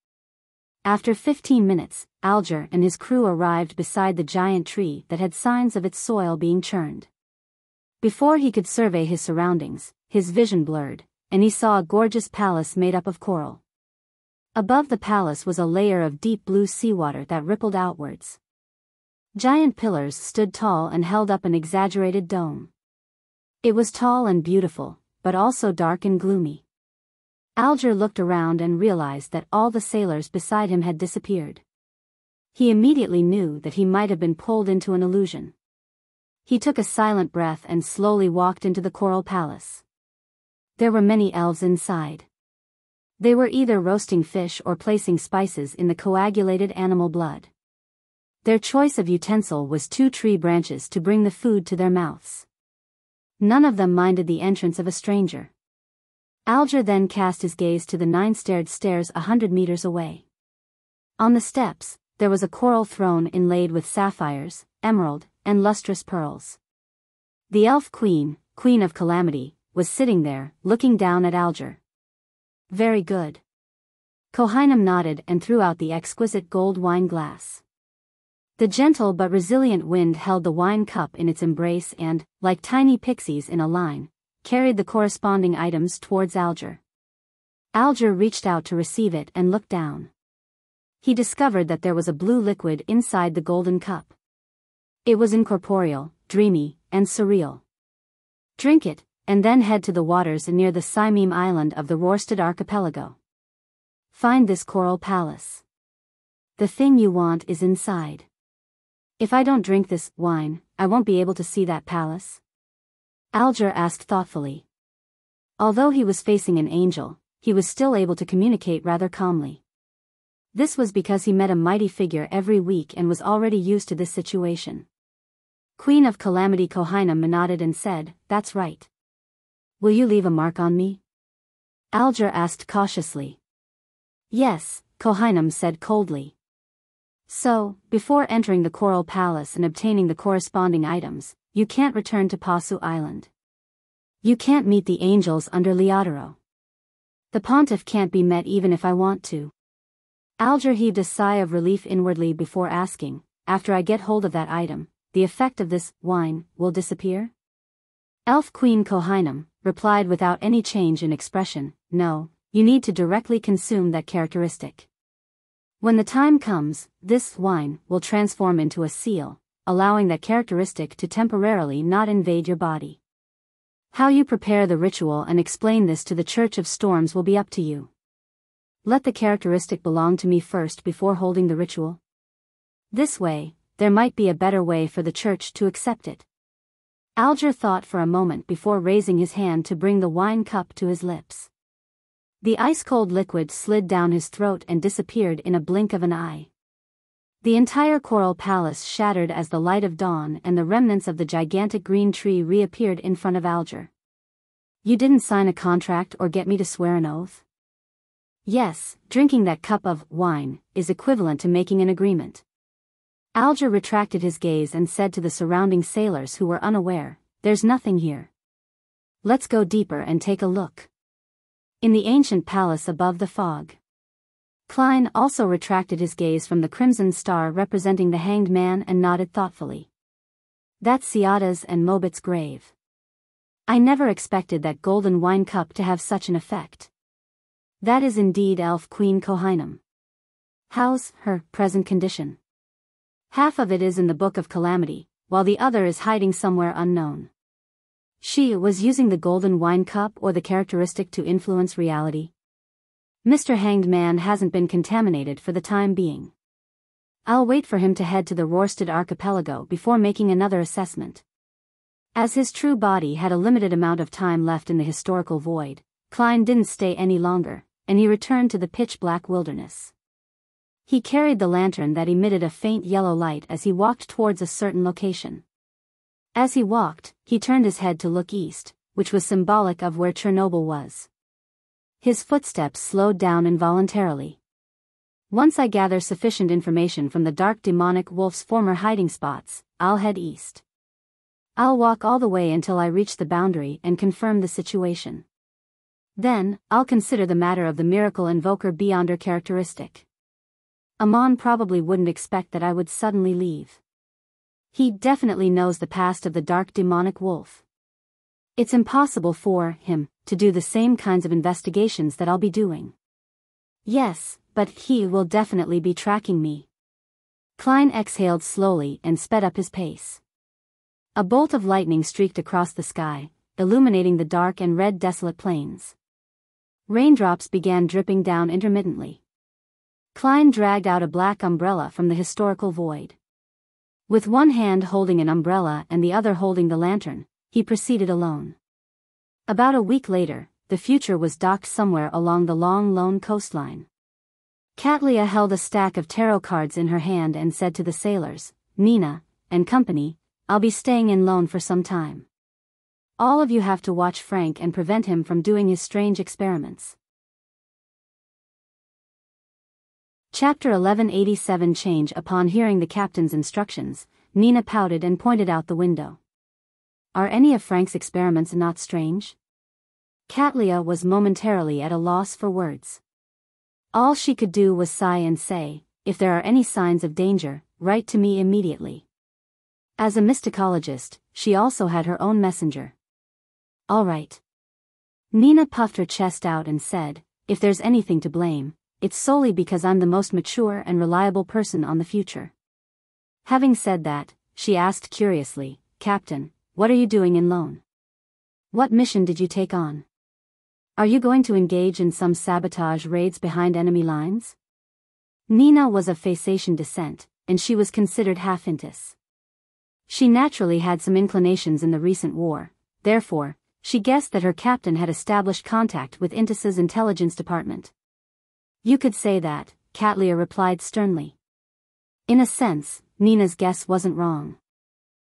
After 15 minutes, Alger and his crew arrived beside the giant tree that had signs of its soil being churned. Before he could survey his surroundings, his vision blurred, and he saw a gorgeous palace made up of coral. Above the palace was a layer of deep blue seawater that rippled outwards. Giant pillars stood tall and held up an exaggerated dome. It was tall and beautiful, but also dark and gloomy. Alger looked around and realized that all the sailors beside him had disappeared. He immediately knew that he might have been pulled into an illusion. He took a silent breath and slowly walked into the coral palace. There were many elves inside. They were either roasting fish or placing spices in the coagulated animal blood. Their choice of utensil was 2 tree branches to bring the food to their mouths. None of them minded the entrance of a stranger. Alger then cast his gaze to the 9 stairs 100 meters away. On the steps, there was a coral throne inlaid with sapphires, emerald, and lustrous pearls. The elf queen, Queen of Calamity, was sitting there, looking down at Alger. Very good. Kohinam nodded and threw out the exquisite gold wine glass. The gentle but resilient wind held the wine cup in its embrace and, like tiny pixies in a line, carried the corresponding items towards Alger. Alger reached out to receive it and looked down. He discovered that there was a blue liquid inside the golden cup. It was incorporeal, dreamy, and surreal. Drink it, and then head to the waters near the Simeem island of the Rorstad archipelago. Find this coral palace. The thing you want is inside. If I don't drink this wine, I won't be able to see that palace? Alger asked thoughtfully. Although he was facing an angel, he was still able to communicate rather calmly. This was because he met a mighty figure every week and was already used to this situation. Queen of Calamity Kohinam nodded and said, "That's right. Will you leave a mark on me?" Alger asked cautiously. "Yes," Kohinam said coldly. So, before entering the Coral Palace and obtaining the corresponding items, you can't return to Pasu Island. You can't meet the angels under Leodoro. The pontiff can't be met even if I want to. Alger heaved a sigh of relief inwardly before asking, after I get hold of that item, the effect of this wine will disappear? Elf Queen Kohinum replied without any change in expression, no, you need to directly consume that characteristic. When the time comes, this wine will transform into a seal, allowing that characteristic to temporarily not invade your body. How you prepare the ritual and explain this to the Church of Storms will be up to you. Let the characteristic belong to me first before holding the ritual. This way, there might be a better way for the Church to accept it. Alger thought for a moment before raising his hand to bring the wine cup to his lips. The ice-cold liquid slid down his throat and disappeared in a blink of an eye. The entire Coral Palace shattered as the light of dawn and the remnants of the gigantic green tree reappeared in front of Alger. You didn't sign a contract or get me to swear an oath? Yes, drinking that cup of wine is equivalent to making an agreement. Alger retracted his gaze and said to the surrounding sailors who were unaware, there's nothing here. Let's go deeper and take a look. In the ancient palace above the fog. Klein also retracted his gaze from the crimson star representing the hanged man and nodded thoughtfully. That's Siada's and Mobit's grave. I never expected that golden wine cup to have such an effect. That is indeed Elf Queen Kohinum. How's her present condition? Half of it is in the Book of Calamity, while the other is hiding somewhere unknown. She was using the golden wine cup or the characteristic to influence reality. Mr. Hanged Man hasn't been contaminated for the time being. I'll wait for him to head to the Rorsted Archipelago before making another assessment. As his true body had a limited amount of time left in the historical void, Klein didn't stay any longer, and he returned to the pitch-black wilderness. He carried the lantern that emitted a faint yellow light as he walked towards a certain location. As he walked, he turned his head to look east, which was symbolic of where Chernobyl was. His footsteps slowed down involuntarily. Once I gather sufficient information from the dark demonic wolf's former hiding spots, I'll head east. I'll walk all the way until I reach the boundary and confirm the situation. Then, I'll consider the matter of the miracle invoker Beyonder characteristic. Amon probably wouldn't expect that I would suddenly leave. He definitely knows the past of the dark demonic wolf. It's impossible for him to do the same kinds of investigations that I'll be doing. Yes, but he will definitely be tracking me. Klein exhaled slowly and sped up his pace. A bolt of lightning streaked across the sky, illuminating the dark and red desolate plains. Raindrops began dripping down intermittently. Klein dragged out a black umbrella from the historical void. With one hand holding an umbrella and the other holding the lantern, he proceeded alone. About a week later, the future was docked somewhere along the long lone coastline. Katlia held a stack of tarot cards in her hand and said to the sailors, Nina and company, I'll be staying in Lone for some time. All of you have to watch Frank and prevent him from doing his strange experiments. Chapter 1187 Change. Upon hearing the captain's instructions, Nina pouted and pointed out the window. Are any of Frank's experiments not strange? Katlia was momentarily at a loss for words. All she could do was sigh and say, if there are any signs of danger, write to me immediately. As a mysticologist, she also had her own messenger. All right. Nina puffed her chest out and said, if there's anything to blame, it's solely because I'm the most mature and reliable person on the future. Having said that, she asked curiously, Captain, what are you doing in Lone? What mission did you take on? Are you going to engage in some sabotage raids behind enemy lines? Nina was of Phaeacian descent, and she was considered half Intis. She naturally had some inclinations in the recent war, therefore, she guessed that her captain had established contact with Intis's intelligence department. You could say that, Katlia replied sternly. In a sense, Nina's guess wasn't wrong.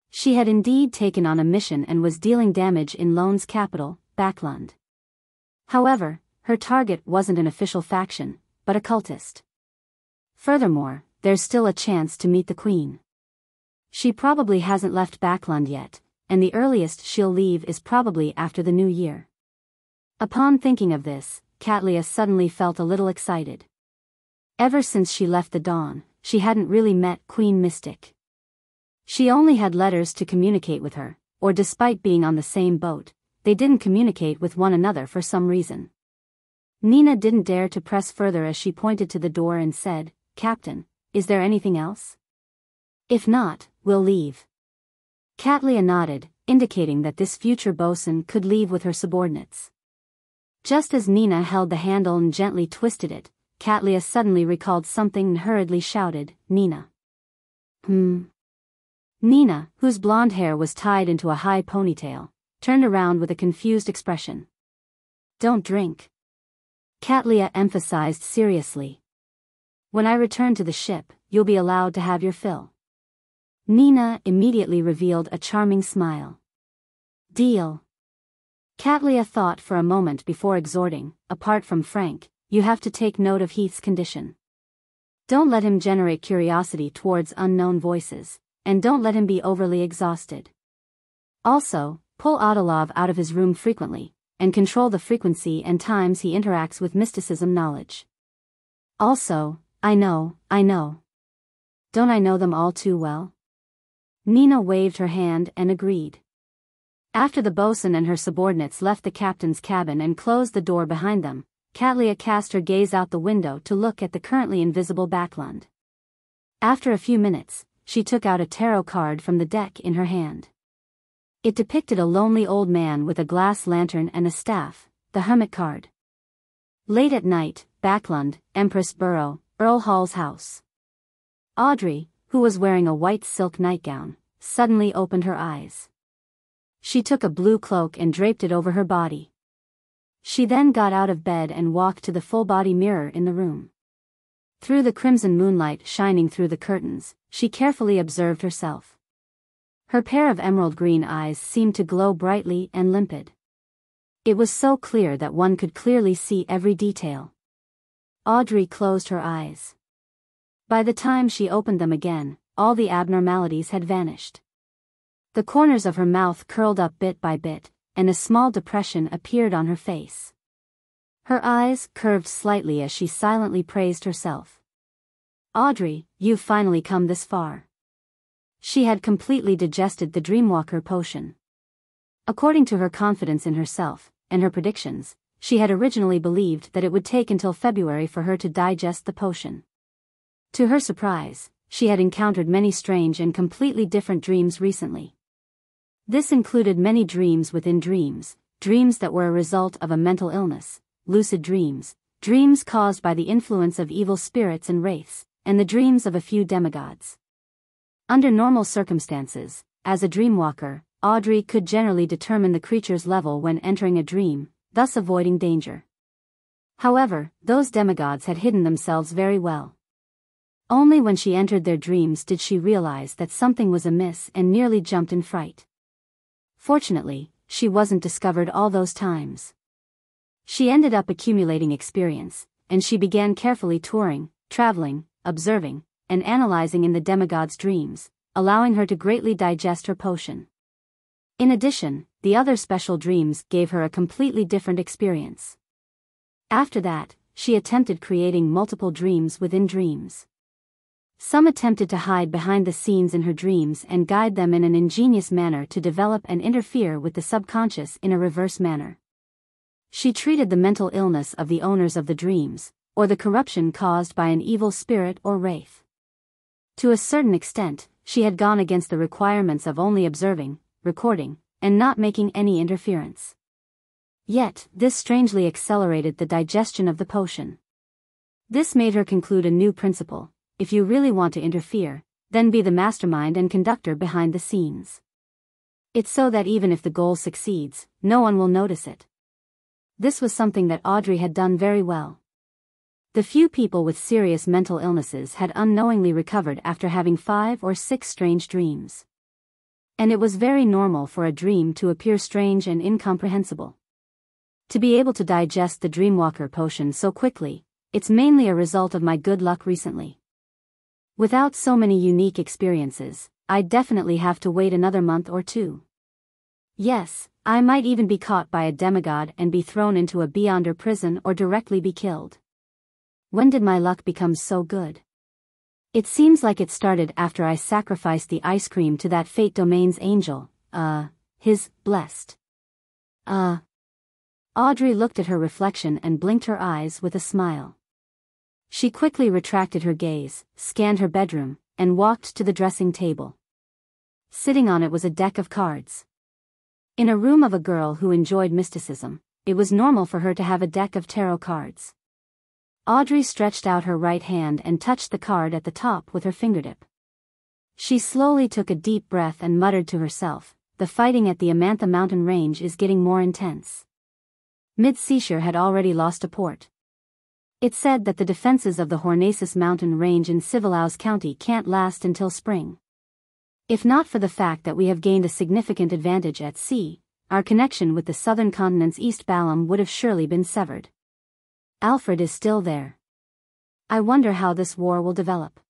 She had indeed taken on a mission and was dealing damage in Lone's capital, Backlund. However, her target wasn't an official faction, but a cultist. Furthermore, there's still a chance to meet the queen. She probably hasn't left Backland yet, and the earliest she'll leave is probably after the new year. Upon thinking of this, Katlia suddenly felt a little excited. Ever since she left the Dawn, she hadn't really met Queen Mystic. She only had letters to communicate with her, or despite being on the same boat, they didn't communicate with one another for some reason. Nina didn't dare to press further as she pointed to the door and said, "Captain, is there anything else? If not, we'll leave." Katlia nodded, indicating that this future bosun could leave with her subordinates. Just as Nina held the handle and gently twisted it, Katlia suddenly recalled something and hurriedly shouted, "Nina." Nina, whose blonde hair was tied into a high ponytail, turned around with a confused expression. "Don't drink," Katlia emphasized seriously. "When I return to the ship, you'll be allowed to have your fill." Nina immediately revealed a charming smile. "Deal." Katlia thought for a moment before exhorting, "Apart from Frank, you have to take note of Heath's condition. Don't let him generate curiosity towards unknown voices, and don't let him be overly exhausted. Also, pull Adolov out of his room frequently, and control the frequency and times he interacts with mysticism knowledge. Also, I know. Don't I know them all too well?" Nina waved her hand and agreed. After the bosun and her subordinates left the captain's cabin and closed the door behind them, Katlia cast her gaze out the window to look at the currently invisible Backland. After a few minutes, she took out a tarot card from the deck in her hand. It depicted a lonely old man with a glass lantern and a staff, the hermit card. Late at night, Backland, Empress Borough, Earl Hall's house. Audrey, who was wearing a white silk nightgown, suddenly opened her eyes. She took a blue cloak and draped it over her body. She then got out of bed and walked to the full-body mirror in the room. Through the crimson moonlight shining through the curtains, she carefully observed herself. Her pair of emerald green eyes seemed to glow brightly and limpid. It was so clear that one could clearly see every detail. Audrey closed her eyes. By the time she opened them again, all the abnormalities had vanished. The corners of her mouth curled up bit by bit, and a small depression appeared on her face. Her eyes curved slightly as she silently praised herself. "Audrey, you've finally come this far." She had completely digested the Dreamwalker potion. According to her confidence in herself, and her predictions, she had originally believed that it would take until February for her to digest the potion. To her surprise, she had encountered many strange and completely different dreams recently. This included many dreams within dreams, dreams that were a result of a mental illness, lucid dreams, dreams caused by the influence of evil spirits and wraiths, and the dreams of a few demigods. Under normal circumstances, as a dreamwalker, Audrey could generally determine the creature's level when entering a dream, thus avoiding danger. However, those demigods had hidden themselves very well. Only when she entered their dreams did she realize that something was amiss and nearly jumped in fright. Fortunately, she wasn't discovered all those times. She ended up accumulating experience, and she began carefully touring, traveling, observing, and analyzing in the demigod's dreams, allowing her to greatly digest her potion. In addition, the other special dreams gave her a completely different experience. After that, she attempted creating multiple dreams within dreams. Some attempted to hide behind the scenes in her dreams and guide them in an ingenious manner to develop and interfere with the subconscious in a reverse manner. She treated the mental illness of the owners of the dreams, or the corruption caused by an evil spirit or wraith. To a certain extent, she had gone against the requirements of only observing, recording, and not making any interference. Yet, this strangely accelerated the digestion of the potion. This made her conclude a new principle: if you really want to interfere, then be the mastermind and conductor behind the scenes. It's so that even if the goal succeeds, no one will notice it. This was something that Audrey had done very well. The few people with serious mental illnesses had unknowingly recovered after having 5 or 6 strange dreams. And it was very normal for a dream to appear strange and incomprehensible. To be able to digest the Dreamwalker potion so quickly, it's mainly a result of my good luck recently. Without so many unique experiences, I'd definitely have to wait another month or two. Yes, I might even be caught by a demigod and be thrown into a beyonder prison or directly be killed. When did my luck become so good? It seems like it started after I sacrificed the ice cream to that Fate Domain's angel, his blessed. Audrey looked at her reflection and blinked her eyes with a smile. She quickly retracted her gaze, scanned her bedroom, and walked to the dressing table. Sitting on it was a deck of cards. In a room of a girl who enjoyed mysticism, it was normal for her to have a deck of tarot cards. Audrey stretched out her right hand and touched the card at the top with her fingertip. She slowly took a deep breath and muttered to herself, "The fighting at the Amantha mountain range is getting more intense." Mid-Seashire had already lost a port. It said that the defenses of the Hornacis mountain range in Civilaus County can't last until spring. If not for the fact that we have gained a significant advantage at sea, our connection with the southern continent's East Balam would have surely been severed. Alfred is still there. I wonder how this war will develop.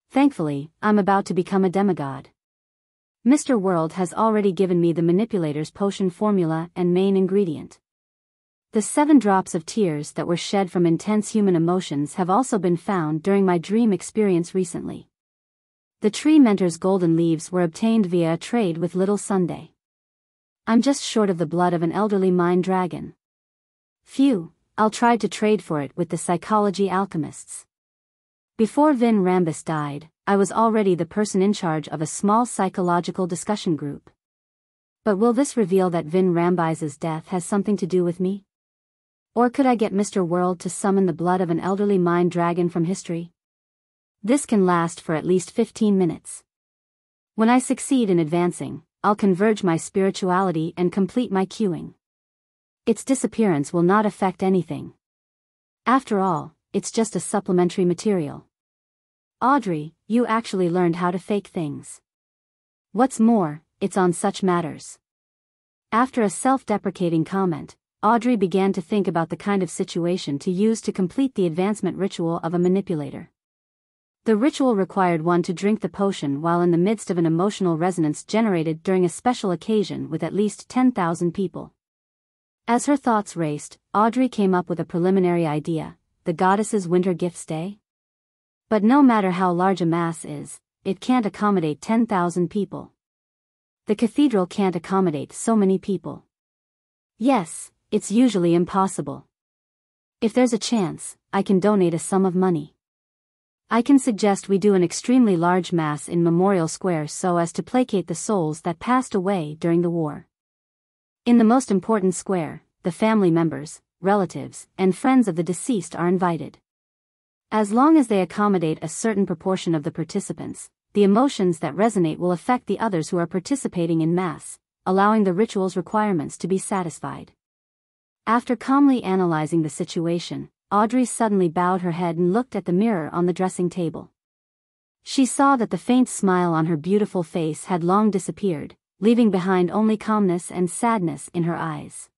Thankfully, I'm about to become a demigod. Mr. World has already given me the manipulator's potion formula and main ingredient. The 7 drops of tears that were shed from intense human emotions have also been found during my dream experience recently. The tree mentor's golden leaves were obtained via a trade with Little Sunday. I'm just short of the blood of an elderly mind dragon. Phew, I'll try to trade for it with the psychology alchemists. Before Vin Rambus died, I was already the person in charge of a small psychological discussion group. But will this reveal that Vin Rambis's death has something to do with me? Or could I get Mr. World to summon the blood of an elderly mind dragon from history? This can last for at least 15 minutes. When I succeed in advancing, I'll converge my spirituality and complete my queuing. Its disappearance will not affect anything. After all, it's just a supplementary material. Audrey, you actually learned how to fake things. What's more, it's on such matters. After a self-deprecating comment, Audrey began to think about the kind of situation to use to complete the advancement ritual of a manipulator. The ritual required one to drink the potion while in the midst of an emotional resonance generated during a special occasion with at least 10,000 people. As her thoughts raced, Audrey came up with a preliminary idea: the goddess's winter gifts day? But no matter how large a mass is, it can't accommodate 10,000 people. The cathedral can't accommodate so many people. Yes, it's usually impossible. If there's a chance, I can donate a sum of money. I can suggest we do an extremely large mass in Memorial Square so as to placate the souls that passed away during the war. In the most important square, the family members, relatives, and friends of the deceased are invited. As long as they accommodate a certain proportion of the participants, the emotions that resonate will affect the others who are participating in mass, allowing the ritual's requirements to be satisfied. After calmly analyzing the situation, Audrey suddenly bowed her head and looked at the mirror on the dressing table. She saw that the faint smile on her beautiful face had long disappeared, leaving behind only calmness and sadness in her eyes.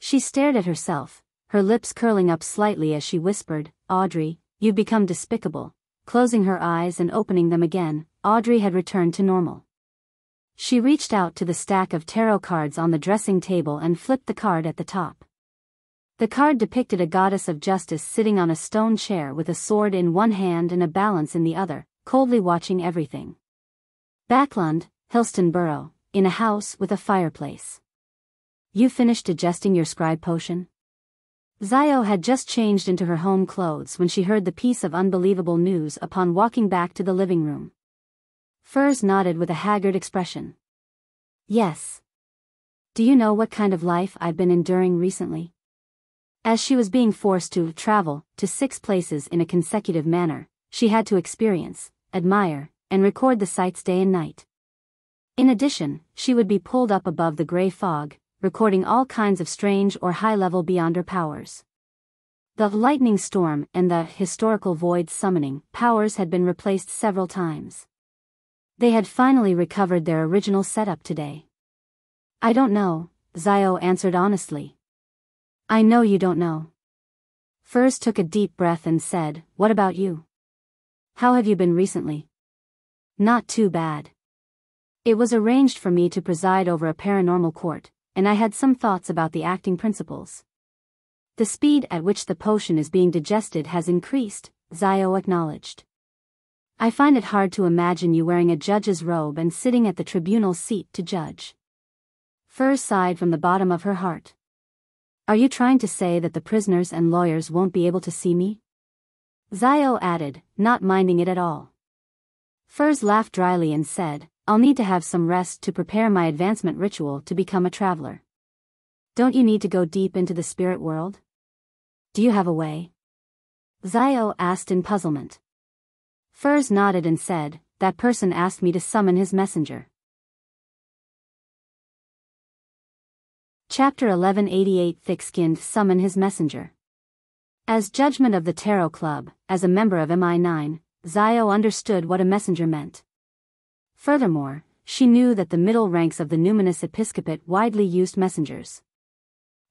She stared at herself, her lips curling up slightly as she whispered, "Audrey, you've become despicable." Closing her eyes and opening them again, Audrey had returned to normal. She reached out to the stack of tarot cards on the dressing table and flipped the card at the top. The card depicted a goddess of justice sitting on a stone chair with a sword in one hand and a balance in the other, coldly watching everything. Backlund, Hillston Borough, in a house with a fireplace. You finished digesting your scribe potion? Biyao had just changed into her home clothes when she heard the piece of unbelievable news upon walking back to the living room. Furs nodded with a haggard expression. Yes. Do you know what kind of life I've been enduring recently? As she was being forced to travel to 6 places in a consecutive manner, she had to experience, admire, and record the sights day and night. In addition, she would be pulled up above the gray fog, recording all kinds of strange or high-level beyonder powers. The lightning storm and the historical void summoning powers had been replaced several times. They had finally recovered their original setup today. I don't know, Biyao answered honestly. I know you don't know. Furs took a deep breath and said, what about you? How have you been recently? Not too bad. It was arranged for me to preside over a paranormal court, and I had some thoughts about the acting principles. The speed at which the potion is being digested has increased, Xiao acknowledged. I find it hard to imagine you wearing a judge's robe and sitting at the tribunal seat to judge. Furs sighed from the bottom of her heart. Are you trying to say that the prisoners and lawyers won't be able to see me? Xiao added, not minding it at all. Furs laughed dryly and said, I'll need to have some rest to prepare my advancement ritual to become a traveler. Don't you need to go deep into the spirit world? Do you have a way? Xiao asked in puzzlement. Furs nodded and said, that person asked me to summon his messenger. Chapter 1188 Thick-skinned summon his messenger. As judgment of the Tarot Club, as a member of MI9, Xiao understood what a messenger meant. Furthermore, she knew that the middle ranks of the numinous episcopate widely used messengers.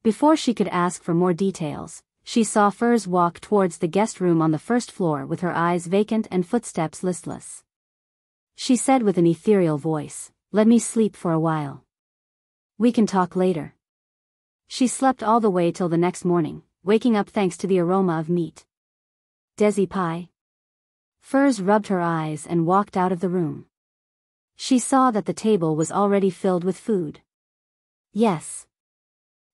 Before she could ask for more details, she saw Furs walk towards the guest room on the first floor with her eyes vacant and footsteps listless. She said with an ethereal voice, let me sleep for a while. We can talk later. She slept all the way till the next morning, waking up thanks to the aroma of meat. Desi pie? Furs rubbed her eyes and walked out of the room. She saw that the table was already filled with food. Yes.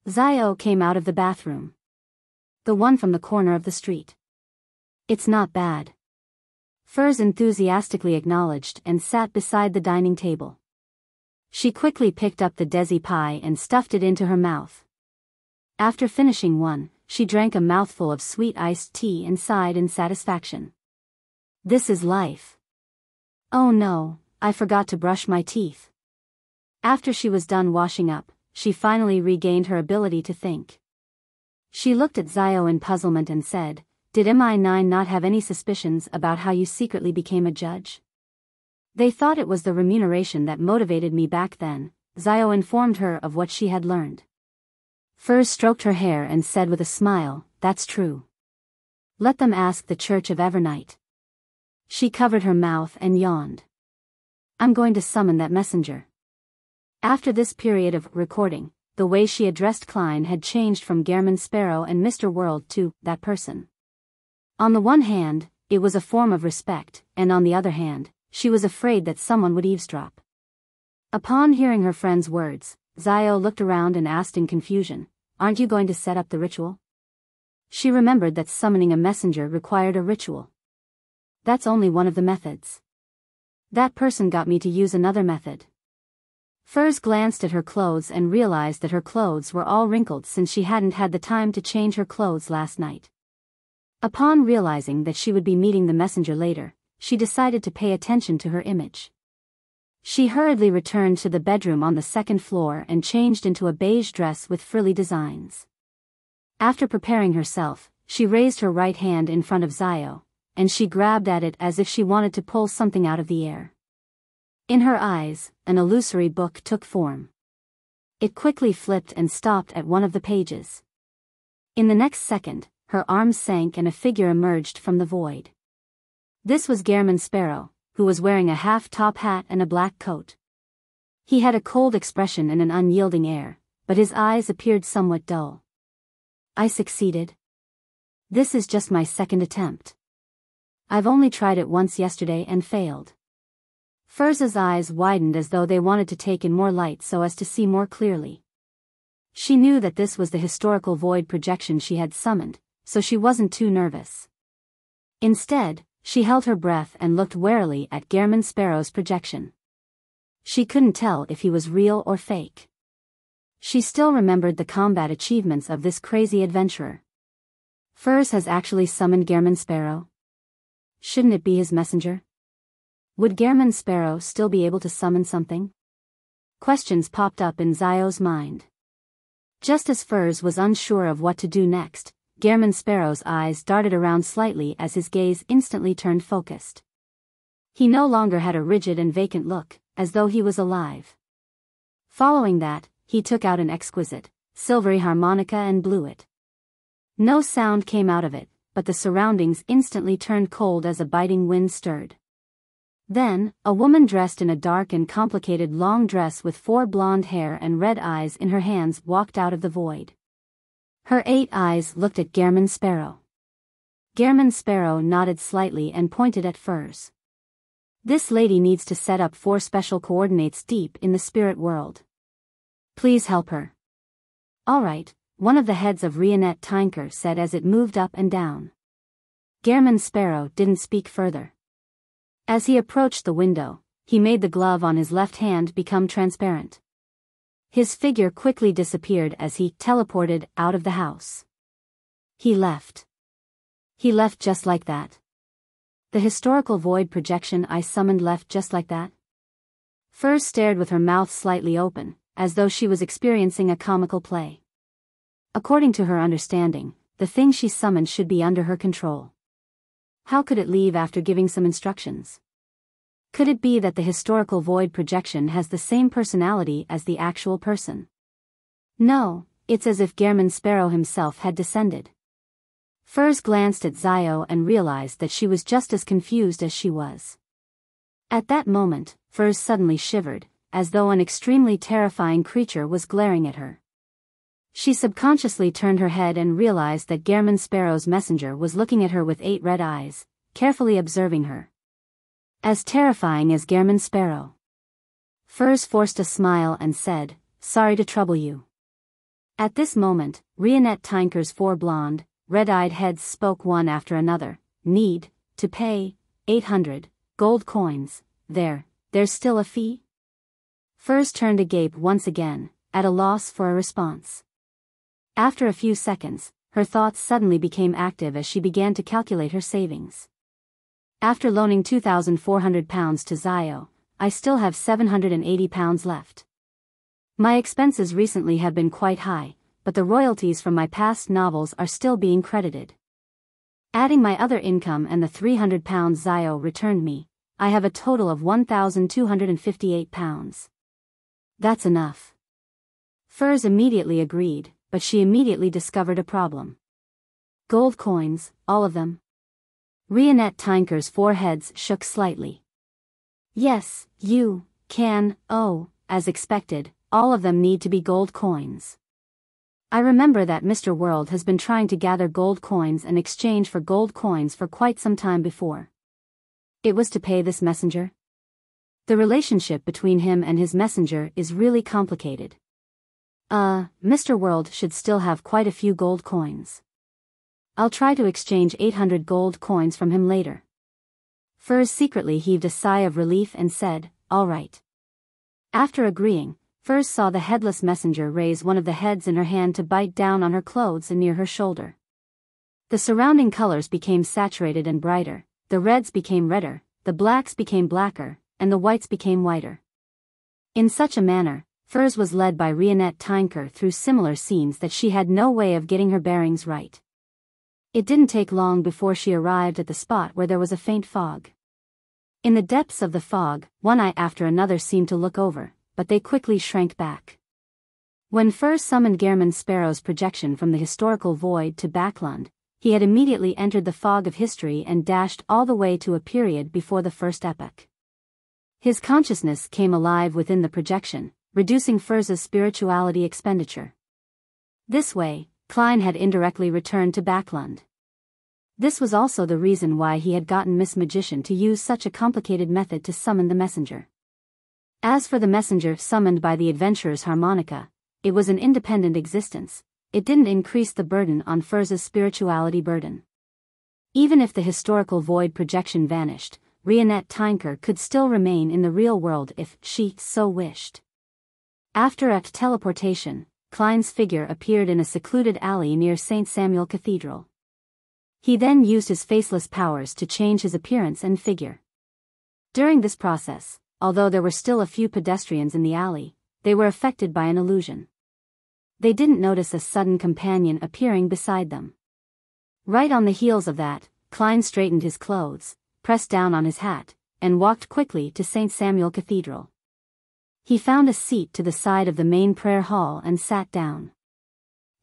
Xiao came out of the bathroom. The one from the corner of the street. It's not bad. Furs enthusiastically acknowledged and sat beside the dining table. She quickly picked up the desi pie and stuffed it into her mouth. After finishing one, she drank a mouthful of sweet iced tea and sighed in satisfaction. This is life. Oh no, I forgot to brush my teeth. After she was done washing up, she finally regained her ability to think. She looked at Xiao in puzzlement and said, did MI9 not have any suspicions about how you secretly became a judge? They thought it was the remuneration that motivated me back then. Xiao informed her of what she had learned. Furs stroked her hair and said with a smile, that's true. Let them ask the Church of Evernight. She covered her mouth and yawned. I'm going to summon that messenger. After this period of recording, the way she addressed Klein had changed from Gairman Sparrow and Mr. World to that person. On the one hand, it was a form of respect, and on the other hand, she was afraid that someone would eavesdrop. Upon hearing her friend's words, Xiao looked around and asked in confusion, aren't you going to set up the ritual? She remembered that summoning a messenger required a ritual. That's only one of the methods. That person got me to use another method. Furs glanced at her clothes and realized that her clothes were all wrinkled since she hadn't had the time to change her clothes last night. Upon realizing that she would be meeting the messenger later, she decided to pay attention to her image. She hurriedly returned to the bedroom on the second floor and changed into a beige dress with frilly designs. After preparing herself, she raised her right hand in front of Xiao, and she grabbed at it as if she wanted to pull something out of the air. In her eyes, an illusory book took form. It quickly flipped and stopped at one of the pages. In the next second, her arms sank and a figure emerged from the void. This was Gairman Sparrow, who was wearing a half-top hat and a black coat. He had a cold expression and an unyielding air, but his eyes appeared somewhat dull. I succeeded. This is just my second attempt. I've only tried it once yesterday and failed. Furs's eyes widened as though they wanted to take in more light so as to see more clearly. She knew that this was the historical void projection she had summoned, so she wasn't too nervous. Instead, she held her breath and looked warily at Gairman Sparrow's projection. She couldn't tell if he was real or fake. She still remembered the combat achievements of this crazy adventurer. Furs has actually summoned Gairman Sparrow. Shouldn't it be his messenger? Would Gairman Sparrow still be able to summon something? Questions popped up in Xiao's mind. Just as Furs was unsure of what to do next, Gairman Sparrow's eyes darted around slightly as his gaze instantly turned focused. He no longer had a rigid and vacant look, as though he was alive. Following that, he took out an exquisite, silvery harmonica and blew it. No sound came out of it, but the surroundings instantly turned cold as a biting wind stirred. Then, a woman dressed in a dark and complicated long dress with 4 blonde hair and red eyes in her hands walked out of the void. Her 8 eyes looked at Gehrman Sparrow. Gehrman Sparrow nodded slightly and pointed at Furs. This lady needs to set up 4 special coordinates deep in the spirit world. Please help her. All right, one of the heads of Rionette Tinker said as it moved up and down. Gehrman Sparrow didn't speak further. As he approached the window, he made the glove on his left hand become transparent. His figure quickly disappeared as he teleported out of the house. He left. He left just like that. The historical void projection I summoned left just like that. Furs stared with her mouth slightly open, as though she was experiencing a comical play. According to her understanding, the thing she summoned should be under her control. How could it leave after giving some instructions? Could it be that the historical void projection has the same personality as the actual person? No, it's as if Gehrman Sparrow himself had descended. Furs glanced at Zio and realized that she was just as confused as she was. At that moment, Furs suddenly shivered, as though an extremely terrifying creature was glaring at her. She subconsciously turned her head and realized that Gehrman Sparrow's messenger was looking at her with 8 red eyes, carefully observing her. As terrifying as Gehrman Sparrow. Furs forced a smile and said, "Sorry to trouble you." At this moment, Rionette Tinker's 4 blonde, red-eyed heads spoke one after another. "Need to pay 800 gold coins. There's still a fee?" Furs turned agape once again, at a loss for a response. After a few seconds, her thoughts suddenly became active as she began to calculate her savings. After loaning £2,400 to Zio, I still have £780 left. My expenses recently have been quite high, but the royalties from my past novels are still being credited. Adding my other income and the £300 Zio returned me, I have a total of £1,258. That's enough. Furs immediately agreed, but she immediately discovered a problem. Gold coins, all of them? Rionette Tinker's 4 heads shook slightly. Yes, you can, as expected, all of them need to be gold coins. I remember that Mr. World has been trying to gather gold coins in exchange for gold coins for quite some time before. It was to pay this messenger? The relationship between him and his messenger is really complicated. Mr. World should still have quite a few gold coins. I'll try to exchange 800 gold coins from him later. Furs secretly heaved a sigh of relief and said, "All right." After agreeing, Furs saw the headless messenger raise one of the heads in her hand to bite down on her clothes and near her shoulder. The surrounding colors became saturated and brighter, the reds became redder, the blacks became blacker, and the whites became whiter. In such a manner, Furs was led by Rionette Tinker through similar scenes that she had no way of getting her bearings right. It didn't take long before she arrived at the spot where there was a faint fog. In the depths of the fog, one eye after another seemed to look over, but they quickly shrank back. When Furs summoned Gehrman Sparrow's projection from the historical void to Backlund, he had immediately entered the fog of history and dashed all the way to a period before the first epoch. His consciousness came alive within the projection, reducing Furs's spirituality expenditure. This way, Klein had indirectly returned to Backlund. This was also the reason why he had gotten Miss Magician to use such a complicated method to summon the messenger. As for the messenger summoned by the adventurer's harmonica, it was an independent existence. It didn't increase the burden on Furs's spirituality burden. Even if the historical void projection vanished, Rionette Tinker could still remain in the real world if she so wished. After a teleportation, Klein's figure appeared in a secluded alley near St. Samuel Cathedral. He then used his faceless powers to change his appearance and figure. During this process, although there were still a few pedestrians in the alley, they were affected by an illusion. They didn't notice a sudden companion appearing beside them. Right on the heels of that, Klein straightened his clothes, pressed down on his hat, and walked quickly to St. Samuel Cathedral. He found a seat to the side of the main prayer hall and sat down.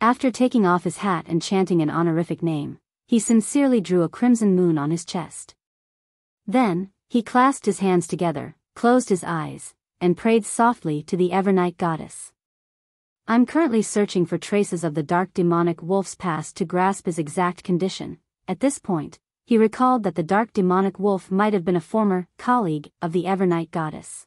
After taking off his hat and chanting an honorific name, he sincerely drew a crimson moon on his chest. Then, he clasped his hands together, closed his eyes, and prayed softly to the Evernight goddess. I'm currently searching for traces of the dark demonic wolf's past to grasp his exact condition. At this point, he recalled that the dark demonic wolf might have been a former colleague of the Evernight goddess.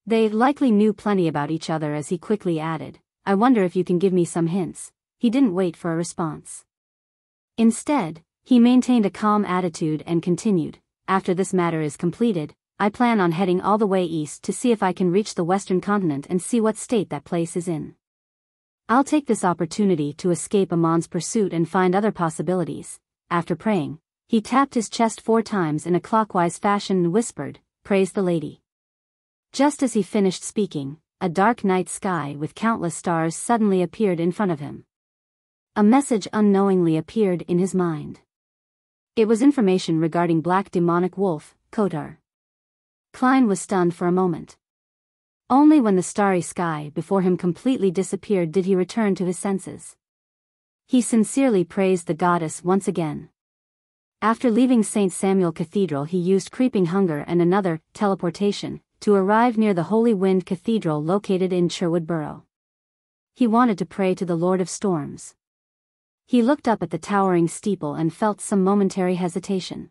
They likely knew plenty about each other, as he quickly added, I wonder if you can give me some hints. He didn't wait for a response. Instead, he maintained a calm attitude and continued, after this matter is completed, I plan on heading all the way east to see if I can reach the western continent and see what state that place is in. I'll take this opportunity to escape Amon's pursuit and find other possibilities. After praying, he tapped his chest 4 times in a clockwise fashion and whispered, Praise the Lady. Just as he finished speaking, a dark night sky with countless stars suddenly appeared in front of him. A message unknowingly appeared in his mind. It was information regarding Black Demonic Wolf, Kotar. Klein was stunned for a moment. Only when the starry sky before him completely disappeared did he return to his senses. He sincerely praised the goddess once again. After leaving St. Samuel Cathedral, he used Creeping Hunger and another, teleportation, to arrive near the Holy Wind Cathedral located in Sherwood Borough. He wanted to pray to the Lord of Storms. He looked up at the towering steeple and felt some momentary hesitation.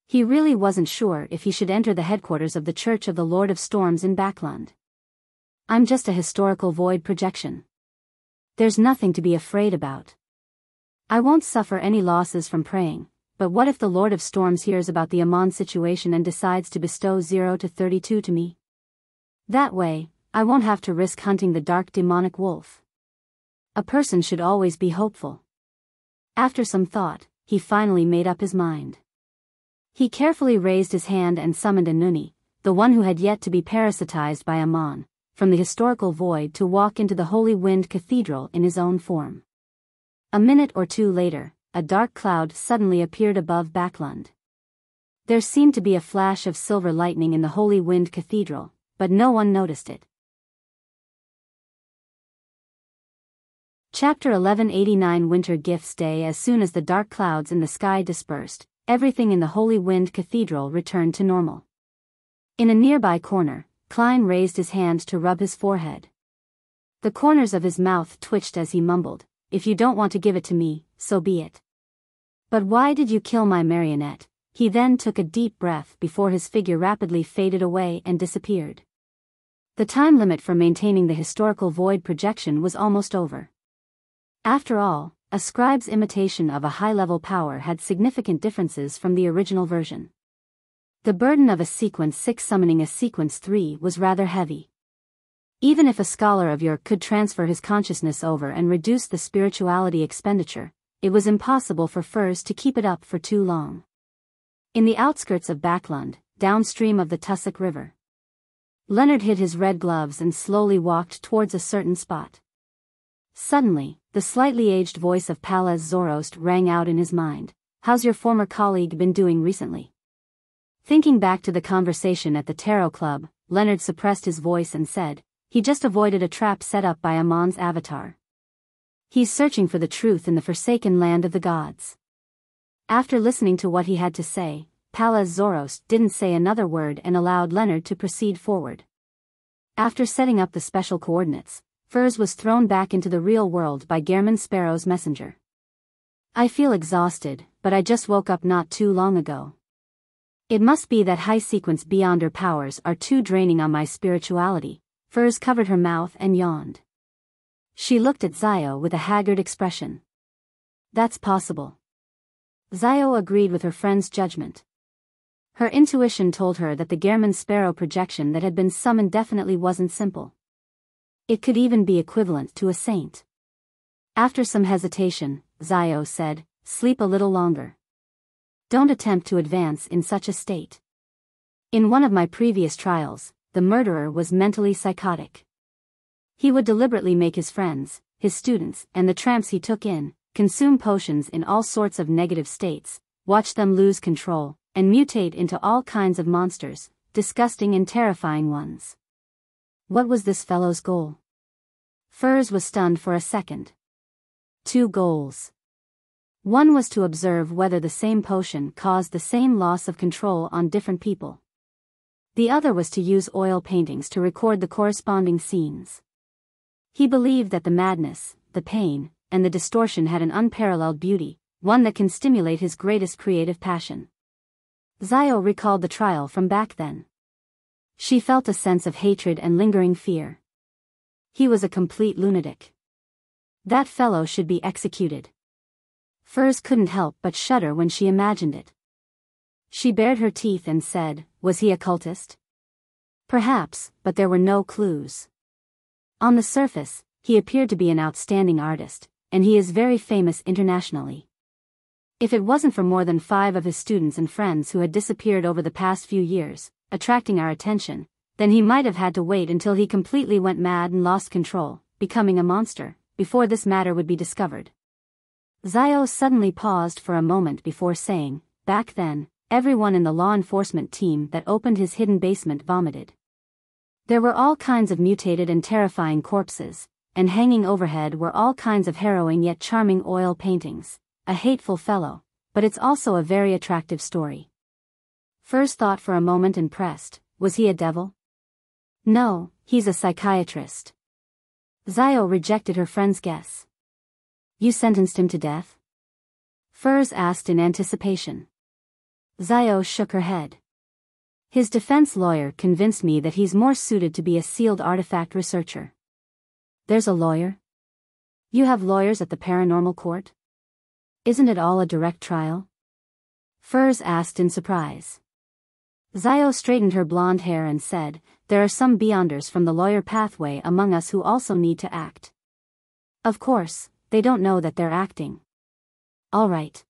He really wasn't sure if he should enter the headquarters of the Church of the Lord of Storms in Backland. I'm just a historical void projection. There's nothing to be afraid about. I won't suffer any losses from praying, but what if the Lord of Storms hears about the Amon situation and decides to bestow 0 to 32 to me? That way, I won't have to risk hunting the dark demonic wolf. A person should always be hopeful. After some thought, he finally made up his mind. He carefully raised his hand and summoned Anuni, the one who had yet to be parasitized by Amon, from the historical void to walk into the Holy Wind Cathedral in his own form. A minute or two later, a dark cloud suddenly appeared above Backland. There seemed to be a flash of silver lightning in the Holy Wind Cathedral, but no one noticed it. Chapter 1189 Winter Gifts Day. As soon as the dark clouds in the sky dispersed, everything in the Holy Wind Cathedral returned to normal. In a nearby corner, Klein raised his hand to rub his forehead. The corners of his mouth twitched as he mumbled, If you don't want to give it to me, so be it. But why did you kill my marionette? He then took a deep breath before his figure rapidly faded away and disappeared. The time limit for maintaining the historical void projection was almost over. After all, a scribe's imitation of a high-level power had significant differences from the original version. The burden of a Sequence 6 summoning a Sequence 3 was rather heavy. Even if a scholar of York could transfer his consciousness over and reduce the spirituality expenditure, it was impossible for Furs to keep it up for too long. In the outskirts of Backland, downstream of the Tussock River, Leonard hid his red gloves and slowly walked towards a certain spot. Suddenly, the slightly aged voice of Palaz Zoroast rang out in his mind. How's your former colleague been doing recently? Thinking back to the conversation at the Tarot Club, Leonard suppressed his voice and said, He just avoided a trap set up by Amon's avatar. He's searching for the truth in the forsaken land of the gods. After listening to what he had to say, Palaz Zoroast didn't say another word and allowed Leonard to proceed forward. After setting up the special coordinates, Furs was thrown back into the real world by Gehrman Sparrow's messenger. I feel exhausted, but I just woke up not too long ago. It must be that high sequence beyonder powers are too draining on my spirituality. Furs covered her mouth and yawned. She looked at Zio with a haggard expression. That's possible. Zio agreed with her friend's judgment. Her intuition told her that the Gehrman Sparrow projection that had been summoned definitely wasn't simple. It could even be equivalent to a saint. After some hesitation, Zio said, Sleep a little longer. Don't attempt to advance in such a state. In one of my previous trials, the murderer was mentally psychotic. He would deliberately make his friends, his students, and the tramps he took in, consume potions in all sorts of negative states, watch them lose control, and mutate into all kinds of monsters, disgusting and terrifying ones. What was this fellow's goal? Furs was stunned for a second. 2 goals. One was to observe whether the same potion caused the same loss of control on different people. The other was to use oil paintings to record the corresponding scenes. He believed that the madness, the pain, and the distortion had an unparalleled beauty, one that can stimulate his greatest creative passion. Xiao recalled the trial from back then. She felt a sense of hatred and lingering fear. He was a complete lunatic. That fellow should be executed. Furs couldn't help but shudder when she imagined it. She bared her teeth and said, "Was he a cultist?" Perhaps, but there were no clues. On the surface, he appeared to be an outstanding artist, and he is very famous internationally. If it wasn't for more than 5 of his students and friends who had disappeared over the past few years, attracting our attention, then he might have had to wait until he completely went mad and lost control, becoming a monster, before this matter would be discovered. Xiao suddenly paused for a moment before saying, "Back then, everyone in the law enforcement team that opened his hidden basement vomited. There were all kinds of mutated and terrifying corpses, and hanging overhead were all kinds of harrowing yet charming oil paintings. A hateful fellow, but it's also a very attractive story." Furs thought for a moment and pressed, "Was he a devil?" "No, he's a psychiatrist." Xiao rejected her friend's guess. "You sentenced him to death?" Furs asked in anticipation. Xiao shook her head. "His defense lawyer convinced me that he's more suited to be a sealed artifact researcher." "There's a lawyer?" "You have lawyers at the paranormal court? Isn't it all a direct trial?" Furs asked in surprise. Xiao straightened her blonde hair and said, "There are some beyonders from the lawyer pathway among us who also need to act. Of course, they don't know that they're acting." "All right."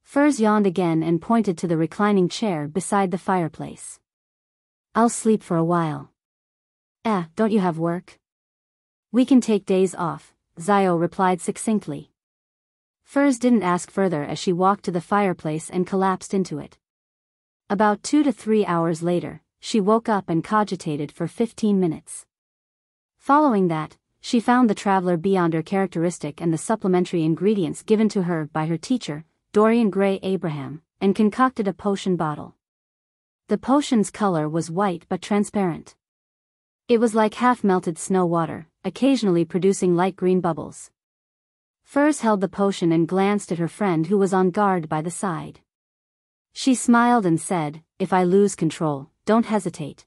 Furs yawned again and pointed to the reclining chair beside the fireplace. "I'll sleep for a while." Don't you have work?" "We can take days off," Xiao replied succinctly. Furs didn't ask further as she walked to the fireplace and collapsed into it. About 2 to 3 hours later, she woke up and cogitated for 15 minutes. Following that, she found the Traveler Beyonder characteristic and the supplementary ingredients given to her by her teacher, Dorian Gray Abraham, and concocted a potion bottle. The potion's color was white but transparent. It was like half-melted snow water, occasionally producing light green bubbles. Furs held the potion and glanced at her friend who was on guard by the side. She smiled and said, "If I lose control, don't hesitate.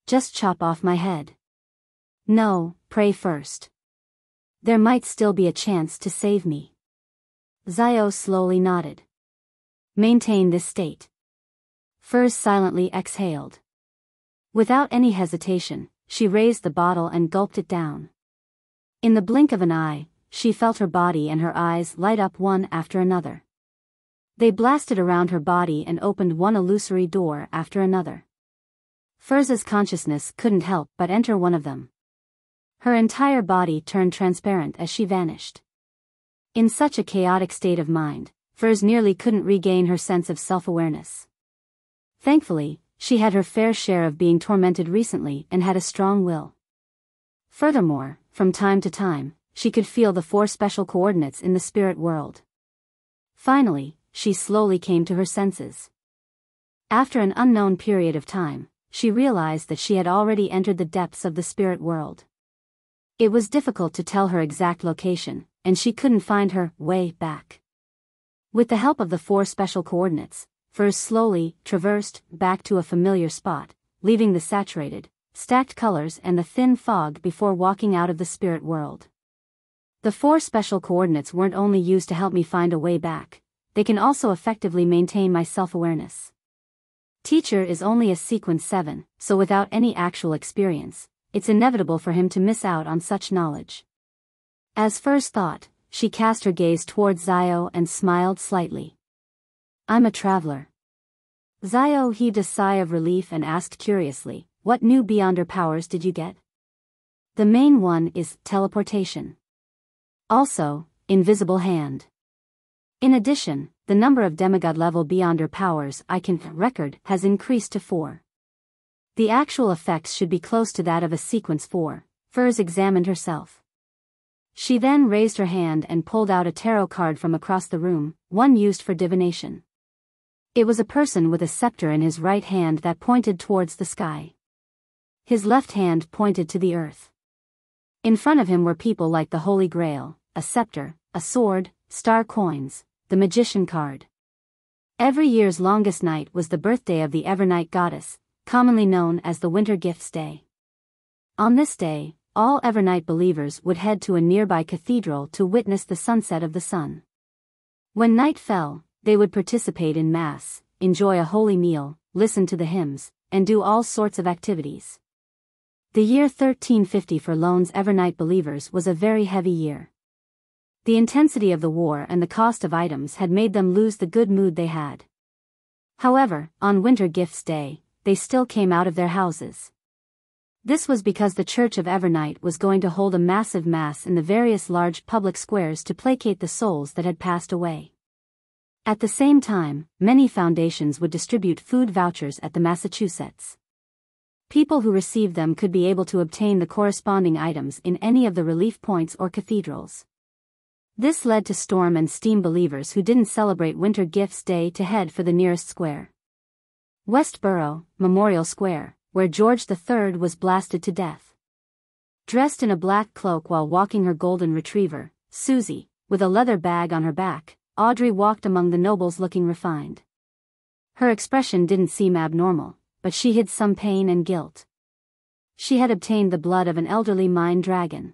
Just chop off my head." "No, pray first. There might still be a chance to save me." Xiao slowly nodded. "Maintain this state." Furs silently exhaled. Without any hesitation, she raised the bottle and gulped it down. In the blink of an eye, she felt her body and her eyes light up one after another. They blasted around her body and opened one illusory door after another. Furs's consciousness couldn't help but enter one of them. Her entire body turned transparent as she vanished. In such a chaotic state of mind, Furs nearly couldn't regain her sense of self-awareness. Thankfully, she had her fair share of being tormented recently and had a strong will. Furthermore, from time to time, she could feel the 4 special coordinates in the spirit world. Finally, she slowly came to her senses. After an unknown period of time, she realized that she had already entered the depths of the spirit world. It was difficult to tell her exact location, and she couldn't find her way back. With the help of the 4 special coordinates, Furs slowly traversed back to a familiar spot, leaving the saturated, stacked colors and the thin fog before walking out of the spirit world. The 4 special coordinates weren't only used to help me find a way back, they can also effectively maintain my self-awareness. Teacher is only a sequence 7, so without any actual experience, it's inevitable for him to miss out on such knowledge. As Furs thought, she cast her gaze towards Xiao and smiled slightly. "I'm a traveler." Xiao heaved a sigh of relief and asked curiously, "What new Beyonder powers did you get?" "The main one is teleportation. Also, invisible hand. In addition, the number of demigod-level Beyonder powers I can record has increased to 4. The actual effects should be close to that of a sequence 4, Furs examined herself. She then raised her hand and pulled out a tarot card from across the room, one used for divination. It was a person with a scepter in his right hand that pointed towards the sky. His left hand pointed to the earth. In front of him were people like the Holy Grail, a scepter, a sword, star coins, the magician card. Every year's longest night was the birthday of the Evernight goddess, commonly known as the Winter Gifts Day. On this day, all Evernight believers would head to a nearby cathedral to witness the sunset of the sun. When night fell, they would participate in Mass, enjoy a holy meal, listen to the hymns, and do all sorts of activities. The year 1350 for Lone's Evernight believers was a very heavy year. The intensity of the war and the cost of items had made them lose the good mood they had. However, on Winter Gifts Day, they still came out of their houses. This was because the Church of Evernight was going to hold a massive Mass in the various large public squares to placate the souls that had passed away. At the same time, many foundations would distribute food vouchers at the Massachusetts. People who received them could be able to obtain the corresponding items in any of the relief points or cathedrals. This led to Storm and Steam believers who didn't celebrate Winter Gifts Day to head for the nearest square. Westboro, Memorial Square, where George III was blasted to death. Dressed in a black cloak while walking her golden retriever, Susie, with a leather bag on her back, Audrey walked among the nobles looking refined. Her expression didn't seem abnormal, but she hid some pain and guilt. She had obtained the blood of an elderly mine dragon.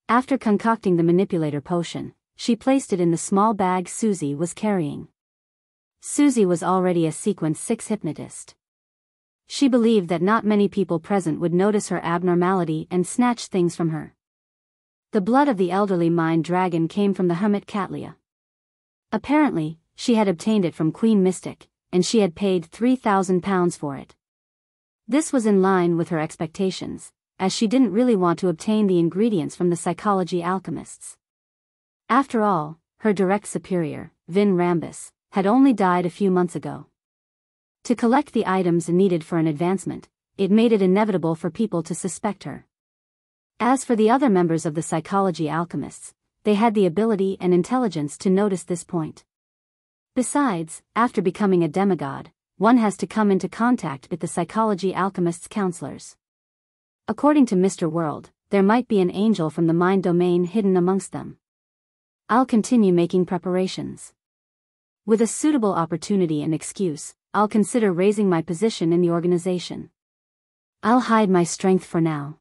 After concocting the manipulator potion, she placed it in the small bag Susie was carrying. Susie was already a Sequence 6 hypnotist. She believed that not many people present would notice her abnormality and snatch things from her. The blood of the elderly mine dragon came from the hermit Catlia. Apparently, she had obtained it from Queen Mystic, and she had paid £3,000 for it. This was in line with her expectations, as she didn't really want to obtain the ingredients from the psychology alchemists. After all, her direct superior, Vin Rambus, had only died a few months ago. To collect the items needed for an advancement, it made it inevitable for people to suspect her. As for the other members of the psychology alchemists, they had the ability and intelligence to notice this point. Besides, after becoming a demigod, one has to come into contact with the psychology alchemists' counselors. According to Mr. World, there might be an angel from the mind domain hidden amongst them. I'll continue making preparations. With a suitable opportunity and excuse, I'll consider raising my position in the organization. I'll hide my strength for now.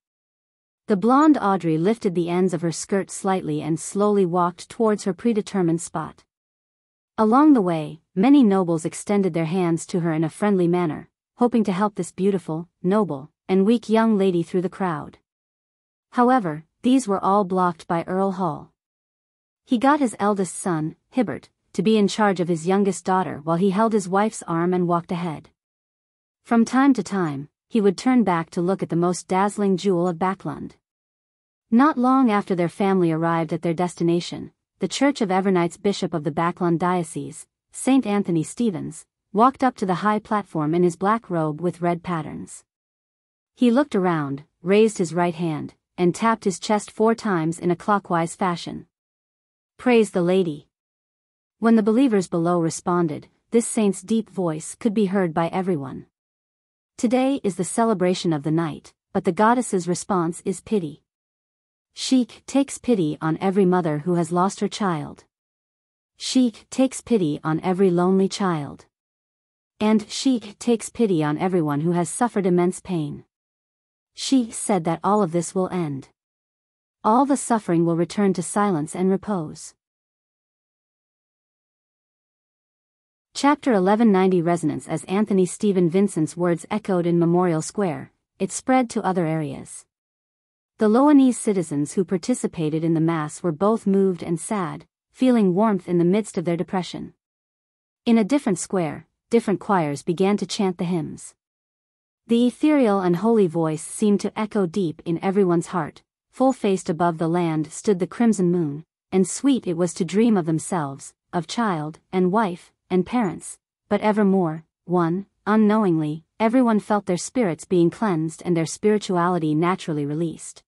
The blonde Audrey lifted the ends of her skirt slightly and slowly walked towards her predetermined spot. Along the way, many nobles extended their hands to her in a friendly manner, hoping to help this beautiful, noble, and weak young lady through the crowd. However, these were all blocked by Earl Hall. He got his eldest son, Hibbert, to be in charge of his youngest daughter while he held his wife's arm and walked ahead. From time to time, he would turn back to look at the most dazzling jewel of Backlund. Not long after their family arrived at their destination, the Church of Evernight's Bishop of the Backlund Diocese, St. Anthony Stevens, walked up to the high platform in his black robe with red patterns. He looked around, raised his right hand, and tapped his chest 4 times in a clockwise fashion. Praise the Lady. When the believers below responded, this saint's deep voice could be heard by everyone. Today is the celebration of the night, but the goddess's response is pity. Sheik takes pity on every mother who has lost her child. Sheik takes pity on every lonely child. And Sheik takes pity on everyone who has suffered immense pain. Sheik said that all of this will end. All the suffering will return to silence and repose. Chapter 1190 Resonance. As Anthony Stephen Vincent's words echoed in Memorial Square, it spread to other areas. The Loanese citizens who participated in the Mass were both moved and sad, feeling warmth in the midst of their depression. In a different square, different choirs began to chant the hymns. The ethereal and holy voice seemed to echo deep in everyone's heart. Full-faced above the land stood the crimson moon, and sweet it was to dream of themselves, of child, and wife, and parents, but evermore, unknowingly, everyone felt their spirits being cleansed and their spirituality naturally released.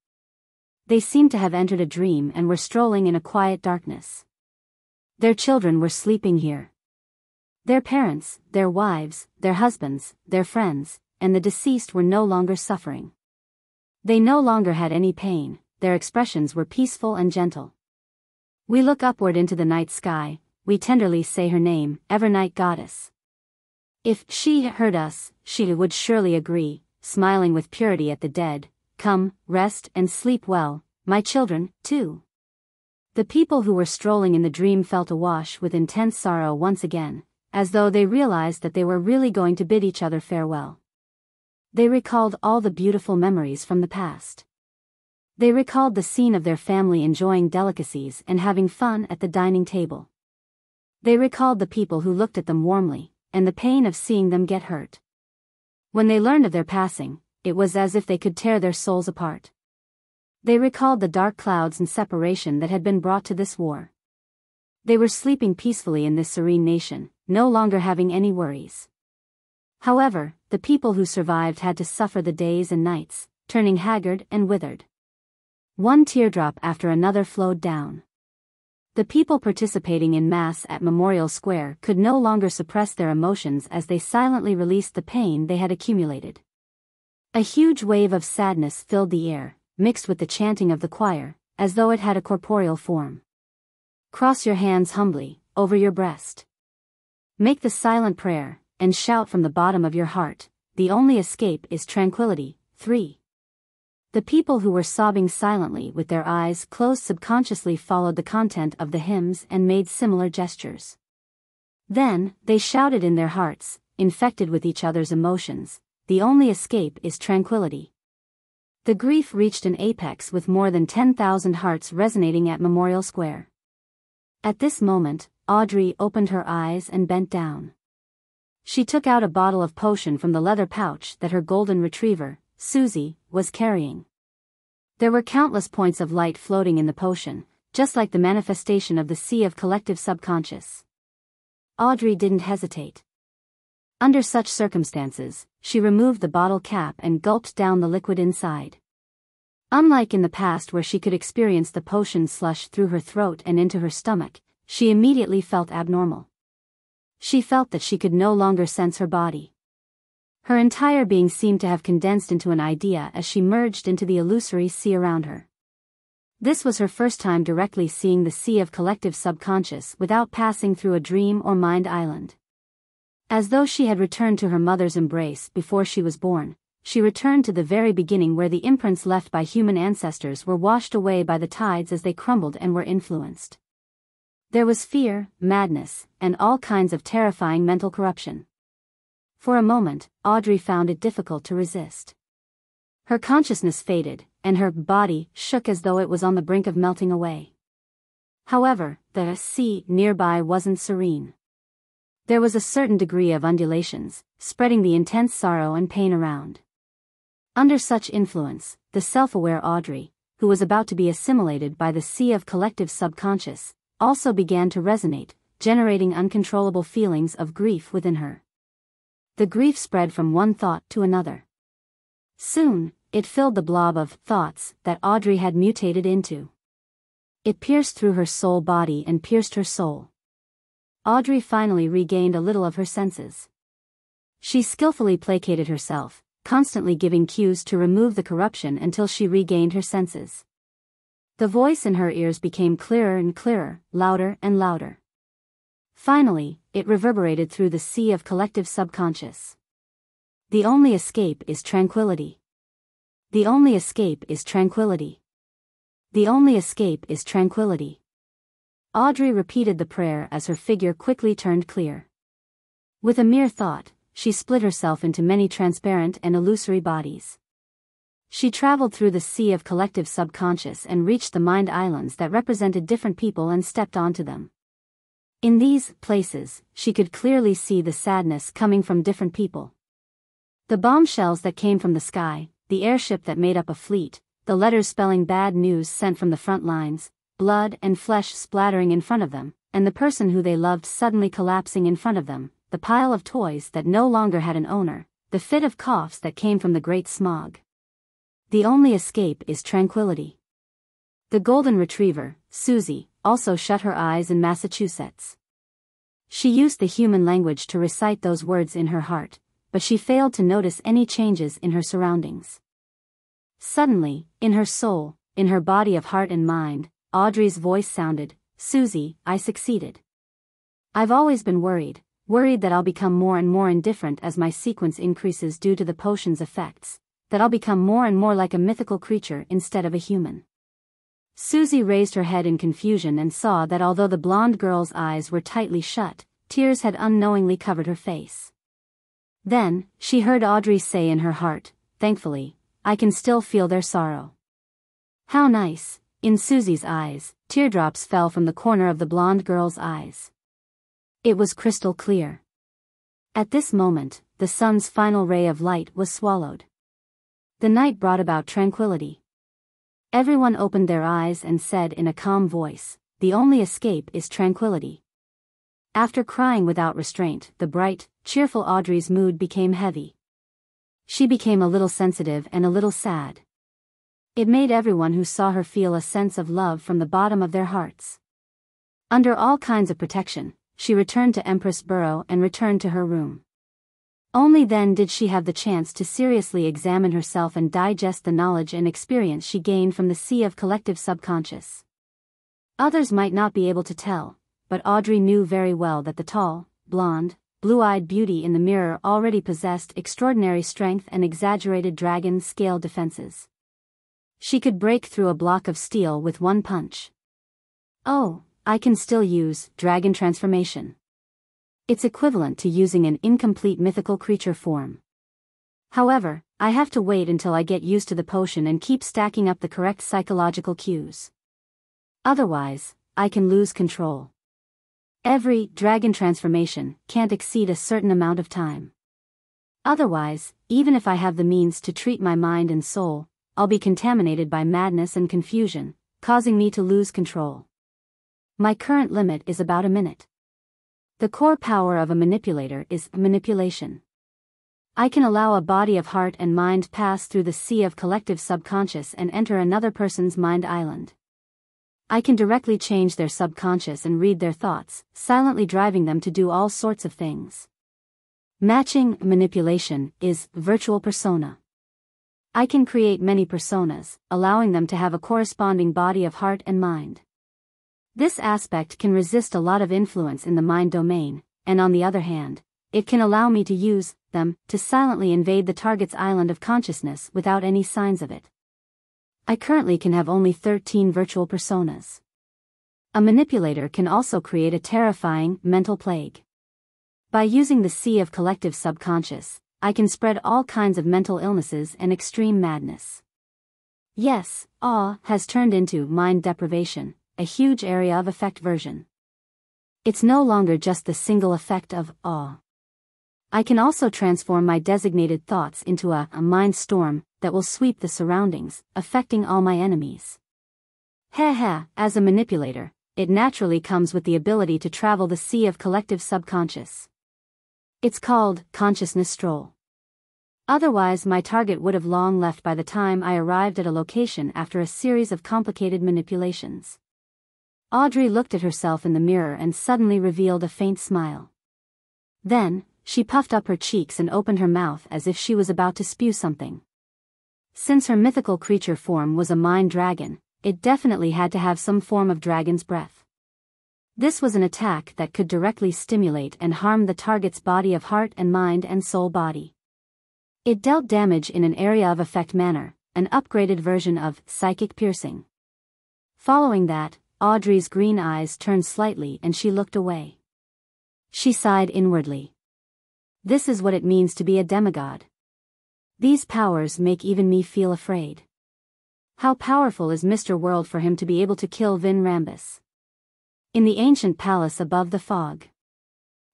They seemed to have entered a dream and were strolling in a quiet darkness. Their children were sleeping here. Their parents, their wives, their husbands, their friends, and the deceased were no longer suffering. They no longer had any pain, their expressions were peaceful and gentle. We look upward into the night sky, we tenderly say her name, ever-night goddess. If she heard us, she would surely agree, smiling with purity at the dead, come, rest and sleep well, my children, too. The people who were strolling in the dream felt awash with intense sorrow once again, as though they realized that they were really going to bid each other farewell. They recalled all the beautiful memories from the past. They recalled the scene of their family enjoying delicacies and having fun at the dining table. They recalled the people who looked at them warmly, and the pain of seeing them get hurt. When they learned of their passing, it was as if they could tear their souls apart. They recalled the dark clouds and separation that had been brought to this war. They were sleeping peacefully in this serene nation, no longer having any worries. However, the people who survived had to suffer the days and nights, turning haggard and withered. One teardrop after another flowed down. The people participating in Mass at Memorial Square could no longer suppress their emotions as they silently released the pain they had accumulated. A huge wave of sadness filled the air, mixed with the chanting of the choir, as though it had a corporeal form. Cross your hands humbly, over your breast. Make the silent prayer, and shout from the bottom of your heart, the only escape is tranquility. 3. The people who were sobbing silently with their eyes closed subconsciously followed the content of the hymns and made similar gestures. Then, they shouted in their hearts, infected with each other's emotions, the only escape is tranquility. The grief reached an apex with more than 10,000 hearts resonating at Memorial Square. At this moment, Audrey opened her eyes and bent down. She took out a bottle of potion from the leather pouch that her golden retriever, Susie, was carrying. There were countless points of light floating in the potion, just like the manifestation of the sea of collective subconscious. Audrey didn't hesitate. Under such circumstances, she removed the bottle cap and gulped down the liquid inside. Unlike in the past where she could experience the potion slush through her throat and into her stomach, she immediately felt abnormal. She felt that she could no longer sense her body. Her entire being seemed to have condensed into an idea as she merged into the illusory sea around her. This was her first time directly seeing the sea of collective subconscious without passing through a dream or mind island. As though she had returned to her mother's embrace before she was born, she returned to the very beginning where the imprints left by human ancestors were washed away by the tides as they crumbled and were influenced. There was fear, madness, and all kinds of terrifying mental corruption. For a moment, Audrey found it difficult to resist. Her consciousness faded, and her body shook as though it was on the brink of melting away. However, the sea nearby wasn't serene. There was a certain degree of undulations, spreading the intense sorrow and pain around. Under such influence, the self-aware Audrey, who was about to be assimilated by the sea of collective subconscious, also began to resonate, generating uncontrollable feelings of grief within her. The grief spread from one thought to another. Soon, it filled the blob of thoughts that Audrey had mutated into. It pierced through her soul body and pierced her soul. Audrey finally regained a little of her senses. She skillfully placated herself, constantly giving cues to remove the corruption until she regained her senses. The voice in her ears became clearer and clearer, louder and louder. Finally, it reverberated through the sea of collective subconscious. The only escape is tranquility. The only escape is tranquility. The only escape is tranquility. Audrey repeated the prayer as her figure quickly turned clear. With a mere thought, she split herself into many transparent and illusory bodies. She traveled through the sea of collective subconscious and reached the mind islands that represented different people and stepped onto them. In these places, she could clearly see the sadness coming from different people. The bombshells that came from the sky, the airship that made up a fleet, the letters spelling bad news sent from the front lines, blood and flesh splattering in front of them, and the person who they loved suddenly collapsing in front of them, the pile of toys that no longer had an owner, the fit of coughs that came from the great smog. The only escape is tranquility. The golden retriever, Susie, also shut her eyes in Massachusetts. She used the human language to recite those words in her heart, but she failed to notice any changes in her surroundings. Suddenly, in her soul, in her body of heart and mind, Audrey's voice sounded, "Susie, I succeeded. I've always been worried that I'll become more and more indifferent as my sequence increases due to the potion's effects, that I'll become more and more like a mythical creature instead of a human." Susie raised her head in confusion and saw that although the blonde girl's eyes were tightly shut, tears had unknowingly covered her face. Then, she heard Audrey say in her heart, "Thankfully, I can still feel their sorrow." How nice. In Susie's eyes, teardrops fell from the corner of the blonde girl's eyes. It was crystal clear. At this moment, the sun's final ray of light was swallowed. The night brought about tranquility. Everyone opened their eyes and said in a calm voice, "The only escape is tranquility." After crying without restraint, the bright, cheerful Audrey's mood became heavy. She became a little sensitive and a little sad. It made everyone who saw her feel a sense of love from the bottom of their hearts. Under all kinds of protection, she returned to Empress Borough and returned to her room. Only then did she have the chance to seriously examine herself and digest the knowledge and experience she gained from the sea of collective subconscious. Others might not be able to tell, but Audrey knew very well that the tall, blonde, blue-eyed beauty in the mirror already possessed extraordinary strength and exaggerated dragon-scale defenses. She could break through a block of steel with one punch. Oh, I can still use dragon transformation. It's equivalent to using an incomplete mythical creature form. However, I have to wait until I get used to the potion and keep stacking up the correct psychological cues. Otherwise, I can lose control. Every dragon transformation can't exceed a certain amount of time. Otherwise, even if I have the means to treat my mind and soul, I'll be contaminated by madness and confusion, causing me to lose control. My current limit is about a minute. The core power of a manipulator is manipulation. I can allow a body of heart and mind pass through the sea of collective subconscious and enter another person's mind island. I can directly change their subconscious and read their thoughts, silently driving them to do all sorts of things. Matching manipulation is virtual persona. I can create many personas, allowing them to have a corresponding body of heart and mind. This aspect can resist a lot of influence in the mind domain, and on the other hand, it can allow me to use them to silently invade the target's island of consciousness without any signs of it. I currently can have only 13 virtual personas. A manipulator can also create a terrifying mental plague. By using the sea of collective subconscious, I can spread all kinds of mental illnesses and extreme madness. Yes, awe has turned into mind deprivation, a huge area of effect version. It's no longer just the single effect of awe. I can also transform my designated thoughts into a mind storm that will sweep the surroundings, affecting all my enemies. As a manipulator, it naturally comes with the ability to travel the sea of collective subconscious. It's called consciousness stroll. Otherwise, my target would have long left by the time I arrived at a location after a series of complicated manipulations. Audrey looked at herself in the mirror and suddenly revealed a faint smile. Then, she puffed up her cheeks and opened her mouth as if she was about to spew something. Since her mythical creature form was a mind dragon, it definitely had to have some form of dragon's breath. This was an attack that could directly stimulate and harm the target's body of heart and mind and soul body. It dealt damage in an area of effect manner, an upgraded version of psychic piercing. Following that, Audrey's green eyes turned slightly and she looked away. She sighed inwardly. This is what it means to be a demigod. These powers make even me feel afraid. How powerful is Mr. World for him to be able to kill Vin Rambus? In the ancient palace above the fog.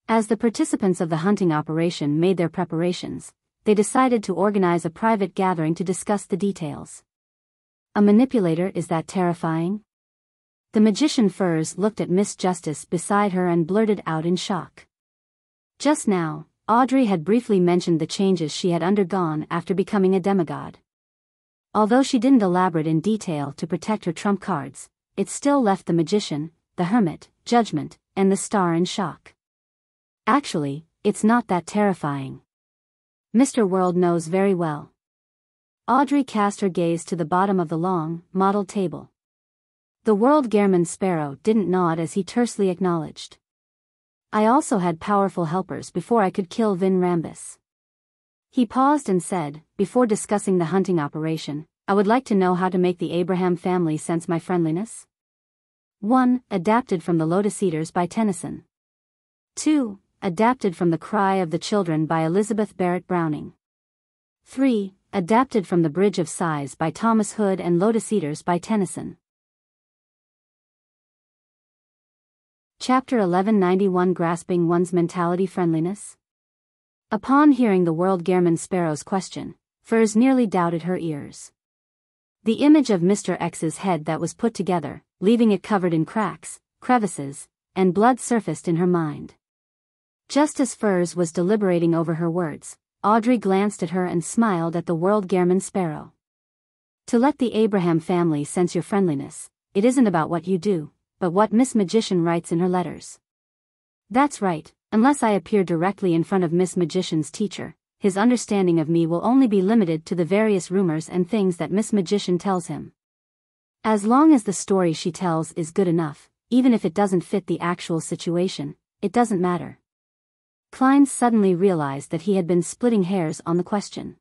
As the participants of the hunting operation made their preparations, they decided to organize a private gathering to discuss the details. A manipulator is that terrifying? The magician Furs looked at Miss Justice beside her and blurted out in shock. Just now, Audrey had briefly mentioned the changes she had undergone after becoming a demigod. Although she didn't elaborate in detail to protect her trump cards, it still left the magician, the hermit, judgment, and the star in shock. Actually, it's not that terrifying. Mr. World knows very well. Audrey cast her gaze to the bottom of the long, mottled table. The World Gehrman Sparrow didn't nod as he tersely acknowledged. I also had powerful helpers before I could kill Vin Rambus. He paused and said, before discussing the hunting operation, I would like to know how to make the Abraham family sense my friendliness. 1. Adapted from The Lotus Eaters by Tennyson. 2. Adapted from The Cry of the Children by Elizabeth Barrett Browning. 3. Adapted from The Bridge of Sighs by Thomas Hood and Lotus Eaters by Tennyson. Chapter 1191 Grasping One's Mentality Friendliness. Upon hearing the World Gehrman Sparrow's question, Furs nearly doubted her ears. The image of Mr. X's head that was put together, leaving it covered in cracks, crevices, and blood surfaced in her mind. Just as Furs was deliberating over her words, Audrey glanced at her and smiled at the World Gehrman Sparrow. To let the Abraham family sense your friendliness, it isn't about what you do, but what Miss Magician writes in her letters. That's right, unless I appear directly in front of Miss Magician's teacher, his understanding of me will only be limited to the various rumors and things that Miss Magician tells him. As long as the story she tells is good enough, even if it doesn't fit the actual situation, it doesn't matter. Klein suddenly realized that he had been splitting hairs on the question.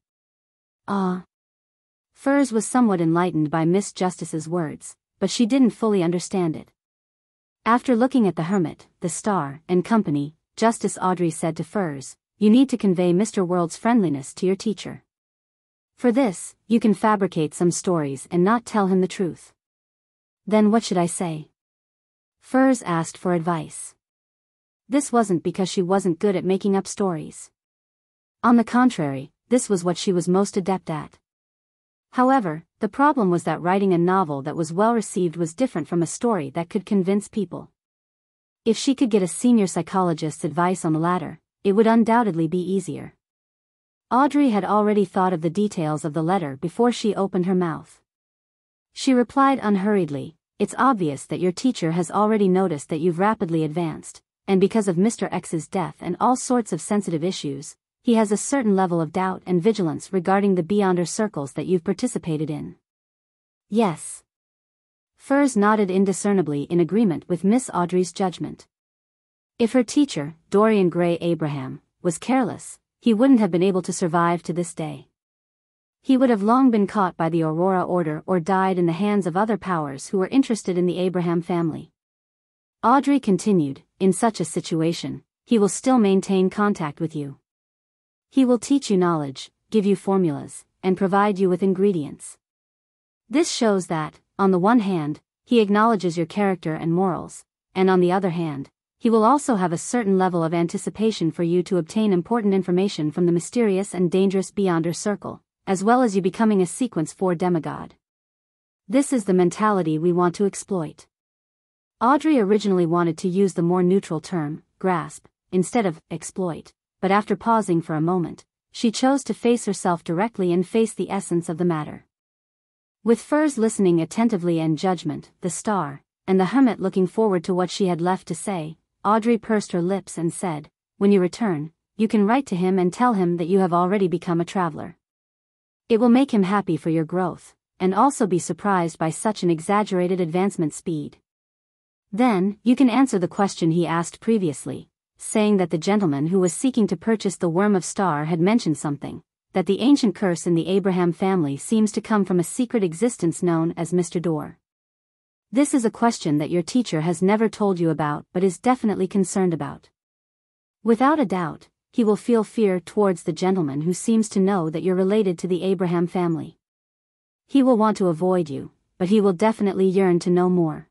Furs was somewhat enlightened by Miss Justice's words, but she didn't fully understand it. After looking at the hermit, the star, and company, Justice Audrey said to Furs, you need to convey Mr. World's friendliness to your teacher. For this, you can fabricate some stories and not tell him the truth. Then what should I say? Furs asked for advice. This wasn't because she wasn't good at making up stories. On the contrary, this was what she was most adept at. However, the problem was that writing a novel that was well received was different from a story that could convince people. If she could get a senior psychologist's advice on the latter, it would undoubtedly be easier. Audrey had already thought of the details of the letter before she opened her mouth. She replied unhurriedly, it's obvious that your teacher has already noticed that you've rapidly advanced, and because of Mr. X's death and all sorts of sensitive issues, he has a certain level of doubt and vigilance regarding the Beyonder circles that you've participated in. Yes. Furs nodded indiscernibly in agreement with Miss Audrey's judgment. If her teacher, Dorian Gray Abraham, was careless, he wouldn't have been able to survive to this day. He would have long been caught by the Aurora Order or died in the hands of other powers who were interested in the Abraham family. Audrey continued, in such a situation, he will still maintain contact with you. He will teach you knowledge, give you formulas, and provide you with ingredients. This shows that, on the one hand, he acknowledges your character and morals, and on the other hand, he will also have a certain level of anticipation for you to obtain important information from the mysterious and dangerous Beyonder circle, as well as you becoming a Sequence 4 demigod. This is the mentality we want to exploit. Audrey originally wanted to use the more neutral term, grasp, instead of exploit, but after pausing for a moment, she chose to face herself directly and face the essence of the matter. With Furs listening attentively and judgment, the star, and the hermit looking forward to what she had left to say, Audrey pursed her lips and said, when you return, you can write to him and tell him that you have already become a traveler. It will make him happy for your growth, and also be surprised by such an exaggerated advancement speed. Then, you can answer the question he asked previously, saying that the gentleman who was seeking to purchase the Worm of Star had mentioned something, that the ancient curse in the Abraham family seems to come from a secret existence known as Mr. Door. This is a question that your teacher has never told you about but is definitely concerned about. Without a doubt, he will feel fear towards the gentleman who seems to know that you're related to the Abraham family. He will want to avoid you, but he will definitely yearn to know more.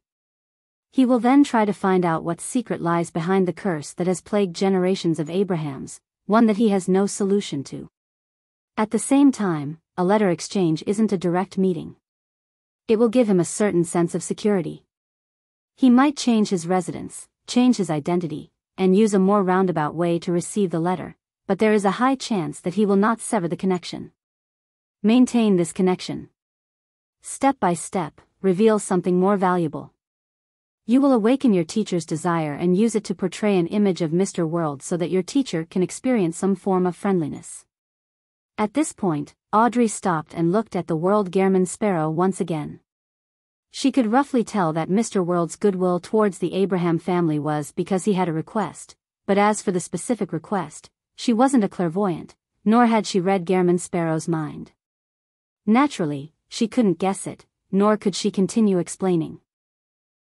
He will then try to find out what secret lies behind the curse that has plagued generations of Abrahams, one that he has no solution to. At the same time, a letter exchange isn't a direct meeting. It will give him a certain sense of security. He might change his residence, change his identity, and use a more roundabout way to receive the letter, but there is a high chance that he will not sever the connection. Maintain this connection. step by step, reveals something more valuable. You will awaken your teacher's desire and use it to portray an image of Mr. World so that your teacher can experience some form of friendliness. At this point, Audrey stopped and looked at the World Gehrman Sparrow once again. She could roughly tell that Mr. World's goodwill towards the Abraham family was because he had a request, but as for the specific request, she wasn't a clairvoyant, nor had she read Gehrman Sparrow's mind. Naturally, she couldn't guess it, nor could she continue explaining.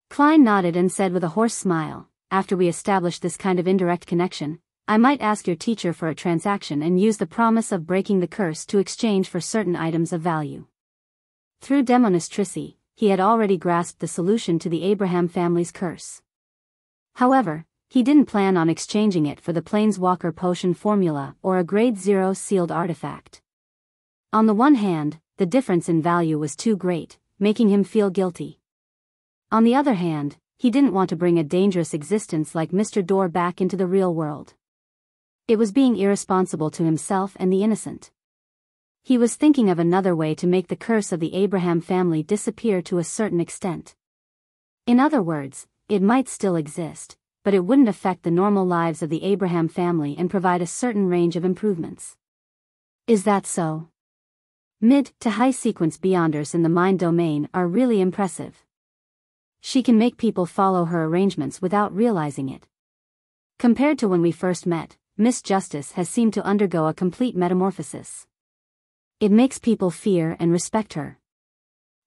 Klein nodded and said with a hoarse smile, "After we establish this kind of indirect connection, I might ask your teacher for a transaction and use the promise of breaking the curse to exchange for certain items of value." Through demonostricy, he had already grasped the solution to the Abraham family's curse. However, he didn't plan on exchanging it for the Planeswalker potion formula or a Grade 0 sealed artifact. On the one hand, the difference in value was too great, making him feel guilty. On the other hand, he didn't want to bring a dangerous existence like Mr. Dorr back into the real world. It was being irresponsible to himself and the innocent. He was thinking of another way to make the curse of the Abraham family disappear to a certain extent. In other words, it might still exist, but it wouldn't affect the normal lives of the Abraham family and provide a certain range of improvements. Is that so? Mid to high sequence Beyonders in the mind domain are really impressive. She can make people follow her arrangements without realizing it. Compared to when we first met, Miss Justice has seemed to undergo a complete metamorphosis. It makes people fear and respect her.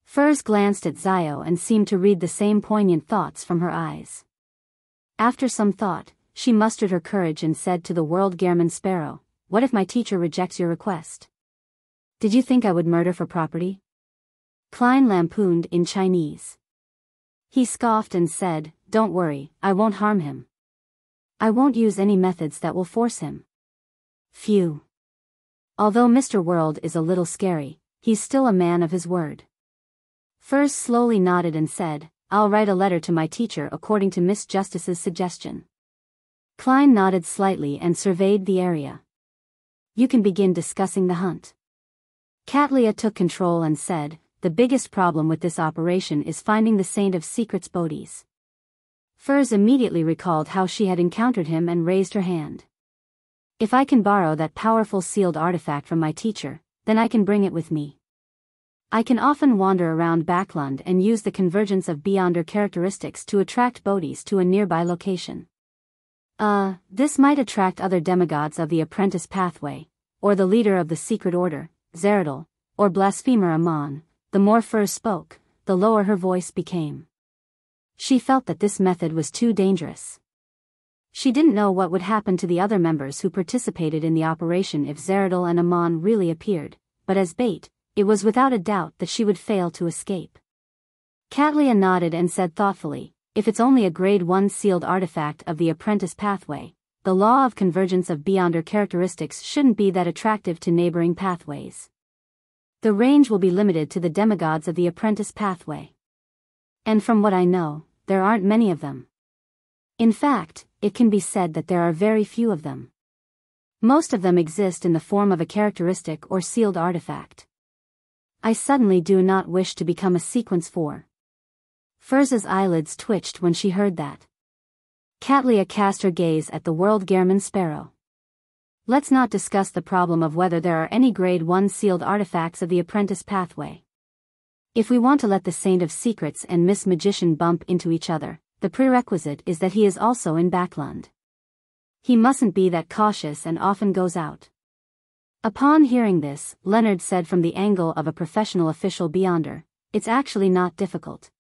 Furs glanced at Zio and seemed to read the same poignant thoughts from her eyes. After some thought, she mustered her courage and said to the World Gehrman Sparrow, "What if my teacher rejects your request? Did you think I would murder for property?" Klein lampooned in Chinese. He scoffed and said, "Don't worry, I won't harm him. I won't use any methods that will force him." Phew. Although Mr. World is a little scary, he's still a man of his word. Furs slowly nodded and said, "I'll write a letter to my teacher according to Miss Justice's suggestion." Klein nodded slightly and surveyed the area. "You can begin discussing the hunt." Katlia took control and said, "The biggest problem with this operation is finding the Saint of Secrets Bodhi's." Furs immediately recalled how she had encountered him and raised her hand. "If I can borrow that powerful sealed artifact from my teacher, then I can bring it with me. I can often wander around Backland and use the convergence of Beyonder characteristics to attract Bodhis to a nearby location. This might attract other demigods of the apprentice pathway, or the leader of the secret order, Zeradal, or blasphemer Amon." The more Furs spoke, the lower her voice became. She felt that this method was too dangerous. She didn't know what would happen to the other members who participated in the operation if Zeradal and Amon really appeared, but as bait, it was without a doubt that she would fail to escape. Katlia nodded and said thoughtfully, "If it's only a Grade 1 sealed artifact of the apprentice pathway, the law of convergence of Beyonder characteristics shouldn't be that attractive to neighboring pathways. The range will be limited to the demigods of the apprentice pathway. And from what I know, there aren't many of them. In fact, it can be said that there are very few of them. Most of them exist in the form of a characteristic or sealed artifact. I suddenly do not wish to become a sequence 4. Furs's eyelids twitched when she heard that. Katlia cast her gaze at the World Gehrman Sparrow. "Let's not discuss the problem of whether there are any Grade 1 sealed artifacts of the apprentice pathway. If we want to let the Saint of Secrets and Miss Magician bump into each other, the prerequisite is that he is also in Backland. He mustn't be that cautious and often goes out." Upon hearing this, Leonard said from the angle of a professional official Beyonder, "It's actually not difficult.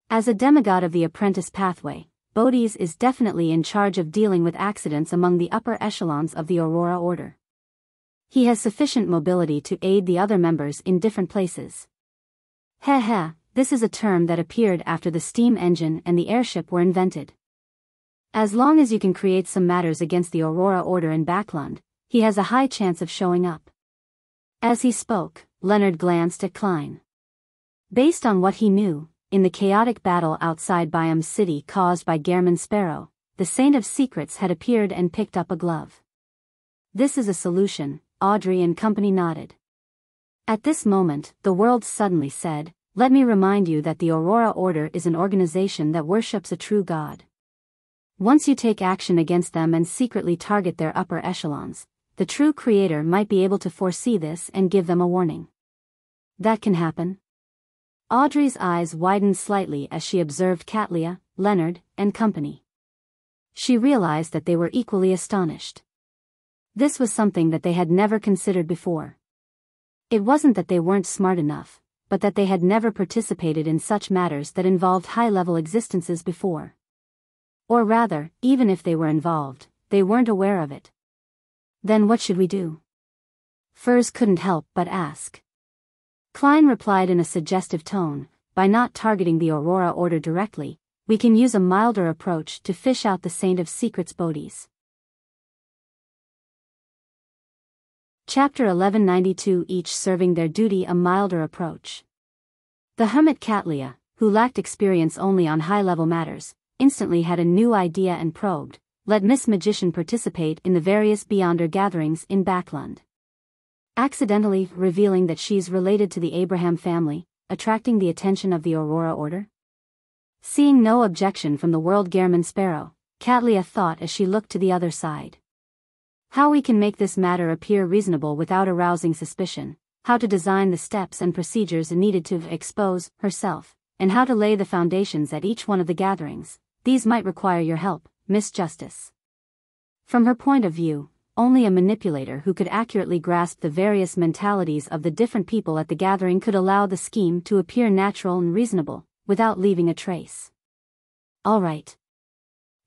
As a demigod of the apprentice pathway, Bodhi's is definitely in charge of dealing with accidents among the upper echelons of the Aurora Order. He has sufficient mobility to aid the other members in different places." This is a term that appeared after the steam engine and the airship were invented. As long as you can create some matters against the Aurora Order in Backland, he has a high chance of showing up. As he spoke, Leonard glanced at Klein. Based on what he knew, in the chaotic battle outside Biyao City caused by Gehrman Sparrow, the Saint of Secrets had appeared and picked up a glove. "This is a solution," Audrey and company nodded. At this moment, the world suddenly said, "Let me remind you that the Aurora Order is an organization that worships a true God. Once you take action against them and secretly target their upper echelons, the true creator might be able to foresee this and give them a warning." That can happen? Audrey's eyes widened slightly as she observed Katlia, Leonard, and company. She realized that they were equally astonished. This was something that they had never considered before. It wasn't that they weren't smart enough, but that they had never participated in such matters that involved high-level existences before. Or rather, even if they were involved, they weren't aware of it. Then what should we do? Furs couldn't help but ask. Klein replied in a suggestive tone, "By not targeting the Aurora Order directly, we can use a milder approach to fish out the Saint of Secrets bodies." Chapter 1192 Each serving their duty. A milder approach. The hermit Katlia, who lacked experience only on high-level matters, instantly had a new idea and probed, "Let Miss Magician participate in the various Beyonder gatherings in Backlund. Accidentally revealing that she's related to the Abraham family, attracting the attention of the Aurora Order?" Seeing no objection from the World Gehrman Sparrow, Katlia thought as she looked to the other side. How we can make this matter appear reasonable without arousing suspicion, how to design the steps and procedures needed to expose herself, and how to lay the foundations at each one of the gatherings, these might require your help, Miss Justice. From her point of view, only a manipulator who could accurately grasp the various mentalities of the different people at the gathering could allow the scheme to appear natural and reasonable, without leaving a trace. All right.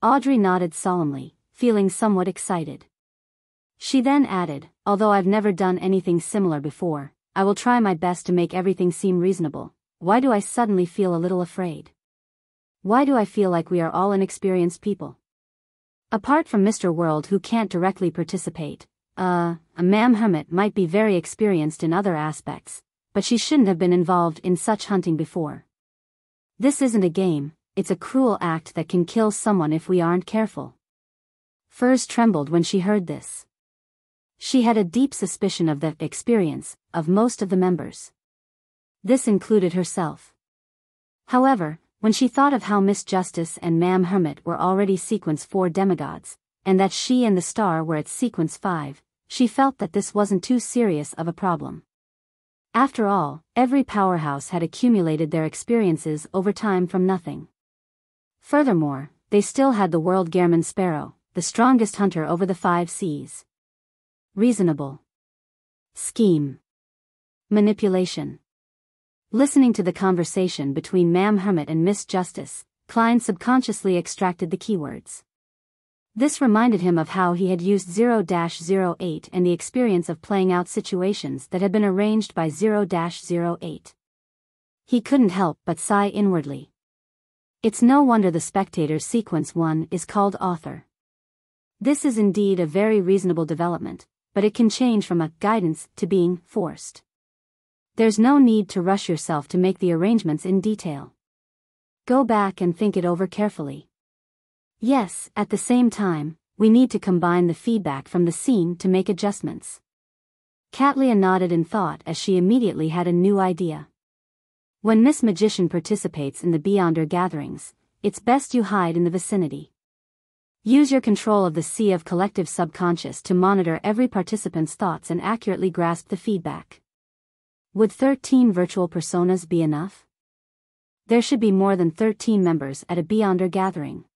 Audrey nodded solemnly, feeling somewhat excited. She then added, "Although I've never done anything similar before, I will try my best to make everything seem reasonable. Why do I suddenly feel a little afraid? Why do I feel like we are all inexperienced people? Apart from Mr. World, who can't directly participate, Ma'am Hermit might be very experienced in other aspects, but she shouldn't have been involved in such hunting before. This isn't a game, it's a cruel act that can kill someone if we aren't careful." Furs trembled when she heard this. She had a deep suspicion of the experience of most of the members. This included herself. However, when she thought of how Miss Justice and Ma'am Hermit were already sequence 4 demigods, and that she and the star were at sequence 5, she felt that this wasn't too serious of a problem. After all, every powerhouse had accumulated their experiences over time from nothing. Furthermore, they still had the World Gehrman Sparrow, the strongest hunter over the 5 seas. Reasonable. Scheme. Manipulation. Listening to the conversation between Ma'am Hermit and Miss Justice, Klein subconsciously extracted the keywords. This reminded him of how he had used 0-08 and the experience of playing out situations that had been arranged by 0-08. He couldn't help but sigh inwardly. It's no wonder the spectator's sequence 1 is called author. This is indeed a very reasonable development, but it can change from a guidance to being forced. There's no need to rush yourself to make the arrangements in detail. Go back and think it over carefully. Yes, at the same time, we need to combine the feedback from the scene to make adjustments. Katlia nodded in thought as she immediately had a new idea. When Miss Magician participates in the Beyonder gatherings, it's best you hide in the vicinity. Use your control of the sea of collective subconscious to monitor every participant's thoughts and accurately grasp the feedback. Would 13 virtual personas be enough? There should be more than 13 members at a Beyonder gathering.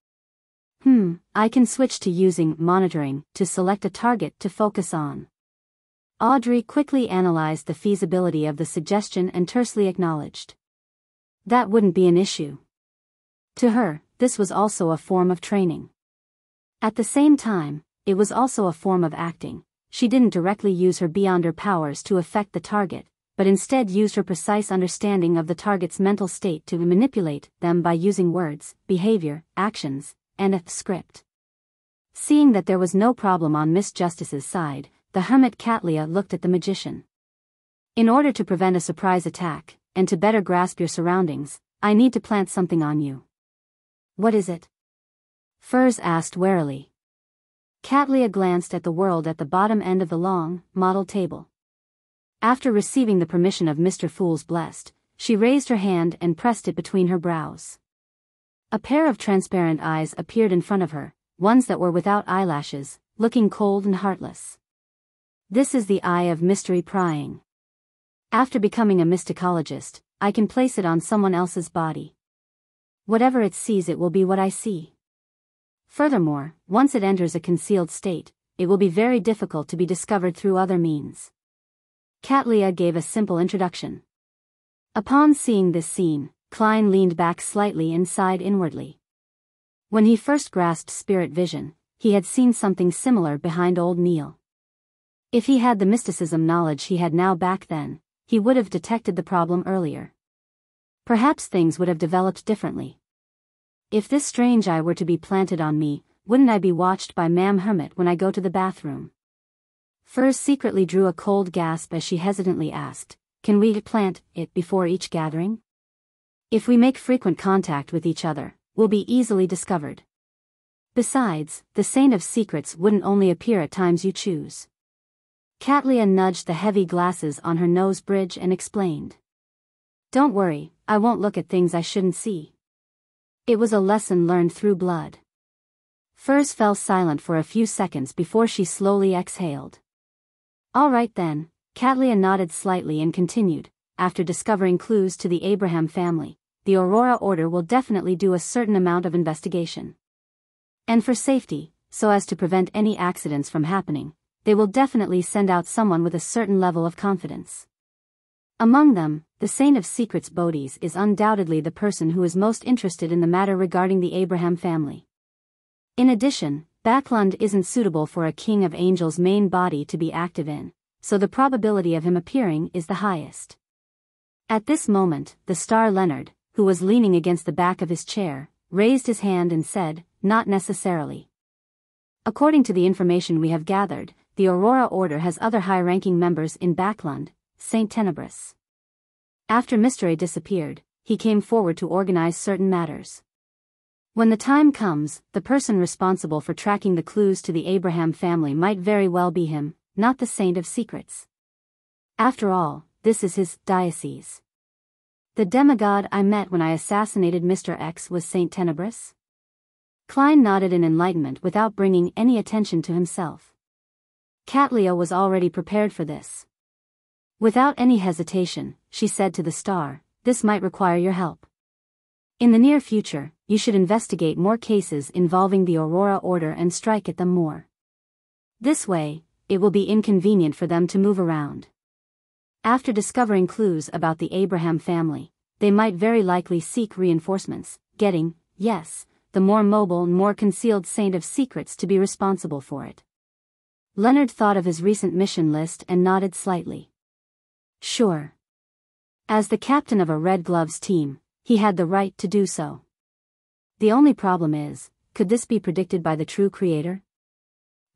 I can switch to using monitoring to select a target to focus on. Audrey quickly analyzed the feasibility of the suggestion and tersely acknowledged. That wouldn't be an issue. To her, this was also a form of training. At the same time, it was also a form of acting. She didn't directly use her Beyonder powers to affect the target, but instead used her precise understanding of the target's mental state to manipulate them by using words, behavior, actions, and a script. Seeing that there was no problem on Miss Justice's side, the hermit Katlia looked at the magician. "In order to prevent a surprise attack, and to better grasp your surroundings, I need to plant something on you." "What is it?" Furs asked warily. Katlia glanced at the world at the bottom end of the long, model table. After receiving the permission of Mr. Fool's Blessed, she raised her hand and pressed it between her brows. A pair of transparent eyes appeared in front of her, ones that were without eyelashes, looking cold and heartless. This is the eye of mystery prying. After becoming a mysticologist, I can place it on someone else's body. Whatever it sees, it will be what I see. Furthermore, once it enters a concealed state, it will be very difficult to be discovered through other means. Katlia gave a simple introduction. Upon seeing this scene, Klein leaned back slightly and sighed inwardly. When he first grasped spirit vision, he had seen something similar behind old Neil. If he had the mysticism knowledge he had now back then, he would have detected the problem earlier. Perhaps things would have developed differently. If this strange eye were to be planted on me, wouldn't I be watched by Ma'am Hermit when I go to the bathroom? Furs secretly drew a cold gasp as she hesitantly asked, "Can we plant it before each gathering? If we make frequent contact with each other, we'll be easily discovered. Besides, the Saint of Secrets wouldn't only appear at times you choose." Katlia nudged the heavy glasses on her nose bridge and explained. "Don't worry, I won't look at things I shouldn't see." It was a lesson learned through blood. Furs fell silent for a few seconds before she slowly exhaled. "All right then," Katlia nodded slightly and continued, "after discovering clues to the Abraham family, the Aurora Order will definitely do a certain amount of investigation. And for safety, so as to prevent any accidents from happening, they will definitely send out someone with a certain level of confidence. Among them, the Saint of Secrets Bodis is undoubtedly the person who is most interested in the matter regarding the Abraham family. In addition, Backlund isn't suitable for a King of Angels' main body to be active in, so the probability of him appearing is the highest." At this moment, the star Leonard, who was leaning against the back of his chair, raised his hand and said, "Not necessarily. According to the information we have gathered, the Aurora Order has other high-ranking members in Backlund, Saint Tenebris. After Mr. A disappeared, he came forward to organize certain matters. When the time comes, the person responsible for tracking the clues to the Abraham family might very well be him, not the Saint of Secrets. After all, this is his diocese. The demigod I met when I assassinated Mr. X was Saint Tenebris?" Klein nodded in enlightenment without bringing any attention to himself. Katlia was already prepared for this. Without any hesitation, she said to the star, "This might require your help. In the near future, you should investigate more cases involving the Aurora Order and strike at them more. This way, it will be inconvenient for them to move around. After discovering clues about the Abraham family, they might very likely seek reinforcements, getting, yes, the more mobile and more concealed Saint of Secrets to be responsible for it." Leonard thought of his recent mission list and nodded slightly. Sure. As the captain of a Red Gloves team, he had the right to do so. The only problem is, could this be predicted by the true creator?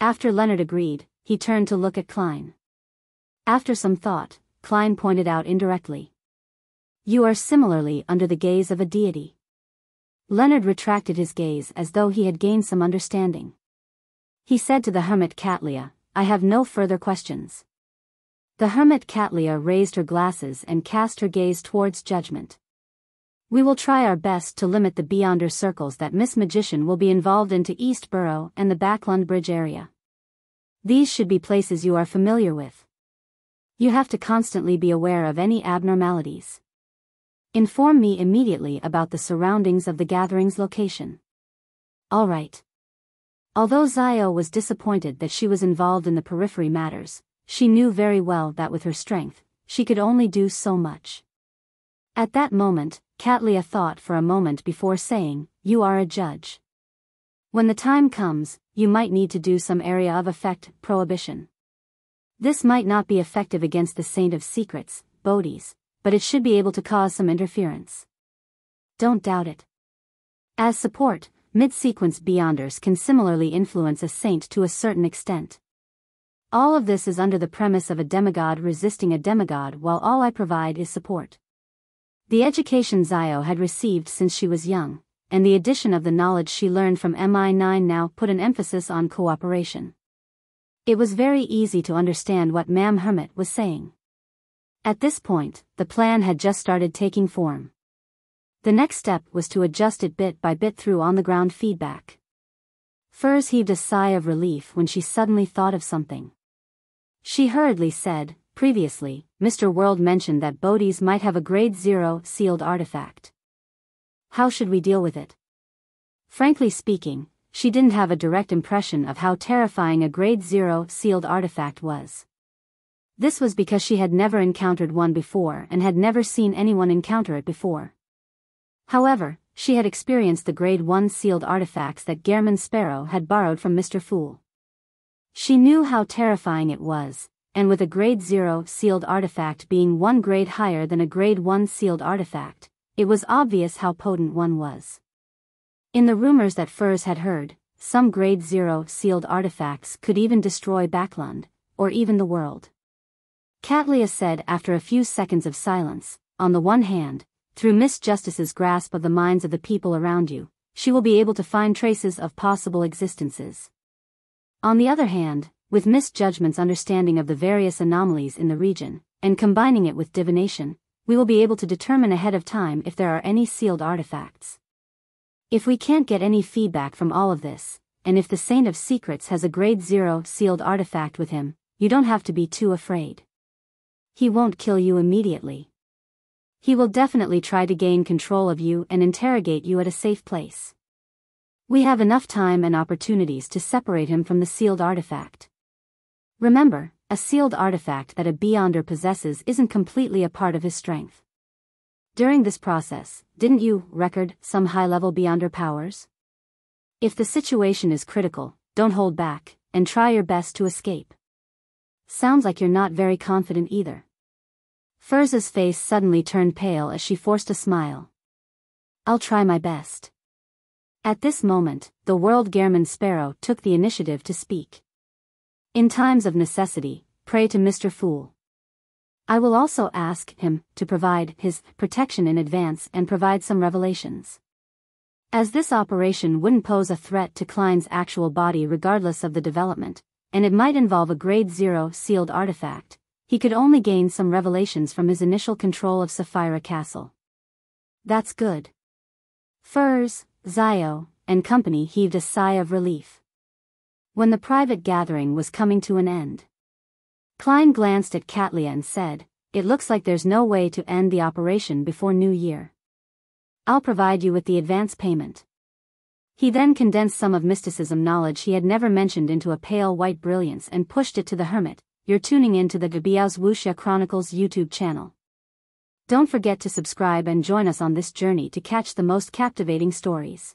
After Leonard agreed, he turned to look at Klein. After some thought, Klein pointed out indirectly. "You are similarly under the gaze of a deity." Leonard retracted his gaze as though he had gained some understanding. He said to the hermit Katlia, "I have no further questions." The hermit Katlia raised her glasses and cast her gaze towards Judgment. "We will try our best to limit the Beyonder circles that Miss Magician will be involved into East Borough and the Backlund Bridge area. These should be places you are familiar with. You have to constantly be aware of any abnormalities. Inform me immediately about the surroundings of the gathering's location." "All right." Although Zio was disappointed that she was involved in the periphery matters, she knew very well that with her strength, she could only do so much. At that moment, Katlia thought for a moment before saying, "You are a judge. When the time comes, you might need to do some area of effect prohibition. This might not be effective against the Saint of Secrets, Bodis, but it should be able to cause some interference. Don't doubt it. As support, mid-sequence Beyonders can similarly influence a saint to a certain extent. All of this is under the premise of a demigod resisting a demigod, while all I provide is support." The education Zio had received since she was young, and the addition of the knowledge she learned from MI9 now put an emphasis on cooperation. It was very easy to understand what Ma'am Hermit was saying. At this point, the plan had just started taking form. The next step was to adjust it bit by bit through on-the-ground feedback. Furs heaved a sigh of relief when she suddenly thought of something. She hurriedly said, "Previously, Mr. World mentioned that Bodhis might have a grade 0 sealed artifact. How should we deal with it?" Frankly speaking, she didn't have a direct impression of how terrifying a grade 0 sealed artifact was. This was because she had never encountered one before and had never seen anyone encounter it before. However, she had experienced the grade 1 sealed artifacts that Gehrman Sparrow had borrowed from Mr. Fool. She knew how terrifying it was, and with a grade 0 sealed artifact being one grade higher than a grade 1 sealed artifact, it was obvious how potent one was. In the rumors that Furs had heard, some grade 0 sealed artifacts could even destroy Backland, or even the world. Katlia said after a few seconds of silence, "On the one hand, through Miss Justice's grasp of the minds of the people around you, she will be able to find traces of possible existences. On the other hand, with Miss Judgment's understanding of the various anomalies in the region, and combining it with divination, we will be able to determine ahead of time if there are any sealed artifacts. If we can't get any feedback from all of this, and if the Saint of Secrets has a grade 0 sealed artifact with him, you don't have to be too afraid. He won't kill you immediately. He will definitely try to gain control of you and interrogate you at a safe place. We have enough time and opportunities to separate him from the sealed artifact. Remember, a sealed artifact that a Beyonder possesses isn't completely a part of his strength. During this process, didn't you record some high-level Beyonder powers? If the situation is critical, don't hold back, and try your best to escape." Sounds like you're not very confident either. Furz's face suddenly turned pale as she forced a smile. "I'll try my best." At this moment, the World Gehrman Sparrow took the initiative to speak. "In times of necessity, pray to Mr. Fool. I will also ask him to provide his protection in advance and provide some revelations. As this operation wouldn't pose a threat to Klein's actual body regardless of the development, and it might involve a grade 0 sealed artifact, he could only gain some revelations from his initial control of Sapphira Castle." "That's good." Furs, Zio, and company heaved a sigh of relief. When the private gathering was coming to an end, Klein glanced at Katlia and said, "It looks like there's no way to end the operation before New Year. I'll provide you with the advance payment." He then condensed some of mysticism knowledge he had never mentioned into a pale white brilliance and pushed it to the hermit. "You're tuning in to the Biyao's Wuxia Chronicles YouTube channel. Don't forget to subscribe and join us on this journey to catch the most captivating stories.